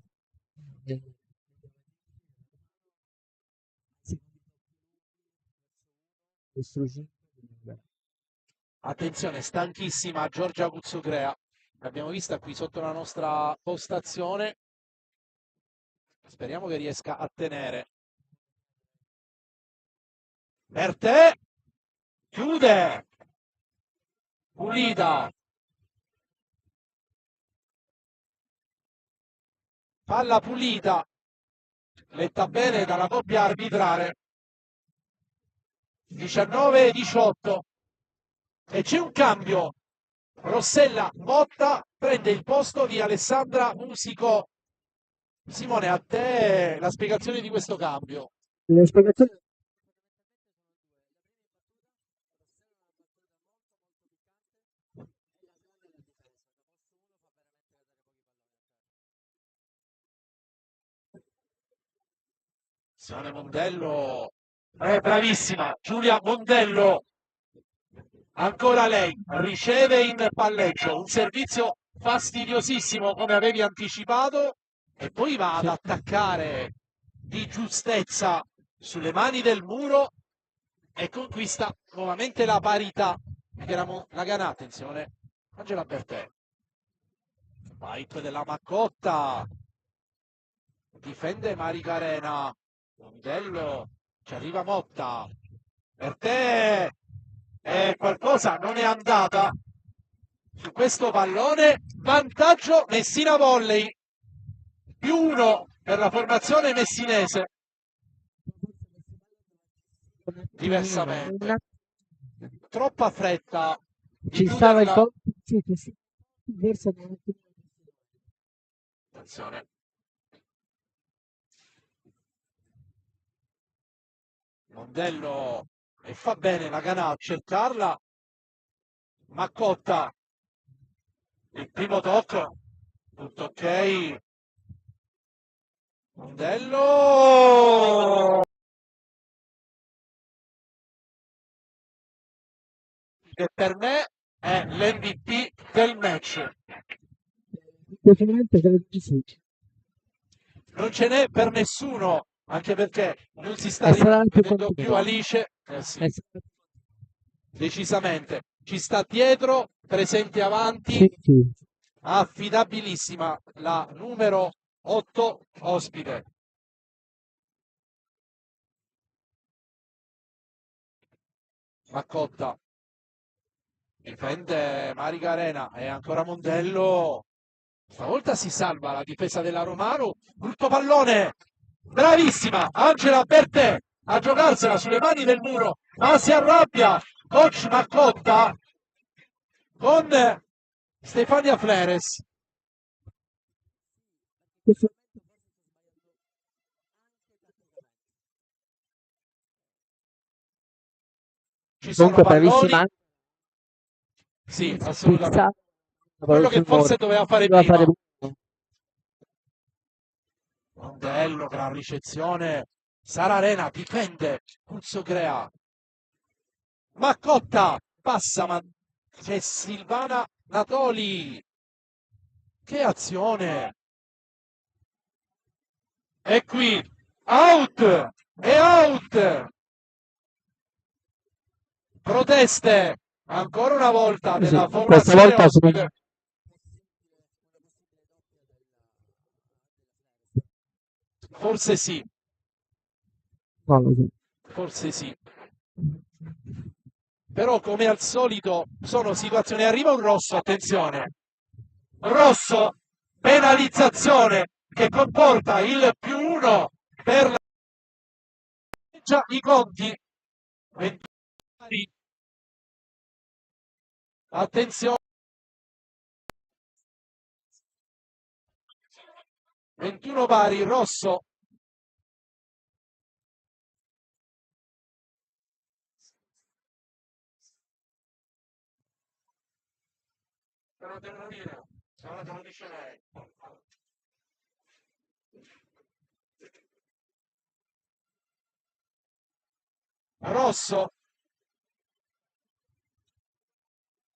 Attenzione, stanchissima Giorgia Cuzzocrea. L'abbiamo vista qui sotto la nostra postazione. Speriamo che riesca a tenere. Per te, chiude, pulita. Palla pulita, letta bene dalla coppia arbitrale. 19-18. E c'è un cambio. Rossella Motta prende il posto di Alessandra Musico. Simone, a te la spiegazione di questo cambio. Le spiegazioni Simone Mondello è bravissima. Giulia Mondello, ancora lei, riceve in palleggio un servizio fastidiosissimo come avevi anticipato e poi va ad attaccare di giustezza sulle mani del muro e conquista nuovamente la parità. La Ganà, attenzione, Angela Bertè. Fight della Maccotta. Difende Marica Arena. Mondello, ci arriva Motta. Per te qualcosa non è andata su questo pallone. Vantaggio Messina Volley. +1 per la formazione messinese. Diversamente. Troppa fretta. ci stava il gol. Attenzione. Mondello e fa bene la Ganà a cercarla. Maccotta. Il primo tocco. Tutto ok. Mondello. Che per me è l'MVP del match. Decisamente credo di sì. Non ce n'è per nessuno, anche perché non si sta E sarà anche rivedendo più Alice. Sì, decisamente. Ci sta dietro, presente avanti, sì, sì. affidabilissima la numero 8 ospite. Maccotta difende Marica Arena e ancora Mondello. Stavolta si salva la difesa della Romano. Brutto pallone. Bravissima Angela Bertè a giocarsela sulle mani del muro, ma si arrabbia coach Maccotta con Stefania Fleres. Ci sono Comunque palloni. bravissima. Sì, assolutamente. Quello che Sul forse muro. doveva fare Doveva prima. fare Mondello, gran ricezione. Sara Arena difende. Puzzo crea. Maccotta passa, ma c'è Silvana Natoli. Che azione! E qui out! E out! Proteste ancora una volta della sì, questa formazione volta ospite. Forse sì, no, lo so. forse sì. Però come al solito sono situazioni, arriva un rosso, attenzione, rosso, penalizzazione che comporta il +1 per la... Già i conti. Attenzione, 21 pari, rosso. Però devo dire, Ora te lo dice lei. Rosso,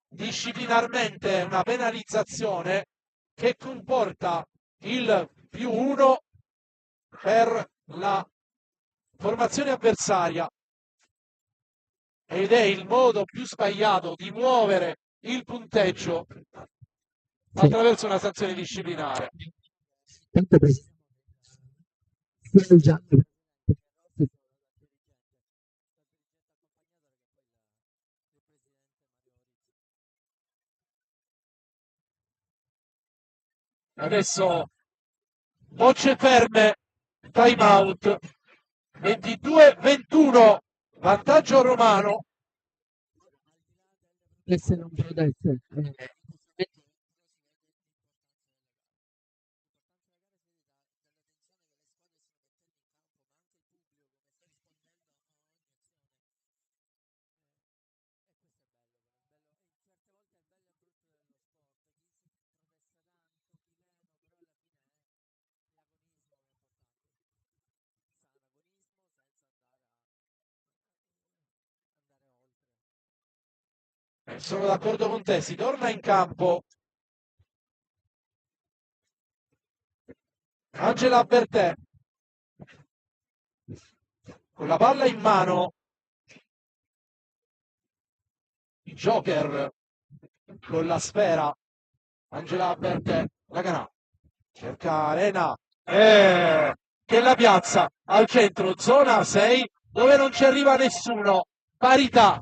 disciplinarmente una penalizzazione che comporta il +1 per la formazione avversaria ed è il modo più sbagliato di muovere il punteggio Sì. attraverso una sanzione disciplinare. Tanto per sia il giallo. Adesso bocce ferme, time out, 22-21, vantaggio romano. Se non potesse, Sono d'accordo con te, si torna in campo. Angela Bertè con la palla in mano, il Joker con la sfera, Angela Bertè, la canà, cerca Arena, che la piazza al centro, zona 6, dove non ci arriva nessuno, parità.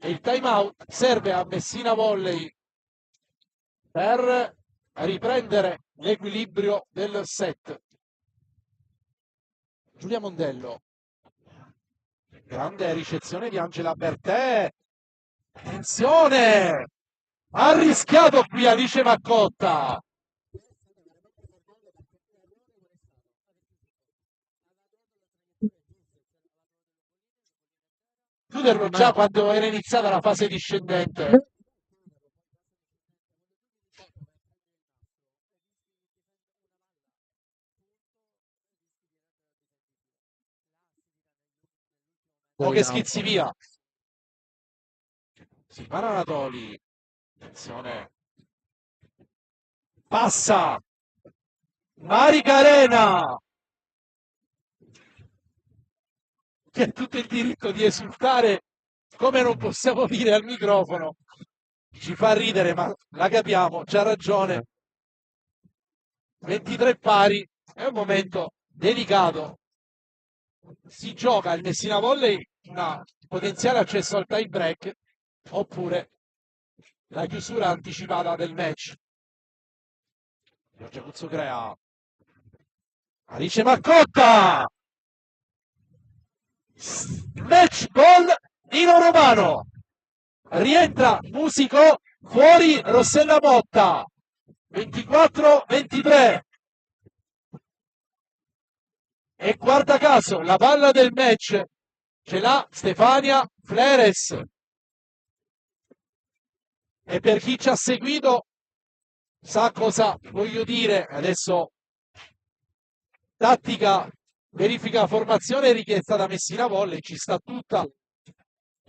E il time out serve a Messina Volley per riprendere l'equilibrio del set. Giulia Mondello, grande ricezione di Angela Bertè, attenzione, ha rischiato qui Alice Maccotta, chiuderlo già quando era iniziata la fase discendente. O che schizzi via. Silvana Anatoli, attenzione, passa, Marica Arena, che ha tutto il diritto di esultare, come non possiamo dire al microfono. Ci fa ridere, ma la capiamo, c'ha ragione. 23 pari, è un momento delicato. Si gioca il Messina Volley una potenziale accesso al tie break oppure la chiusura anticipata del match. Giorgia Cuzzocrea, Alice Maccotta, match ball Nino Romano, rientra Musico, fuori Rossella Motta, 24-23. E guarda caso, la palla del match ce l'ha Stefania Fleres. E per chi ci ha seguito sa cosa voglio dire. Adesso tattica, verifica formazione richiesta da Messina Volley, ci sta tutta.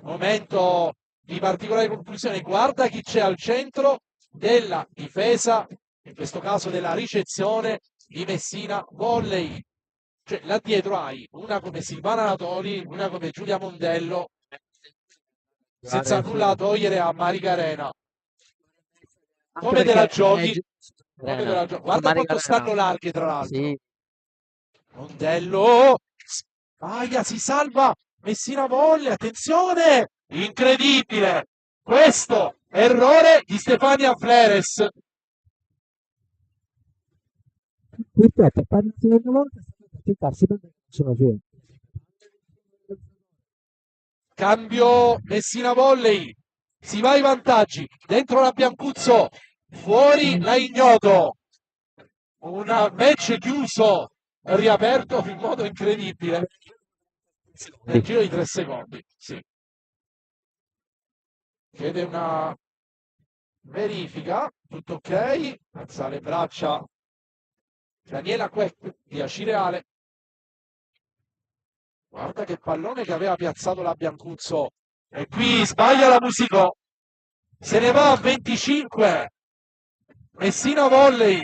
Momento di particolare conclusione. Guarda chi c'è al centro della difesa, in questo caso della ricezione di Messina Volley. Cioè, là dietro hai una come Silvana Anatoli, una come Giulia Mondello, senza nulla da togliere a Marica Arena. Come te la giochi? Come te la giochi? Guarda quanto stanno larghe, tra l'altro. Sì. Mondello, Aia, si salva Messina Volley, attenzione, incredibile, questo errore di Stefania Fleres. Purtroppo, per la seconda volta cercarsi per sono sue. Cambio Messina Volley, si va ai vantaggi, dentro la Biancuzzo, fuori la Ignoto, un match chiuso, riaperto in modo incredibile, nel giro di 3 secondi, sì. Chiede una verifica, tutto ok, alza le braccia Daniela Queck di Acireale. Guarda che pallone che aveva piazzato la Biancuzzo. E qui sbaglia la Musico. Se ne va a 25. Messina Volley.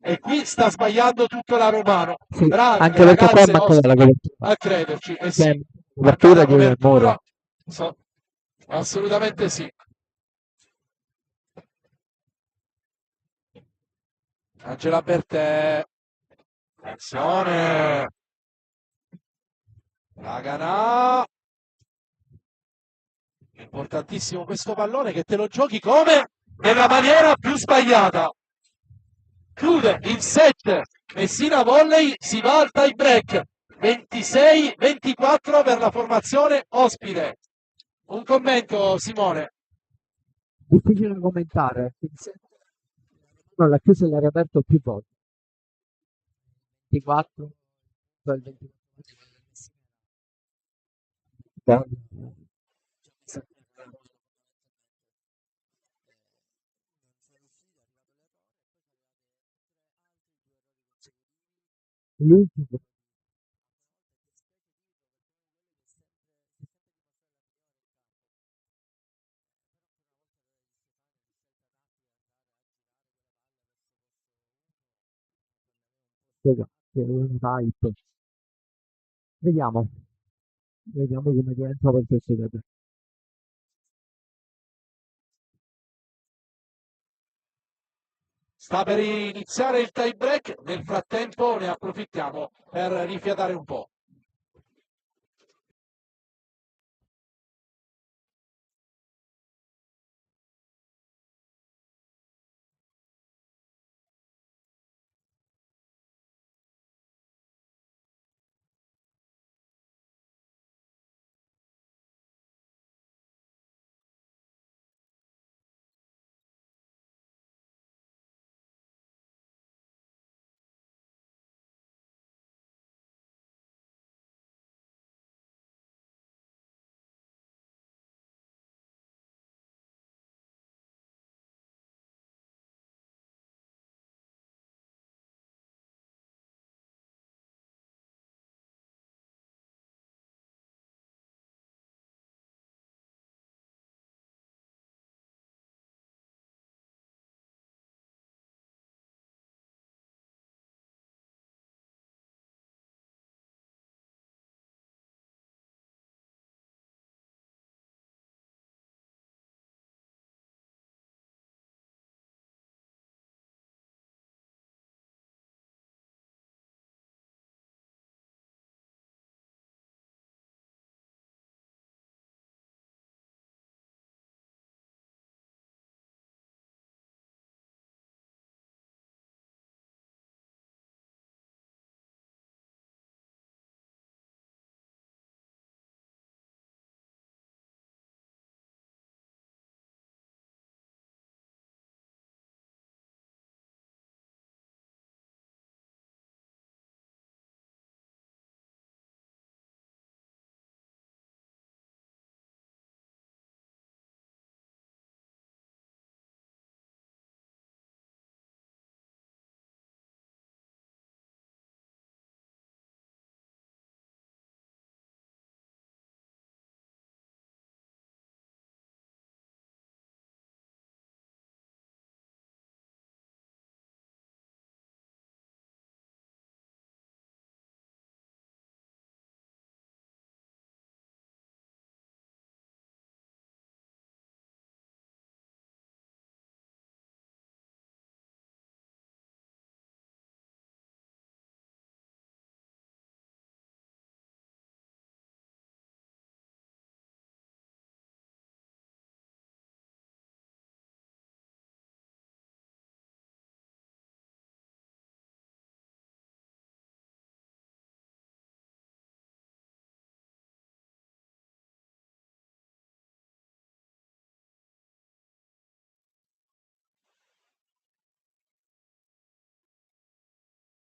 E qui sta sbagliando tutto la Romano. Sì, Bravi anche le perché qua è ragazze mancata la copertura. a crederci. Eh Cioè, sì, manca copertura la di Moro. copertura. Assolutamente sì. Angela Bertè. Attenzione. Laganà. Importantissimo questo pallone che te lo giochi come? Nella maniera più sbagliata. Chiude il set. Messina Volley si va al tie break. 26-24 per la formazione ospite. Un commento, Simone. Difficile da commentare. Non l'ha chiuso e l'ha riaperto più volte. 24, poi il 24. L'ultimo. Un type. Vediamo. Vediamo come rientra per questo tempo. Sta per iniziare il tie break, nel frattempo ne approfittiamo per rifiatare un po'.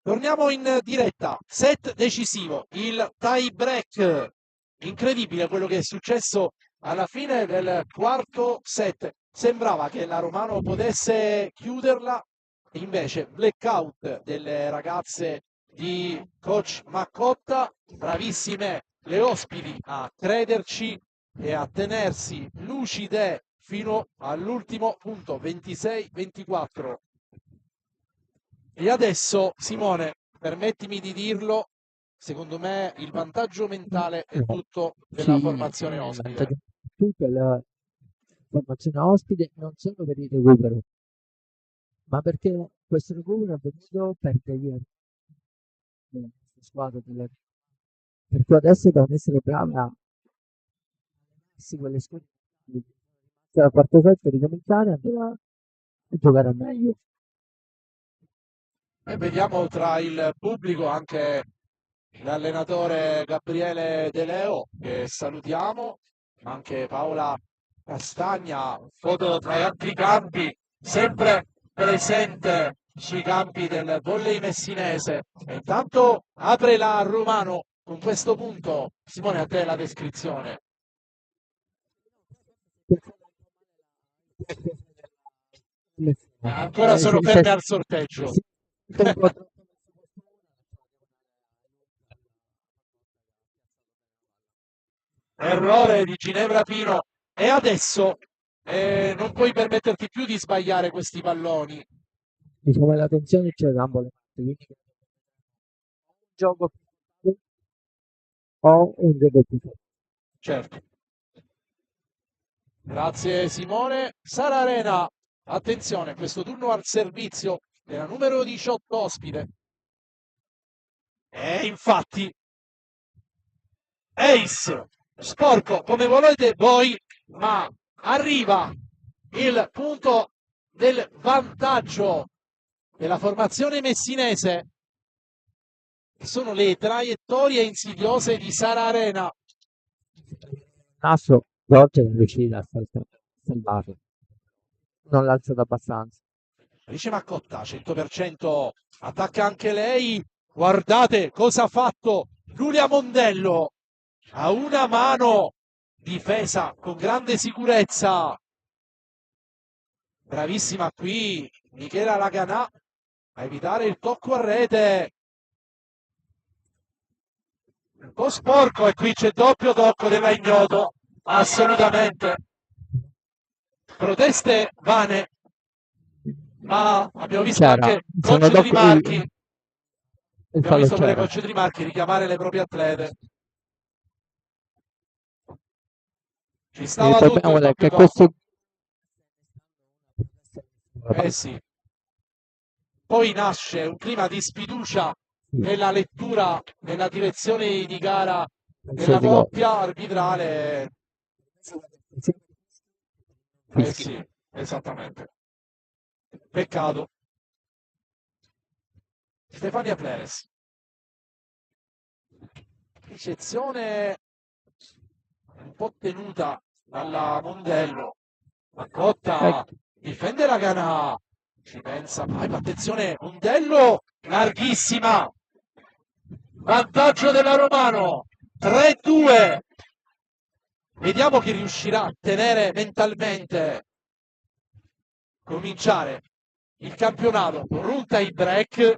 Torniamo in diretta, set decisivo, il tie break. Incredibile quello che è successo alla fine del quarto set. Sembrava che la Romano potesse chiuderla, invece blackout delle ragazze di coach Maccotta, bravissime le ospiti a crederci e a tenersi lucide fino all'ultimo punto, 26-24. E adesso, Simone, permettimi di dirlo, secondo me il vantaggio mentale è tutto della Sì, formazione il ospite. vantaggio tutto è la formazione ospite, non solo per il recupero, ma perché questo recupero è avvenuto per degli della nostra squadra, per cui adesso devono essere bravi a sì, quelle squadre la quarta set ricominciare andrà a giocare a meglio. E vediamo tra il pubblico anche l'allenatore Gabriele De Leo, che salutiamo, anche Paola Castagna, foto tra gli altri campi, sempre presente sui campi del volley messinese. E intanto apre la Romano con questo punto. Simone, a te la descrizione. Ancora sono ferme al sorteggio. Si sente un po' troppo Errore di Ginevra Pino. E adesso non puoi permetterti più di sbagliare questi palloni. diciamo la tensione c'è da ambo le parti, quindi un gioco più o un gioco più forte. Certo. Grazie Simone. Sara Arena, attenzione, questo turno al servizio della numero 18 ospite. E infatti, Ace, sporco come volete voi, ma arriva il punto del vantaggio della formazione messinese. Sono le traiettorie insidiose di Sara Arena. Nasso Roger è riuscito a salvarlo, non l'ha alzato abbastanza. Alice Maccotta, 100%, attacca anche lei. Guardate cosa ha fatto Giulia Mondello. A una mano, difesa con grande sicurezza. Bravissima qui Michela Laganà a evitare il tocco a rete. Un po' sporco e qui c'è doppio tocco della Ignoto. Assolutamente. Proteste vane. Ma abbiamo visto C'era, anche sono coach dopo Trimarchi. il Abbiamo fallo visto pure c'era. coach Trimarchi richiamare le proprie atlete. Ci Il stava tutto problema il qual è doppio che questo tocco. Eh sì. Poi nasce un clima di sfiducia nella lettura, nella direzione di gara della qualsiasi cosa. coppia arbitrale. Eh Fischi. sì, esattamente. Peccato. Stefania Pleres. Ricezione un po' tenuta dalla Mondello. Maccotta Ecco, difende la Gana. Ci pensa mai, ma attenzione, Mondello larghissima. Vantaggio della Romano. 3-2. Vediamo chi riuscirà a tenere mentalmente cominciare il campionato con un tie break.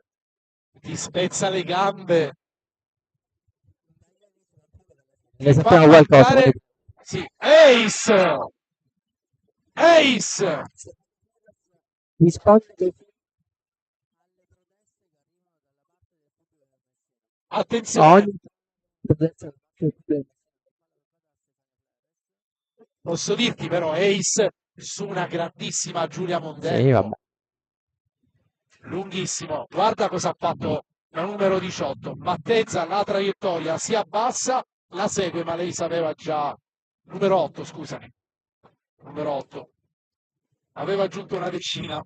Ti spezza le gambe. ne Ti fa sappiamo qualcosa. mancare. Sì, Ace! Ace! Risponde dei Attenzione, ogni prudenza posso dirti però Ace su una grandissima Giulia sì, vabbè. Mondello. Lunghissimo. Guarda cosa ha fatto la numero 18. Battezza la traiettoria, si abbassa, la segue, ma lei sapeva già. Numero 8, scusami. Numero 8. Aveva aggiunto una decina.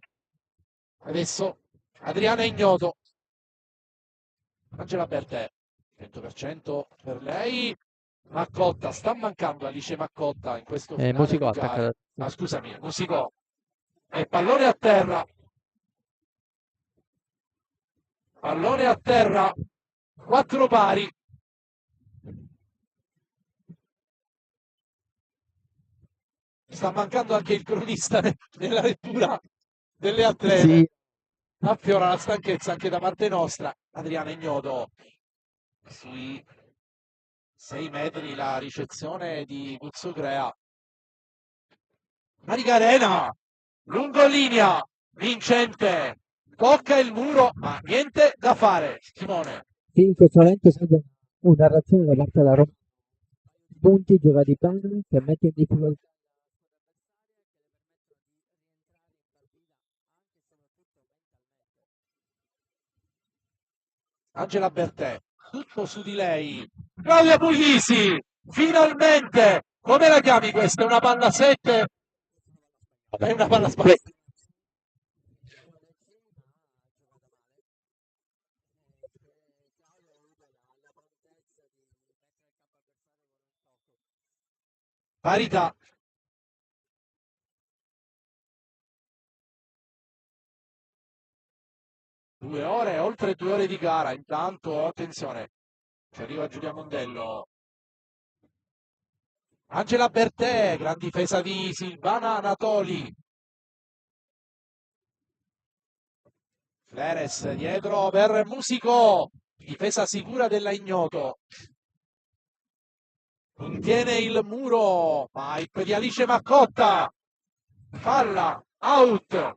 Adesso Adriana Ignoto. Angela Bertè, 100% per lei. Maccotta, sta mancando Alice Maccotta in questo finale Musico di attacca gara. Ah, scusami, Musicò. E pallone a terra. Pallone a terra. 4 pari. sta mancando anche il cronista nella lettura delle atlete. Sì, Affiora la stanchezza anche da parte nostra. Adriana Ignoto sui 6 metri la ricezione di Guzzogrea. Marica Arena, lungolinea, vincente, tocca il muro, ma niente da fare, Simone. sì, in questo momento serve una reazione da parte della Roma. Punti, gioca di palla che mette in difficoltà. Angela Bertè, tutto su di lei. Claudia Puglisi, finalmente! Come la chiami questa? È una palla 7? È una palla sbagliata. Parità. 2 ore, oltre 2 ore di gara. Intanto, attenzione, ci arriva Giulia Mondello. Angela Bertè, gran difesa di Silvana Anatoli. Fleres dietro per Musico, difesa sicura della Ignoto. Contiene il muro, pipe di Alice Maccotta. Palla, out.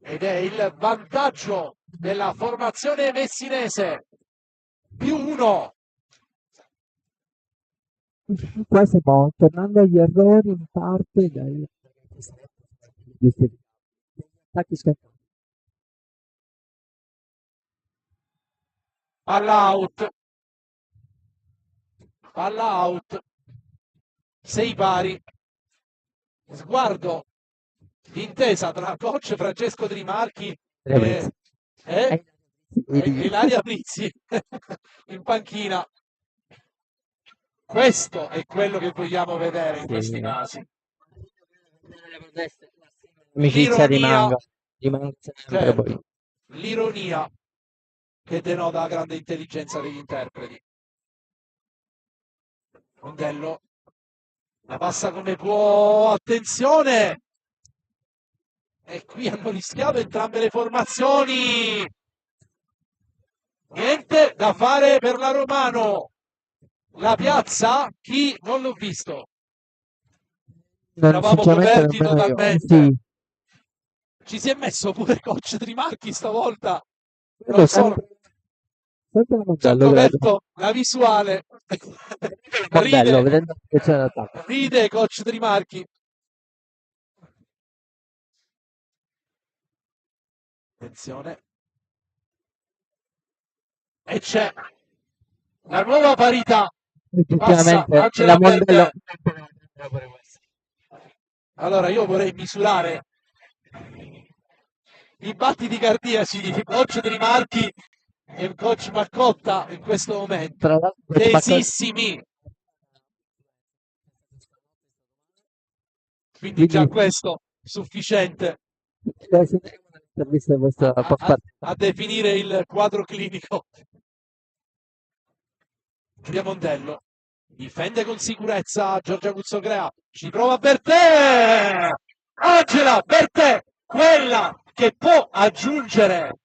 Ed è il vantaggio della formazione messinese. +1. Qua stiamo tornando agli errori in parte dagli attacchi scattati. Palla out. Palla out. 6 pari. Sguardo d'intesa tra coach Francesco Trimarchi e, e Ilaria Prizzi in panchina. Questo è quello che vogliamo vedere in questi casi. L'amicizia L'ironia, rimanga sempre certo, poi. l'ironia che denota la grande intelligenza degli interpreti. Mondello la passa come può, attenzione! E qui hanno rischiato entrambe le formazioni. Niente da fare per la Romano. La piazza? Chi? Non l'ho visto. Eravamo coperti totalmente. Sì, Ci si è messo pure coach Trimarchi stavolta. quello Non so, sempre la ci ha Mondello, credo. coperto la visuale. Mondello, Ride, vedendo che c'è l'attacco. ride coach Trimarchi. Attenzione. E c'è la nuova parità. Passa Effettivamente Angela la Mondello. Bertè. Allora io vorrei misurare i battiti cardiaci di coach Trimarchi e coach Maccotta in questo momento. Tra l'altro, Tesissimi. Quindi già questo sufficiente un'intervista di questa post partita. a definire il quadro clinico. Giulia Mondello difende con sicurezza Giorgia Guzzocrea, ci prova Bertè! Angela Bertè, quella che può aggiungere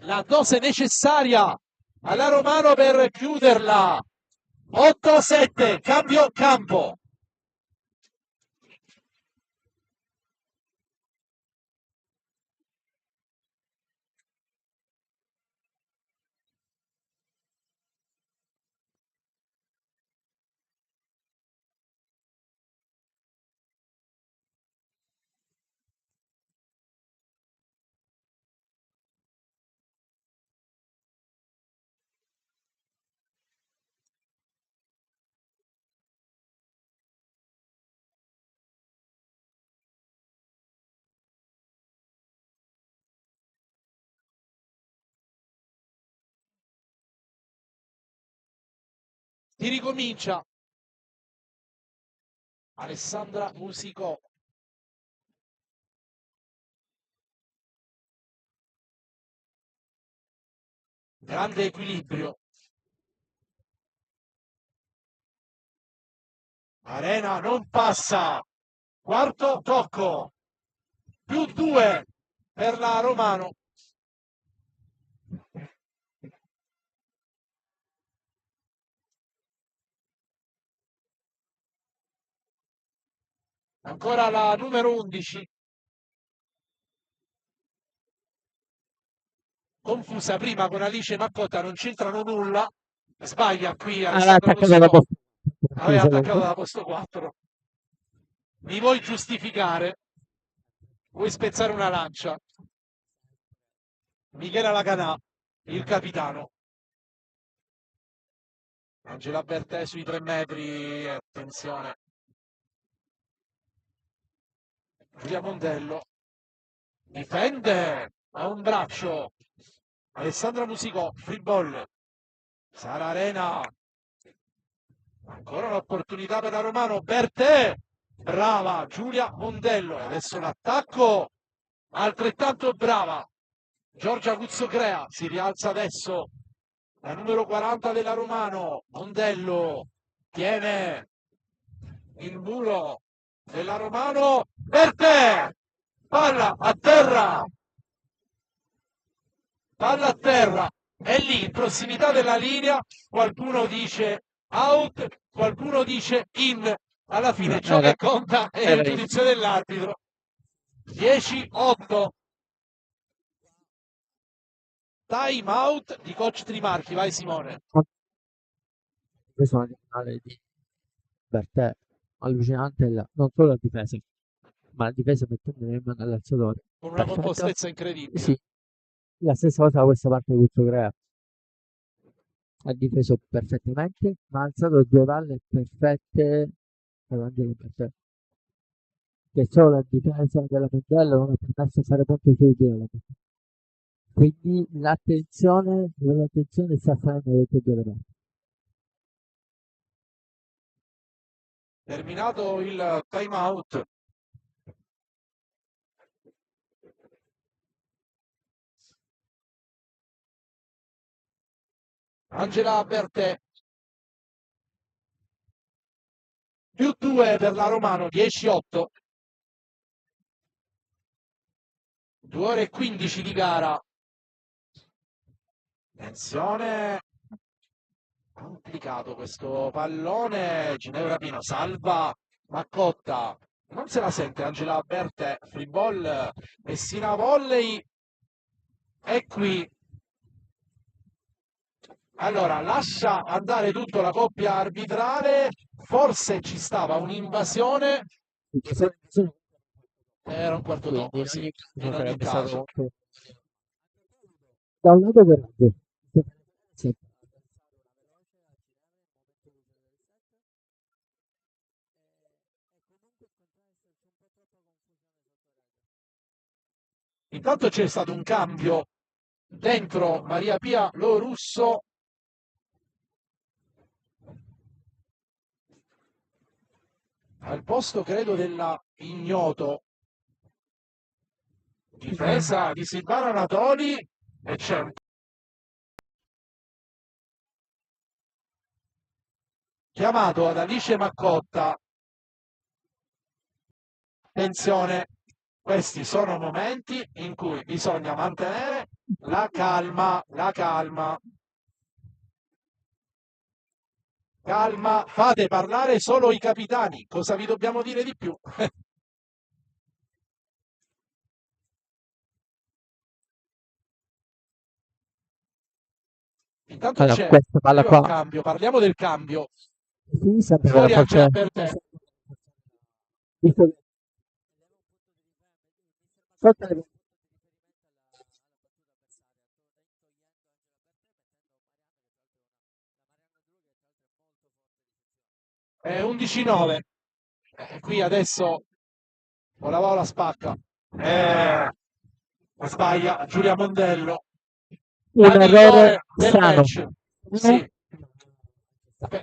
la dose necessaria alla Romano per chiuderla. 8-7, cambio campo. Si ricomincia. Alessandra Musico. Grande equilibrio. Arena non passa. Quarto tocco. +2 per la Romano. Ancora la numero 11. Confusa prima con Alice Maccotta, non c'entrano nulla. Sbaglia qui Aveva Alessandro attaccato da Musicò. posto. Aveva attaccato da posto 4. Mi vuoi giustificare? Vuoi spezzare una lancia? Michela Lacanà, il capitano. Angela Bertè sui 3 metri, attenzione. Giulia Mondello difende a un braccio. Alessandra Musicò, free ball. Sara Arena. Ancora un'opportunità per la Romano. Bertè, brava Giulia Mondello. E adesso l'attacco, altrettanto brava. Giorgia Cuzzocrea si rialza adesso. La numero 40 della Romano. Mondello tiene il muro della Romano. Bertè, palla a terra. Palla a terra. E lì in prossimità della linea qualcuno dice out, qualcuno dice in. Alla fine ciò che conta è il giudizio dell'arbitro. 10-8. Time out di coach Trimarchi. Vai Simone. Questo è una finale di Bertè allucinante, non solo la difesa, ma la difesa mettendo in mano all'alzatore. Con una compostezza incredibile. Sì, la stessa cosa da questa parte di Cuzzocrea. Ha difeso perfettamente, ma ha alzato 2 palle perfette ad Angelo Bertè. Che solo la difesa della Mondello non ha permesso di fare punto subito alla Bertè. Quindi l'attenzione sta salendo da tutte e due le parti. Terminato il time out. Angela Bertè. +2 per la Romano, 10-8. 2 ore e 15 di gara. Attenzione. Complicato questo pallone. Ginevra Pino salva Maccotta. Non se la sente Angela Bertè. Free ball. Messina Volley. E qui. Allora, lascia andare tutto la coppia arbitrale. Forse ci stava un'invasione. Era un quarto tocco, sì. In ogni caso. Da un lato che raggio. Intanto c'è stato un cambio dentro Maria Pia Lo Russo. Al posto credo della Ignoto. Difesa di Silvano Anatoli e c'è un chiamato ad Alice Maccotta. Attenzione, questi sono momenti in cui bisogna mantenere la calma, Calma, fate parlare solo i capitani. Cosa vi dobbiamo dire di più? Intanto Allora, c'è questa palla qua. cambio, parliamo del cambio. Sì, sempre Fuori la Angela forza. Bertè. Visto che sotto le 11-9. Qui adesso Vola spacca. Sbaglia Giulia Mondello. un errore Del strano. match. Sì.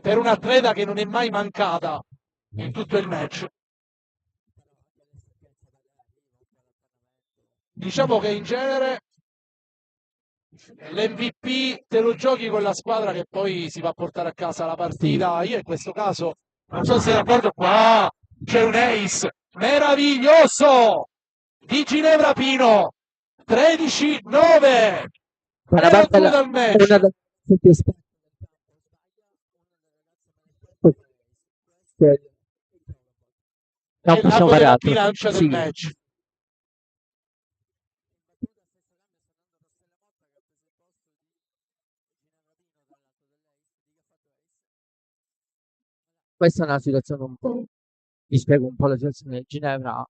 Per un'atleta che non è mai mancata in tutto il match. Diciamo che in genere l'MVP te lo giochi con la squadra che poi si va a portare a casa la partita. Io in questo caso Non so se sei d'accordo, qua c'è un ace meraviglioso di Ginevra Pino, 13-9, Una meno parte 2 dal match. una delle più esperte del non È possiamo l'ago fare della altro. bilancia del Sì. match. Questa è una situazione un po'. Vi spiego un po' la situazione del Ginevra,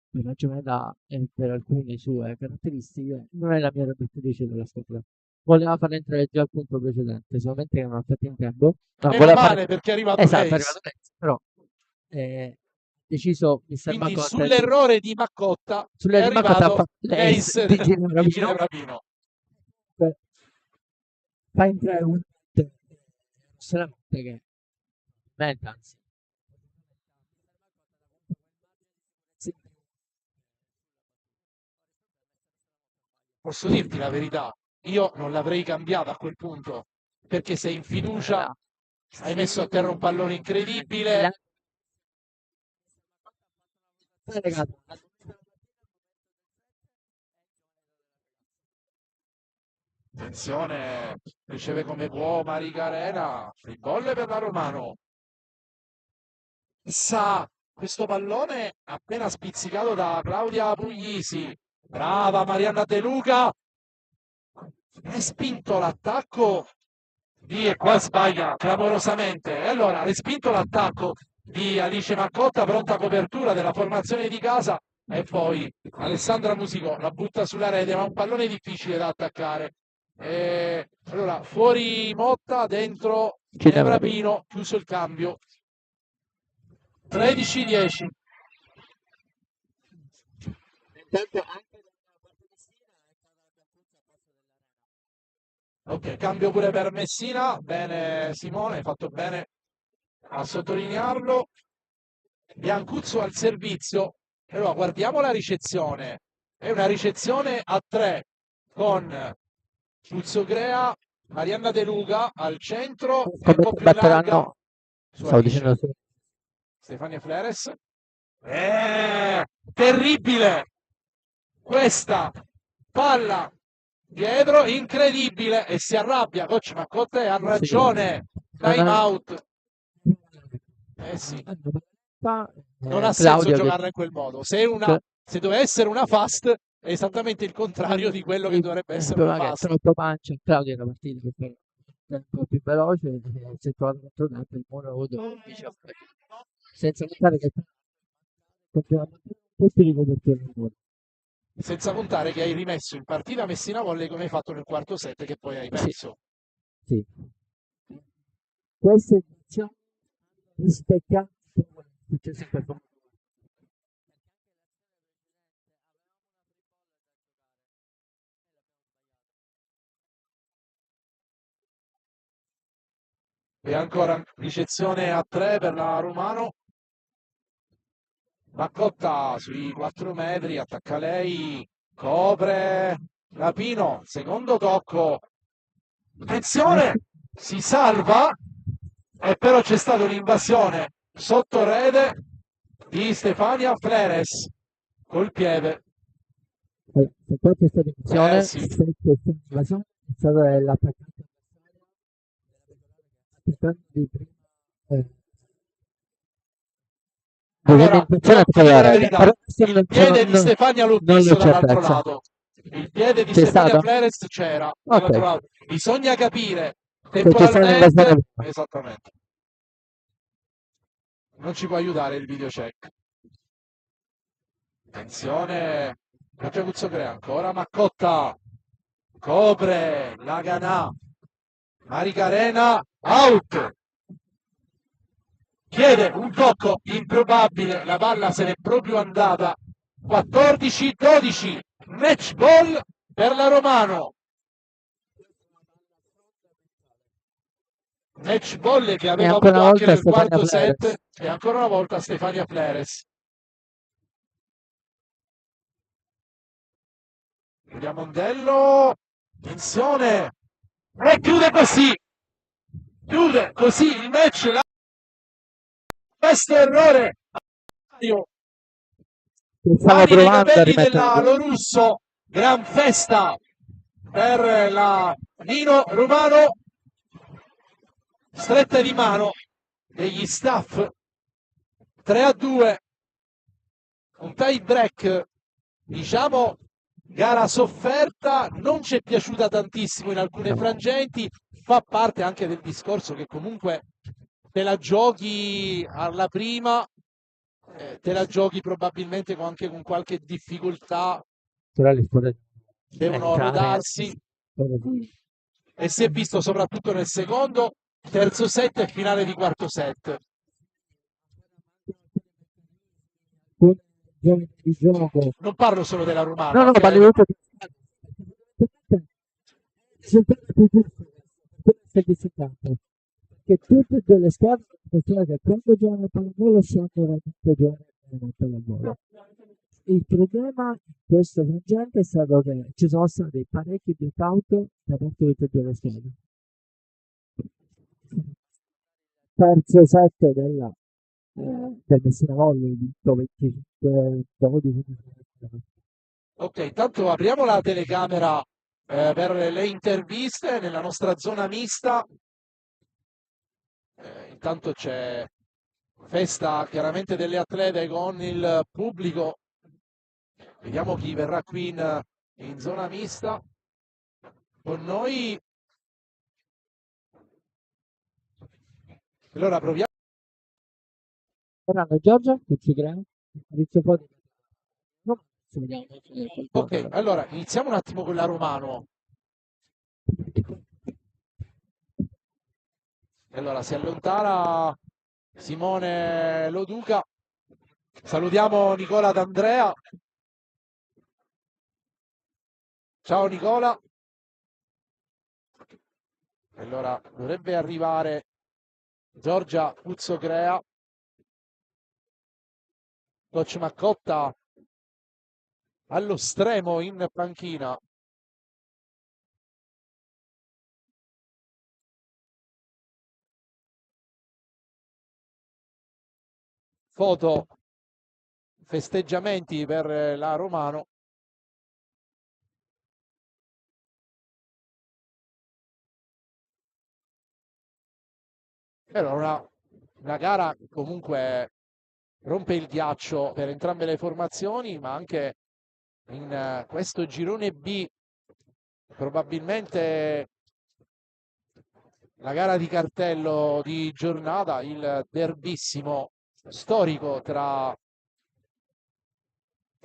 per ragione d'età e per alcune sue caratteristiche, non è la mia rotatrice della squadra. Voleva far entrare già al punto precedente, solamente che non ha fatto in tempo. No, Meno voleva fare. male perché è arrivato Esatto, è l'ace. arrivato l'ace, però deciso Mr. Quindi Macotta sull'errore di Maccotta è sulle Macotta ha arrivato fatto l'ace l'ace di Ginevra di Pino. Ginevra Pino. Fa entrare un solamente che anzi sì. Posso dirti la verità, io non l'avrei cambiata a quel punto, perché sei in fiducia, hai messo a terra un pallone incredibile. Attenzione, riceve come può Maricarena, free ball per la Romano. Sa questo pallone appena spizzicato da Claudia Puglisi. Brava Marianna De Luca. Respinto l'attacco e qua sbaglia clamorosamente. E allora, respinto l'attacco di Alice Maccotta, pronta copertura della formazione di casa. E poi Alessandra Musico la butta sulla rete, ma un pallone difficile da attaccare. Allora, fuori Motta, dentro Ginevra Pino, chiuso il cambio. 13-10. Ok, cambio pure per Messina. Bene Simone, hai fatto bene a sottolinearlo. Biancuzzo al servizio. Allora, guardiamo la ricezione. È una ricezione a 3 con Puzzocrea, Marianna De Luca al centro e un po' più larga su stavo Alice. dicendo Stefania Fleres. Terribile! Questa palla dietro, incredibile, e si arrabbia coach Maccotta e ha ragione. Time out. Sì. Non ha senso giocarla in quel modo. Se doveva essere una fast, è esattamente il contrario di quello che dovrebbe essere una fast. Troppo pancia. Claudia era partita per un po' più veloce, si è trovato contro tempo il muro 12, senza contare che questi di copertura del muro. Senza contare che hai rimesso in partita Messina Volley come hai fatto nel quarto set che poi hai perso. Sì. Queste azioni rispecchiano quello che è successo in quel momento. E ancora ricezione a 3 per la Romano. Maccotta sui 4 metri, attacca lei, copre Rapino, secondo tocco. Attenzione, si salva e però c'è stata un'invasione sotto rete di Stefania Fleres col piede. Se poi c'è stata invasione, Sì. è stato l'attaccante di prima. Allora, il piede di Stefania l'ho visto dall'altro lato. Il piede di Stefania Fleres c'era dall'altro lato. Bisogna capire temporalmente. Esattamente. Non ci può aiutare il video check. Attenzione, Giacuzzo crea ancora Maccotta, copre la Ganà, Maricarena, out. Chiede un tocco improbabile, la palla se n'è proprio andata. 14-12, match ball per la Romano. Match ball che aveva avuto anche nel quarto set e ancora una volta Stefania Fleres. Vediamo Mondello, attenzione, e chiude così il match. questo errore Stavo mani nei provando a capelli della rimetterlo. Lorusso, gran festa per la Nino Romano, stretta di mano degli staff, 3-2, un tie break, diciamo, gara sofferta, non ci è piaciuta tantissimo in alcune frangenti, fa parte anche del discorso che comunque te la giochi alla prima, te la giochi probabilmente anche con qualche difficoltà, Però le squadre devono rodarsi e si è visto soprattutto nel secondo, terzo set e finale di quarto set. di gioco. Non parlo solo della Romana, No, no, ok? parlo tutto risultato più giusto per dissettato. Che tutte e due le squadre considerano che quando giocano a pallavolo sanno veramente giocare bene a pallavolo. Il problema in questo frangente è stato che ci sono stati parecchi blackout da parte di tutte e due le squadre. Terzo set del Messina Volley, vinto 25-12. Ok, intanto apriamo la telecamera per le interviste nella nostra zona mista. Intanto c'è festa chiaramente delle atlete con il pubblico. Vediamo chi verrà qui in zona mista con noi. Allora proviamo. Saranno Giorgia, che ci crea, Maurizio Foti. Ok, allora iniziamo un attimo con la Romano. Allora si allontana Simone Loduca. Salutiamo Nicola D'Andrea. Ciao Nicola. Allora dovrebbe arrivare Giorgia Puzzocrea. Coach Maccotta allo stremo in panchina. Foto, festeggiamenti per la Romano. Era una gara che comunque rompe il ghiaccio per entrambe le formazioni, ma anche in questo girone B probabilmente la gara di cartello di giornata, il derbissimo storico tra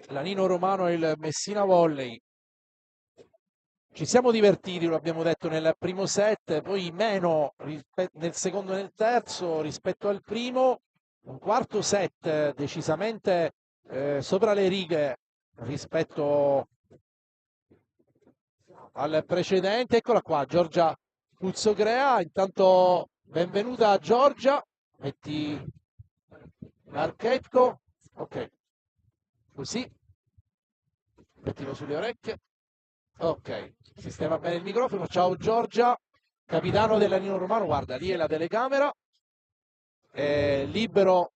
la Nino Romano e il Messina Volley. Ci siamo divertiti, lo abbiamo detto nel primo set, poi meno nel secondo e nel terzo rispetto al primo. Un quarto set decisamente sopra le righe rispetto al precedente. Eccola qua, Giorgia Puzzocrea. Intanto benvenuta a Giorgia. Metti l'archetto. Ok, così. Mettilo sulle orecchie. Ok, sistema bene il microfono. Ciao Giorgia, capitano della Nino Romano. Guarda, lì è la telecamera. Libero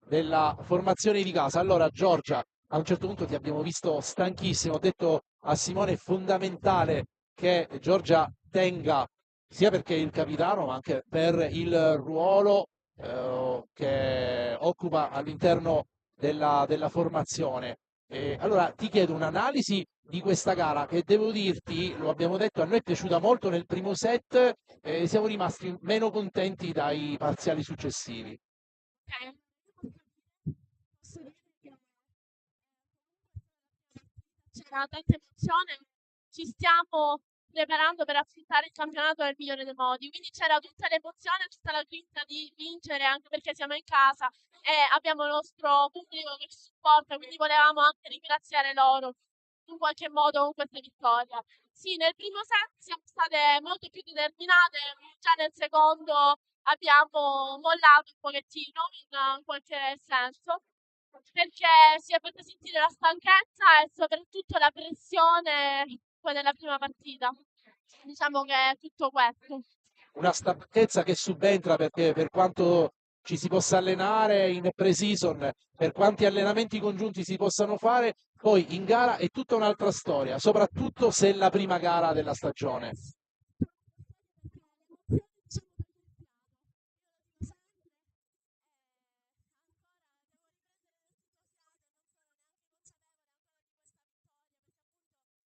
della formazione di casa. Allora, Giorgia, a un certo punto ti abbiamo visto stanchissimo. Ho detto a Simone: è fondamentale che Giorgia tenga, sia perché è il capitano, ma anche per il ruolo che occupa all'interno della formazione. Allora ti chiedo un'analisi di questa gara che devo dirti, lo abbiamo detto, a noi è piaciuta molto nel primo set e siamo rimasti meno contenti dai parziali successivi. Ok. Posso dire che c'era tanta emozione, ci stiamo preparando per affrontare il campionato nel migliore dei modi, quindi c'era tutta l'emozione, tutta la grinta di vincere anche perché siamo in casa e abbiamo il nostro pubblico che ci supporta, quindi volevamo anche ringraziare loro in qualche modo con questa vittoria. Sì, nel primo set siamo state molto più determinate, già nel secondo abbiamo mollato un pochettino in qualche senso, perché si è fatta sentire la stanchezza e soprattutto la pressione poi nella prima partita. Diciamo che è tutto questo. Una stanchezza che subentra perché per quanto ci si possa allenare in pre-season, per quanti allenamenti congiunti si possano fare, poi in gara è tutta un'altra storia, soprattutto se è la prima gara della stagione.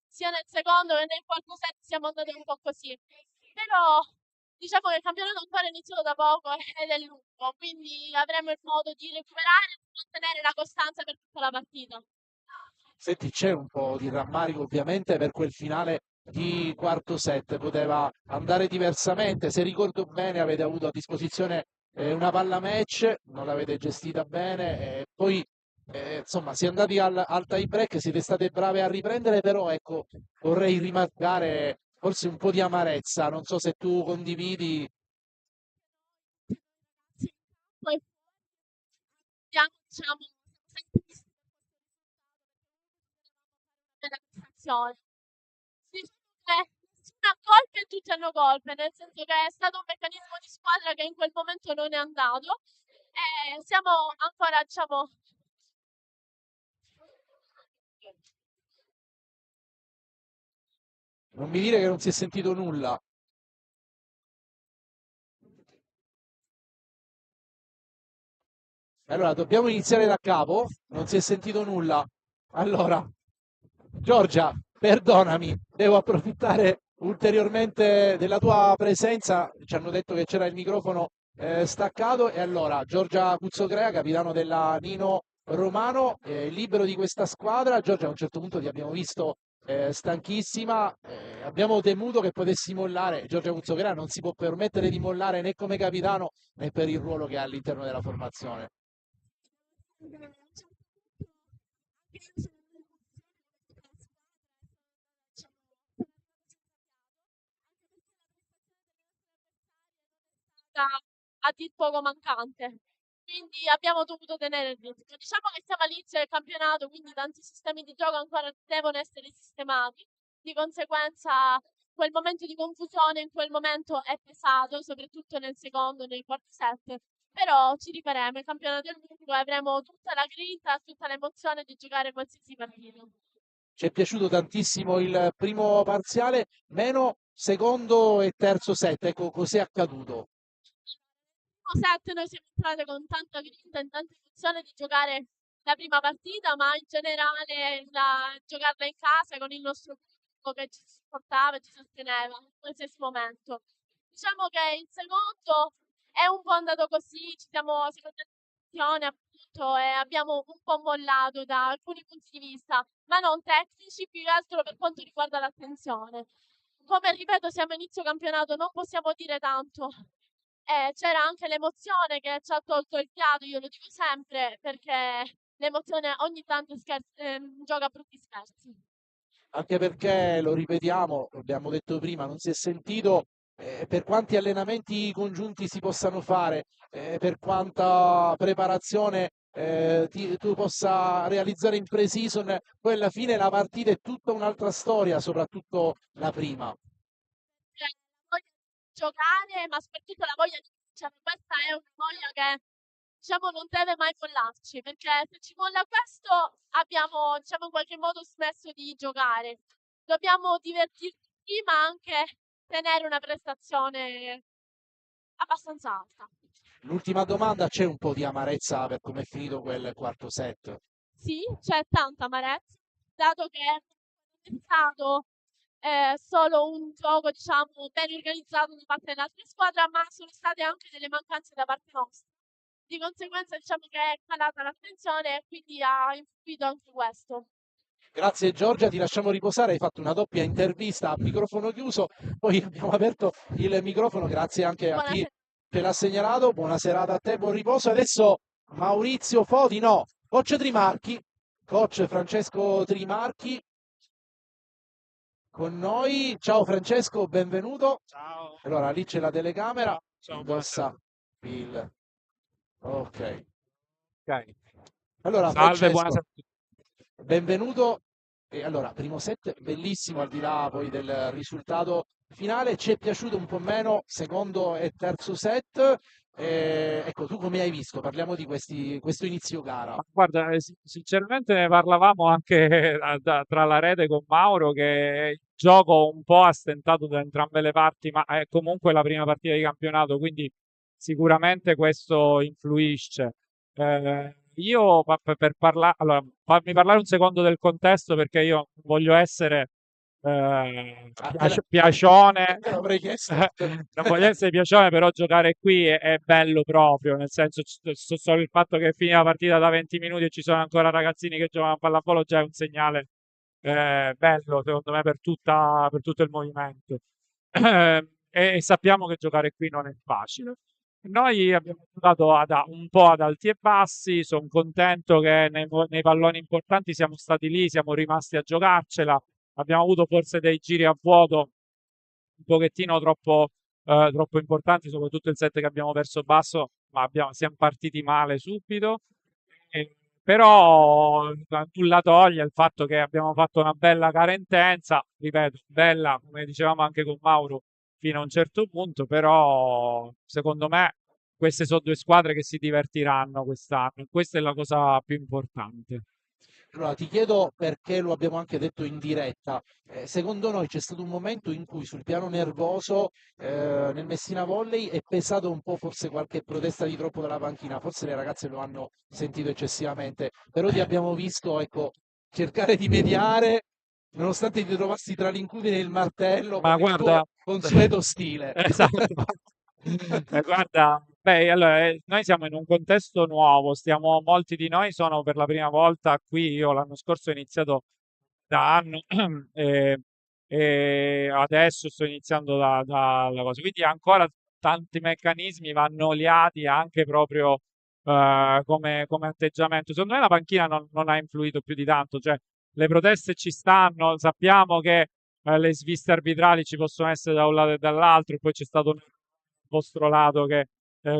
Sia nel secondo che nel quarto set siamo andati un po' così. Però diciamo che il campionato ancora è iniziato da poco ed è lungo, quindi avremo il modo di recuperare e mantenere la costanza per tutta la partita. Senti, c'è un po' di rammarico ovviamente per quel finale di quarto set, poteva andare diversamente, se ricordo bene avete avuto a disposizione una palla match, non l'avete gestita bene e poi insomma si è andati al tie break, siete state brave a riprendere, però ecco vorrei rimarcare forse un po' di amarezza, non so se tu condividi. Sì, poi abbiamo, diciamo, sempre visto della prestazione. Diciamo che nessuno ha colpe e tutti hanno colpe, nel senso che è stato un meccanismo di squadra che in quel momento non è andato e siamo ancora, diciamo, Non mi dire che non si è sentito nulla. Allora, dobbiamo iniziare da capo? Non si è sentito nulla. Allora, Giorgia, perdonami, devo approfittare ulteriormente della tua presenza. Ci hanno detto che c'era il microfono staccato e allora Giorgia Cuzzocrea, capitano della Nino Romano, libero di questa squadra. Giorgia, a un certo punto ti abbiamo visto stanchissima, abbiamo temuto che potessi mollare. Giorgia Cuzzocrea non si può permettere di mollare né come capitano né per il ruolo che ha all'interno della formazione. a dir poco mancante. Quindi abbiamo dovuto tenere il ritmo. Diciamo che siamo all'inizio del campionato, quindi tanti sistemi di gioco ancora devono essere sistemati. Di conseguenza, quel momento di confusione in quel momento è pesato, soprattutto nel secondo e nel quarto set. Però ci rifaremo, il campionato è lungo e avremo tutta la grinta, tutta l'emozione di giocare qualsiasi partita. Ci è piaciuto tantissimo il primo parziale, meno secondo e terzo set. Ecco, cos'è accaduto? Primo set noi siamo entrate con tanta grinta e tanta emozione di giocare la prima partita, ma in generale giocarla in casa con il nostro pubblico che ci supportava e ci sosteneva in qualsiasi momento. Diciamo che il secondo è un po' andato così, siamo dati attenzione appunto e abbiamo un po' mollato da alcuni punti di vista, ma non tecnici, più che altro per quanto riguarda l'attenzione. Come ripeto, siamo a inizio campionato, non possiamo dire tanto. C'era anche l'emozione che ci ha tolto il fiato, io lo dico sempre, perché l'emozione ogni tanto gioca brutti scherzi. Anche perché, lo ripetiamo, l'abbiamo detto prima, non si è sentito per quanti allenamenti congiunti si possano fare, per quanta preparazione tu possa realizzare in pre-season, poi alla fine la partita è tutta un'altra storia, soprattutto la prima. Cioè, la voglia di giocare, ma soprattutto la voglia di vincere. Questa è una voglia che, diciamo, non deve mai mollarci, perché se ci molla questo, abbiamo, diciamo, in qualche modo smesso di giocare. Dobbiamo divertirci, ma anche tenere una prestazione abbastanza alta. L'ultima domanda, c'è un po' di amarezza per come è finito quel quarto set? Sì, c'è tanta amarezza, dato che è stato solo un gioco, diciamo, ben organizzato da parte dell'altra squadra, ma sono state anche delle mancanze da parte nostra. Di conseguenza, diciamo che è calata l'attenzione e quindi ha influito anche questo. Grazie Giorgia, ti lasciamo riposare, hai fatto una doppia intervista a microfono chiuso, poi abbiamo aperto il microfono, grazie anche a chi Buonasera. ce l'ha segnalato, buona serata a te, buon riposo. Adesso Maurizio Foti, no, coach Trimarchi, coach Francesco Trimarchi con noi. Ciao Francesco, benvenuto. Ciao. Allora, lì c'è la telecamera, Ciao, indossa il... Ok. Ok. Allora, Salve, Francesco, buonasera a tutti. benvenuto. E allora, primo set bellissimo, al di là poi del risultato finale. Ci è piaciuto un po' meno secondo e terzo set. Ecco, tu come hai visto? Parliamo di questo inizio gara. Ma guarda, sinceramente ne parlavamo anche tra la rete con Mauro che il gioco un po' ha stentato da entrambe le parti, ma è comunque la prima partita di campionato, quindi sicuramente questo influisce. Io per parlare, allora, fammi parlare un secondo del contesto perché io voglio essere piacione. Te l'avrei chiesto. Non voglio essere piacione, però giocare qui è bello proprio, nel senso solo il fatto che fini la partita da 20 minuti e ci sono ancora ragazzini che giocano a pallavolo già è un segnale bello, secondo me, per tutto il movimento. E sappiamo che giocare qui non è facile. Noi abbiamo giocato un po' ad alti e bassi, sono contento che nei palloni importanti siamo stati lì, siamo rimasti a giocarcela, abbiamo avuto forse dei giri a vuoto un pochettino troppo importanti, soprattutto il set che abbiamo perso basso, ma siamo partiti male subito. Però nulla toglie il fatto che abbiamo fatto una bella gara intensa, ripeto, bella, come dicevamo anche con Mauro, fino a un certo punto, però secondo me queste sono due squadre che si divertiranno quest'anno e questa è la cosa più importante. Allora, ti chiedo perché lo abbiamo anche detto in diretta. Secondo noi c'è stato un momento in cui sul piano nervoso nel Messina Volley è pesato un po' forse qualche protesta di troppo dalla panchina, forse le ragazze lo hanno sentito eccessivamente, però ti abbiamo visto, ecco, cercare di mediare nonostante ti trovassi tra l'incudine e il martello Ma con il tuo guarda, consueto stile. esatto. Guarda, beh, allora, noi siamo in un contesto nuovo, molti di noi sono per la prima volta qui, io l'anno scorso ho iniziato da anno e adesso sto iniziando dalla cosa, quindi ancora tanti meccanismi vanno oliati anche proprio come atteggiamento. Secondo me la panchina non ha influito più di tanto, cioè le proteste ci stanno, sappiamo che le sviste arbitrali ci possono essere da un lato e dall'altro, e poi c'è stato un vostro lato che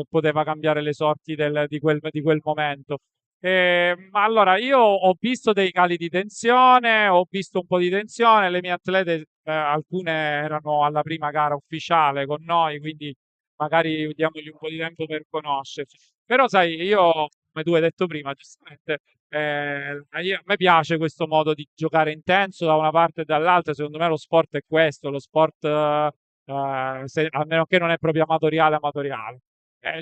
poteva cambiare le sorti di quel momento. Ma allora, io ho visto dei cali di tensione, ho visto un po' di tensione, le mie atlete, alcune erano alla prima gara ufficiale con noi, quindi magari diamogli un po' di tempo per conoscerci. Però sai, io, come tu hai detto prima, giustamente, a me piace questo modo di giocare intenso da una parte e dall'altra, secondo me lo sport è questo, lo sport, a meno che non è proprio amatoriale, amatoriale.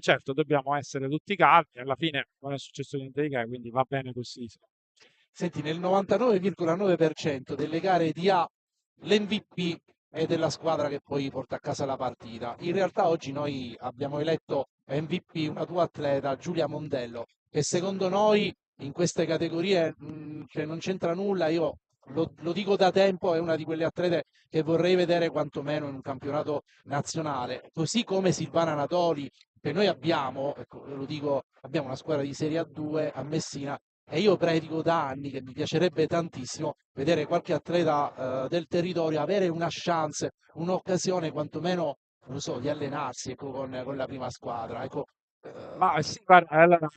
Certo, dobbiamo essere tutti calmi, alla fine non è successo niente di che, quindi va bene così. Senti, nel 99,9% delle gare di A l'MVP è della squadra che poi porta a casa la partita. In realtà oggi noi abbiamo eletto MVP una tua atleta, Giulia Mondello, che secondo noi in queste categorie cioè non c'entra nulla. Io lo dico da tempo, è una di quelle atlete che vorrei vedere quantomeno in un campionato nazionale, così come Silvana Anatoli, che noi abbiamo, ecco, lo dico, abbiamo una squadra di Serie A2 a Messina e io predico da anni che mi piacerebbe tantissimo vedere qualche atleta del territorio avere una chance, un'occasione quantomeno, non lo so, di allenarsi ecco, con la prima squadra. Ecco, Ma sì, guarda, allora, sono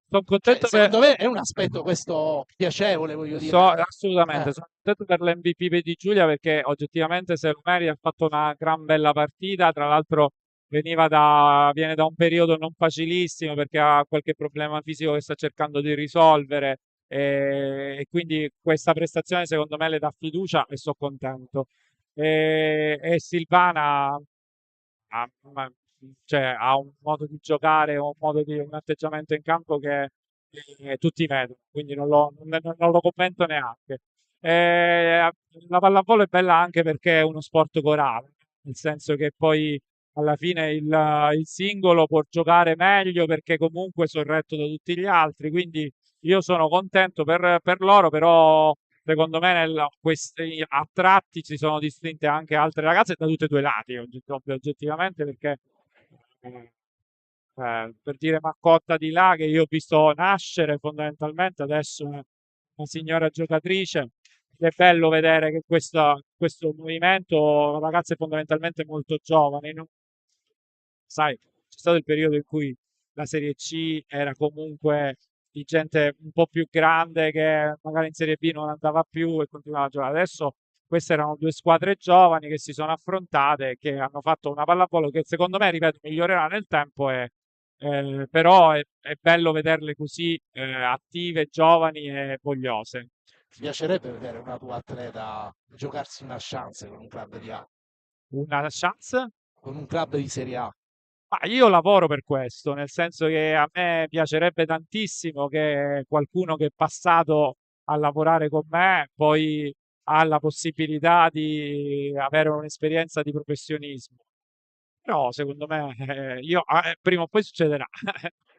cioè, contento secondo me è un aspetto questo piacevole, voglio dire. assolutamente, sono contento per l'MVP di Giulia perché oggettivamente se lo merita, ha fatto una gran bella partita, tra l'altro viene da un periodo non facilissimo perché ha qualche problema fisico che sta cercando di risolvere e quindi questa prestazione secondo me le dà fiducia e sono contento. E Silvana ha, cioè, ha un modo di giocare, un atteggiamento in campo che tutti vedono, quindi non lo commento neanche. La pallavolo è bella anche perché è uno sport corale, nel senso che poi alla fine il singolo può giocare meglio perché comunque è sorretto da tutti gli altri, quindi io sono contento per loro, però secondo me a tratti si sono distinte anche altre ragazze da tutti e due i lati, oggettivamente, perché per dire Maccotta di là, che io ho visto nascere fondamentalmente, adesso è una signora giocatrice, ed è bello vedere che questo movimento, ragazze fondamentalmente molto giovani, no? Sai, c'è stato il periodo in cui la Serie C era comunque di gente un po' più grande che magari in Serie B non andava più e continuava a giocare. Adesso queste erano due squadre giovani che si sono affrontate e che hanno fatto una pallavolo che secondo me, ripeto, migliorerà nel tempo però è bello vederle così attive, giovani e vogliose. Ti piacerebbe vedere una tua atleta giocarsi una chance con un club di A, Una chance? con un club di Serie A? Ma io lavoro per questo, nel senso che a me piacerebbe tantissimo che qualcuno che è passato a lavorare con me poi ha la possibilità di avere un'esperienza di professionismo. Però secondo me prima o poi succederà.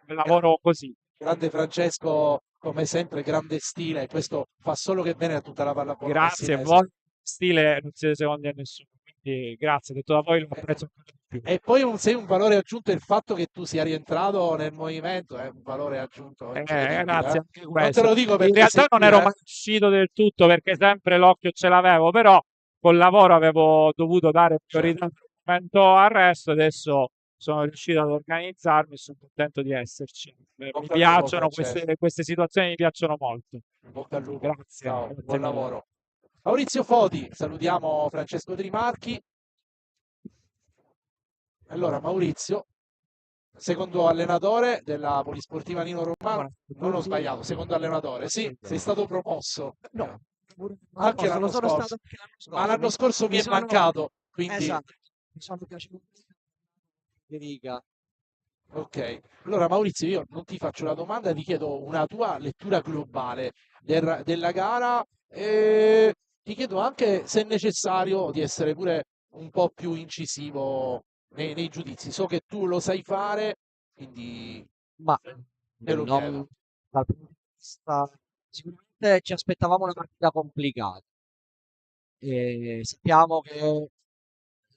Lavoro così. Grande Francesco, come sempre, grande stile, questo fa solo che bene a tutta la pallavolo Grazie, messinese. buon stile, non siete secondi a nessuno. Quindi grazie, detto da voi lo apprezzo ancora di più. E poi sei un valore aggiunto il fatto che tu sia rientrato nel movimento, è un valore aggiunto incredibile. Grazie anche Non te questo. lo dico In perché realtà sei non qui, ero mai uscito del tutto perché sempre l'occhio ce l'avevo, però col lavoro avevo dovuto dare priorità Certo. per un momento al resto, adesso sono riuscito ad organizzarmi e sono contento di esserci. Mi Bocca al lupo, piacciono Francesco. queste situazioni, mi piacciono molto. Bocca al lupo. Grazie, Ciao, grazie buon mille. lavoro. Maurizio Foti, salutiamo Francesco Trimarchi. Allora, Maurizio, secondo allenatore della Polisportiva Nino Romano, non ho sbagliato, secondo allenatore, sì, sei stato promosso. No, Anche no, l'anno sono scorso. stato anche l'anno Ma scorso. l'anno scorso mi è sono- mancato, quindi Esatto, mi sono piaciuto di riga. ok. Allora Maurizio, io non ti faccio la domanda, ti chiedo una tua lettura globale della gara e ti chiedo anche se è necessario di essere pure un po' più incisivo nei giudizi. So che tu lo sai fare, quindi Ma te lo chiedo. non, dal punto di vista, sicuramente ci aspettavamo una partita complicata. E sappiamo che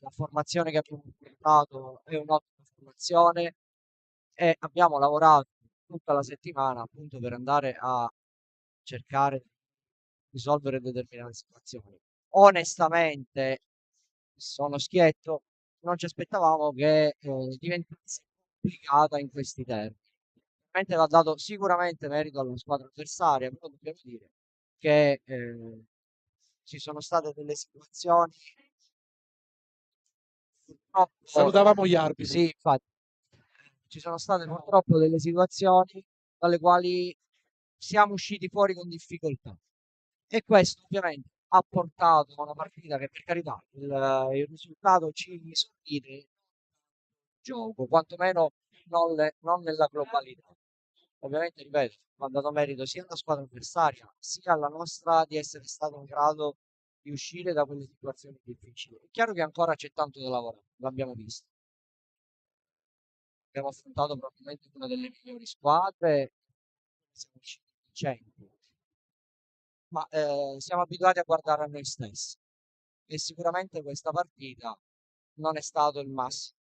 la formazione che abbiamo portato è un'ottima formazione e abbiamo lavorato tutta la settimana appunto per andare a cercare di risolvere determinate situazioni. Onestamente, sono schietto, non ci aspettavamo che diventasse complicata in questi termini. Ovviamente va dato sicuramente merito alla squadra avversaria, però dobbiamo dire che ci sono state delle situazioni purtroppo, Salutavamo gli arbitri. sì, infatti, ci sono state purtroppo delle situazioni dalle quali siamo usciti fuori con difficoltà. E questo ovviamente ha portato a una partita che per carità il risultato ci sorride gioco, quantomeno non nella globalità. Ovviamente, ripeto, va dato merito sia alla squadra avversaria sia alla nostra di essere stato in grado di uscire da quelle situazioni difficili. È chiaro che ancora c'è tanto da lavorare, l'abbiamo visto. Abbiamo affrontato probabilmente una delle migliori squadre, siamo usciti vincenti, ma siamo abituati a guardare a noi stessi e sicuramente questa partita non è stato il massimo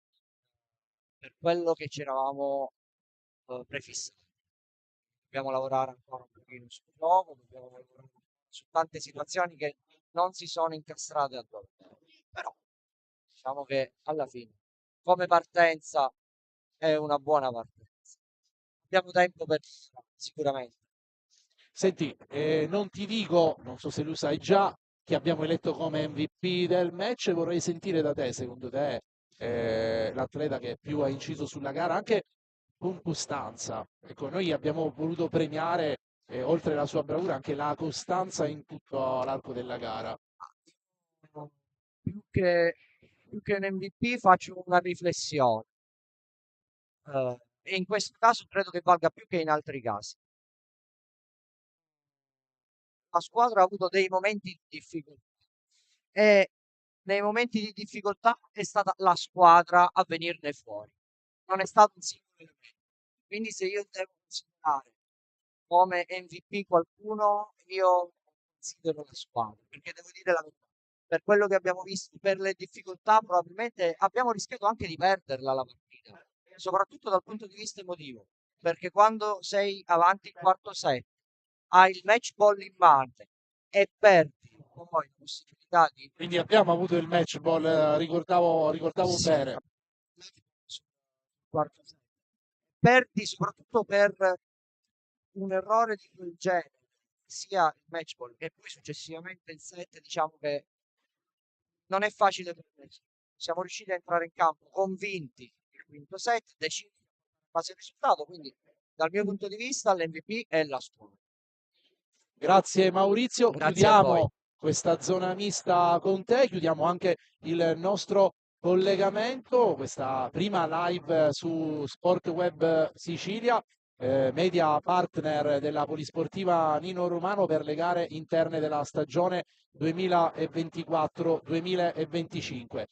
per quello che ci eravamo prefissati. Dobbiamo lavorare ancora un pochino sul gioco, dobbiamo lavorare su tante situazioni che non si sono incastrate a volte. Però diciamo che alla fine, come partenza, è una buona partenza. Abbiamo tempo per sicuramente. Senti, non ti dico, non so se lo sai già, che abbiamo eletto come MVP del match, vorrei sentire da te, secondo te, l'atleta che più ha inciso sulla gara, anche con costanza. Ecco, noi abbiamo voluto premiare, oltre alla sua bravura, anche la costanza in tutto l'arco della gara. Più che un MVP faccio una riflessione. E in questo caso credo che valga più che in altri casi. La squadra ha avuto dei momenti di difficoltà e nei momenti di difficoltà è stata la squadra a venirne fuori, non è stato un singolo elemento. Quindi se io devo considerare come MVP qualcuno, io considero la squadra, perché devo dire la verità. Per quello che abbiamo visto, per le difficoltà, probabilmente abbiamo rischiato anche di perderla la partita, soprattutto dal punto di vista emotivo, perché quando sei avanti il quarto set, hai il match ball in mano e perdi poi la possibilità di Quindi abbiamo avuto il match ball, ricordavo sì, bene. sul quarto set. Perdi soprattutto per un errore di quel genere, sia il match ball e poi successivamente il set, diciamo che non è facile per noi. Siamo riusciti a entrare in campo convinti il quinto set, decisi base al risultato, quindi dal mio punto di vista l'MVP è la scuola. Grazie Maurizio, Grazie a voi. chiudiamo questa zona mista con te, chiudiamo anche il nostro collegamento, questa prima live su Sport Web Sicilia, media partner della Polisportiva Nino Romano per le gare interne della stagione 2024-2025.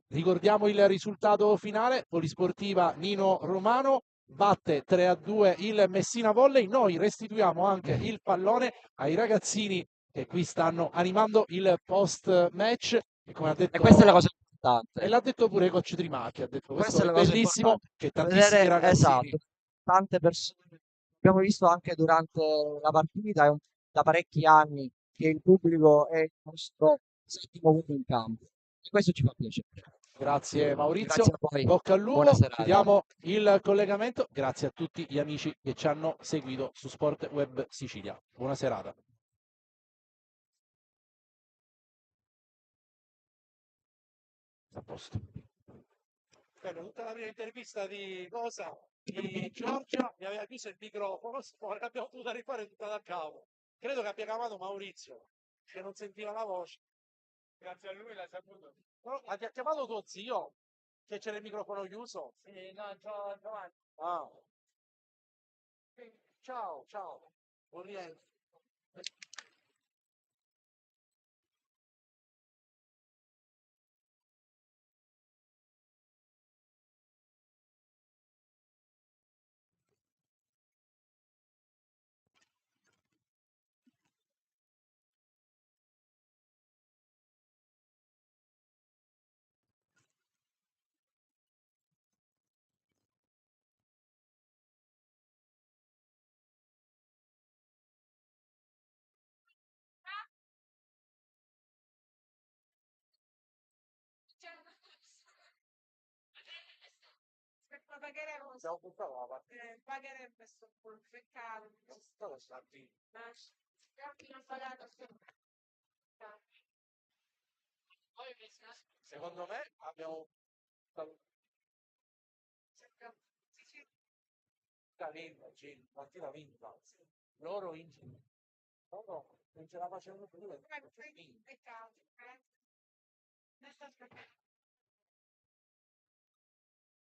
Ricordiamo il risultato finale: Polisportiva Nino Romano batte 3-2 il Messina Volley. Noi restituiamo anche il pallone ai ragazzini che qui stanno animando il post match e come ha detto, E questa è la cosa importante. e l'ha detto pure coach Trimacchi, ha detto Questa questo è è la cosa bellissimo importante. che tantissimi Vedere, ragazzini esatto, tante persone. Abbiamo visto anche durante la partita, da parecchi anni, che il pubblico è il nostro settimo uomo in campo. E questo ci fa piacere. Grazie Maurizio, Grazie a voi. bocca al Buona lupo, serata. chiudiamo il collegamento, grazie a tutti gli amici che ci hanno seguito su Sport Web Sicilia. Buona serata. A posto. Bene, tutta la prima intervista di Giorgia mi aveva chiuso il microfono, poi l'abbiamo dovuta rifare tutta da capo. Credo che abbia chiamato Maurizio, che non sentiva la voce. Grazie a lui l'ha saputo. No, ti ha chiamato tuo zio, che c'era il microfono chiuso? Sì, no, Giovanni. Ah. Ciao, ciao. Buon rientro. Siamo buttati la partita. Pagherebbe sto peccato. Non stavo stati. Non pagato. Secondo me abbiamo partita vinta. Loro vincono. Loro non ce la facevano più. Peccato.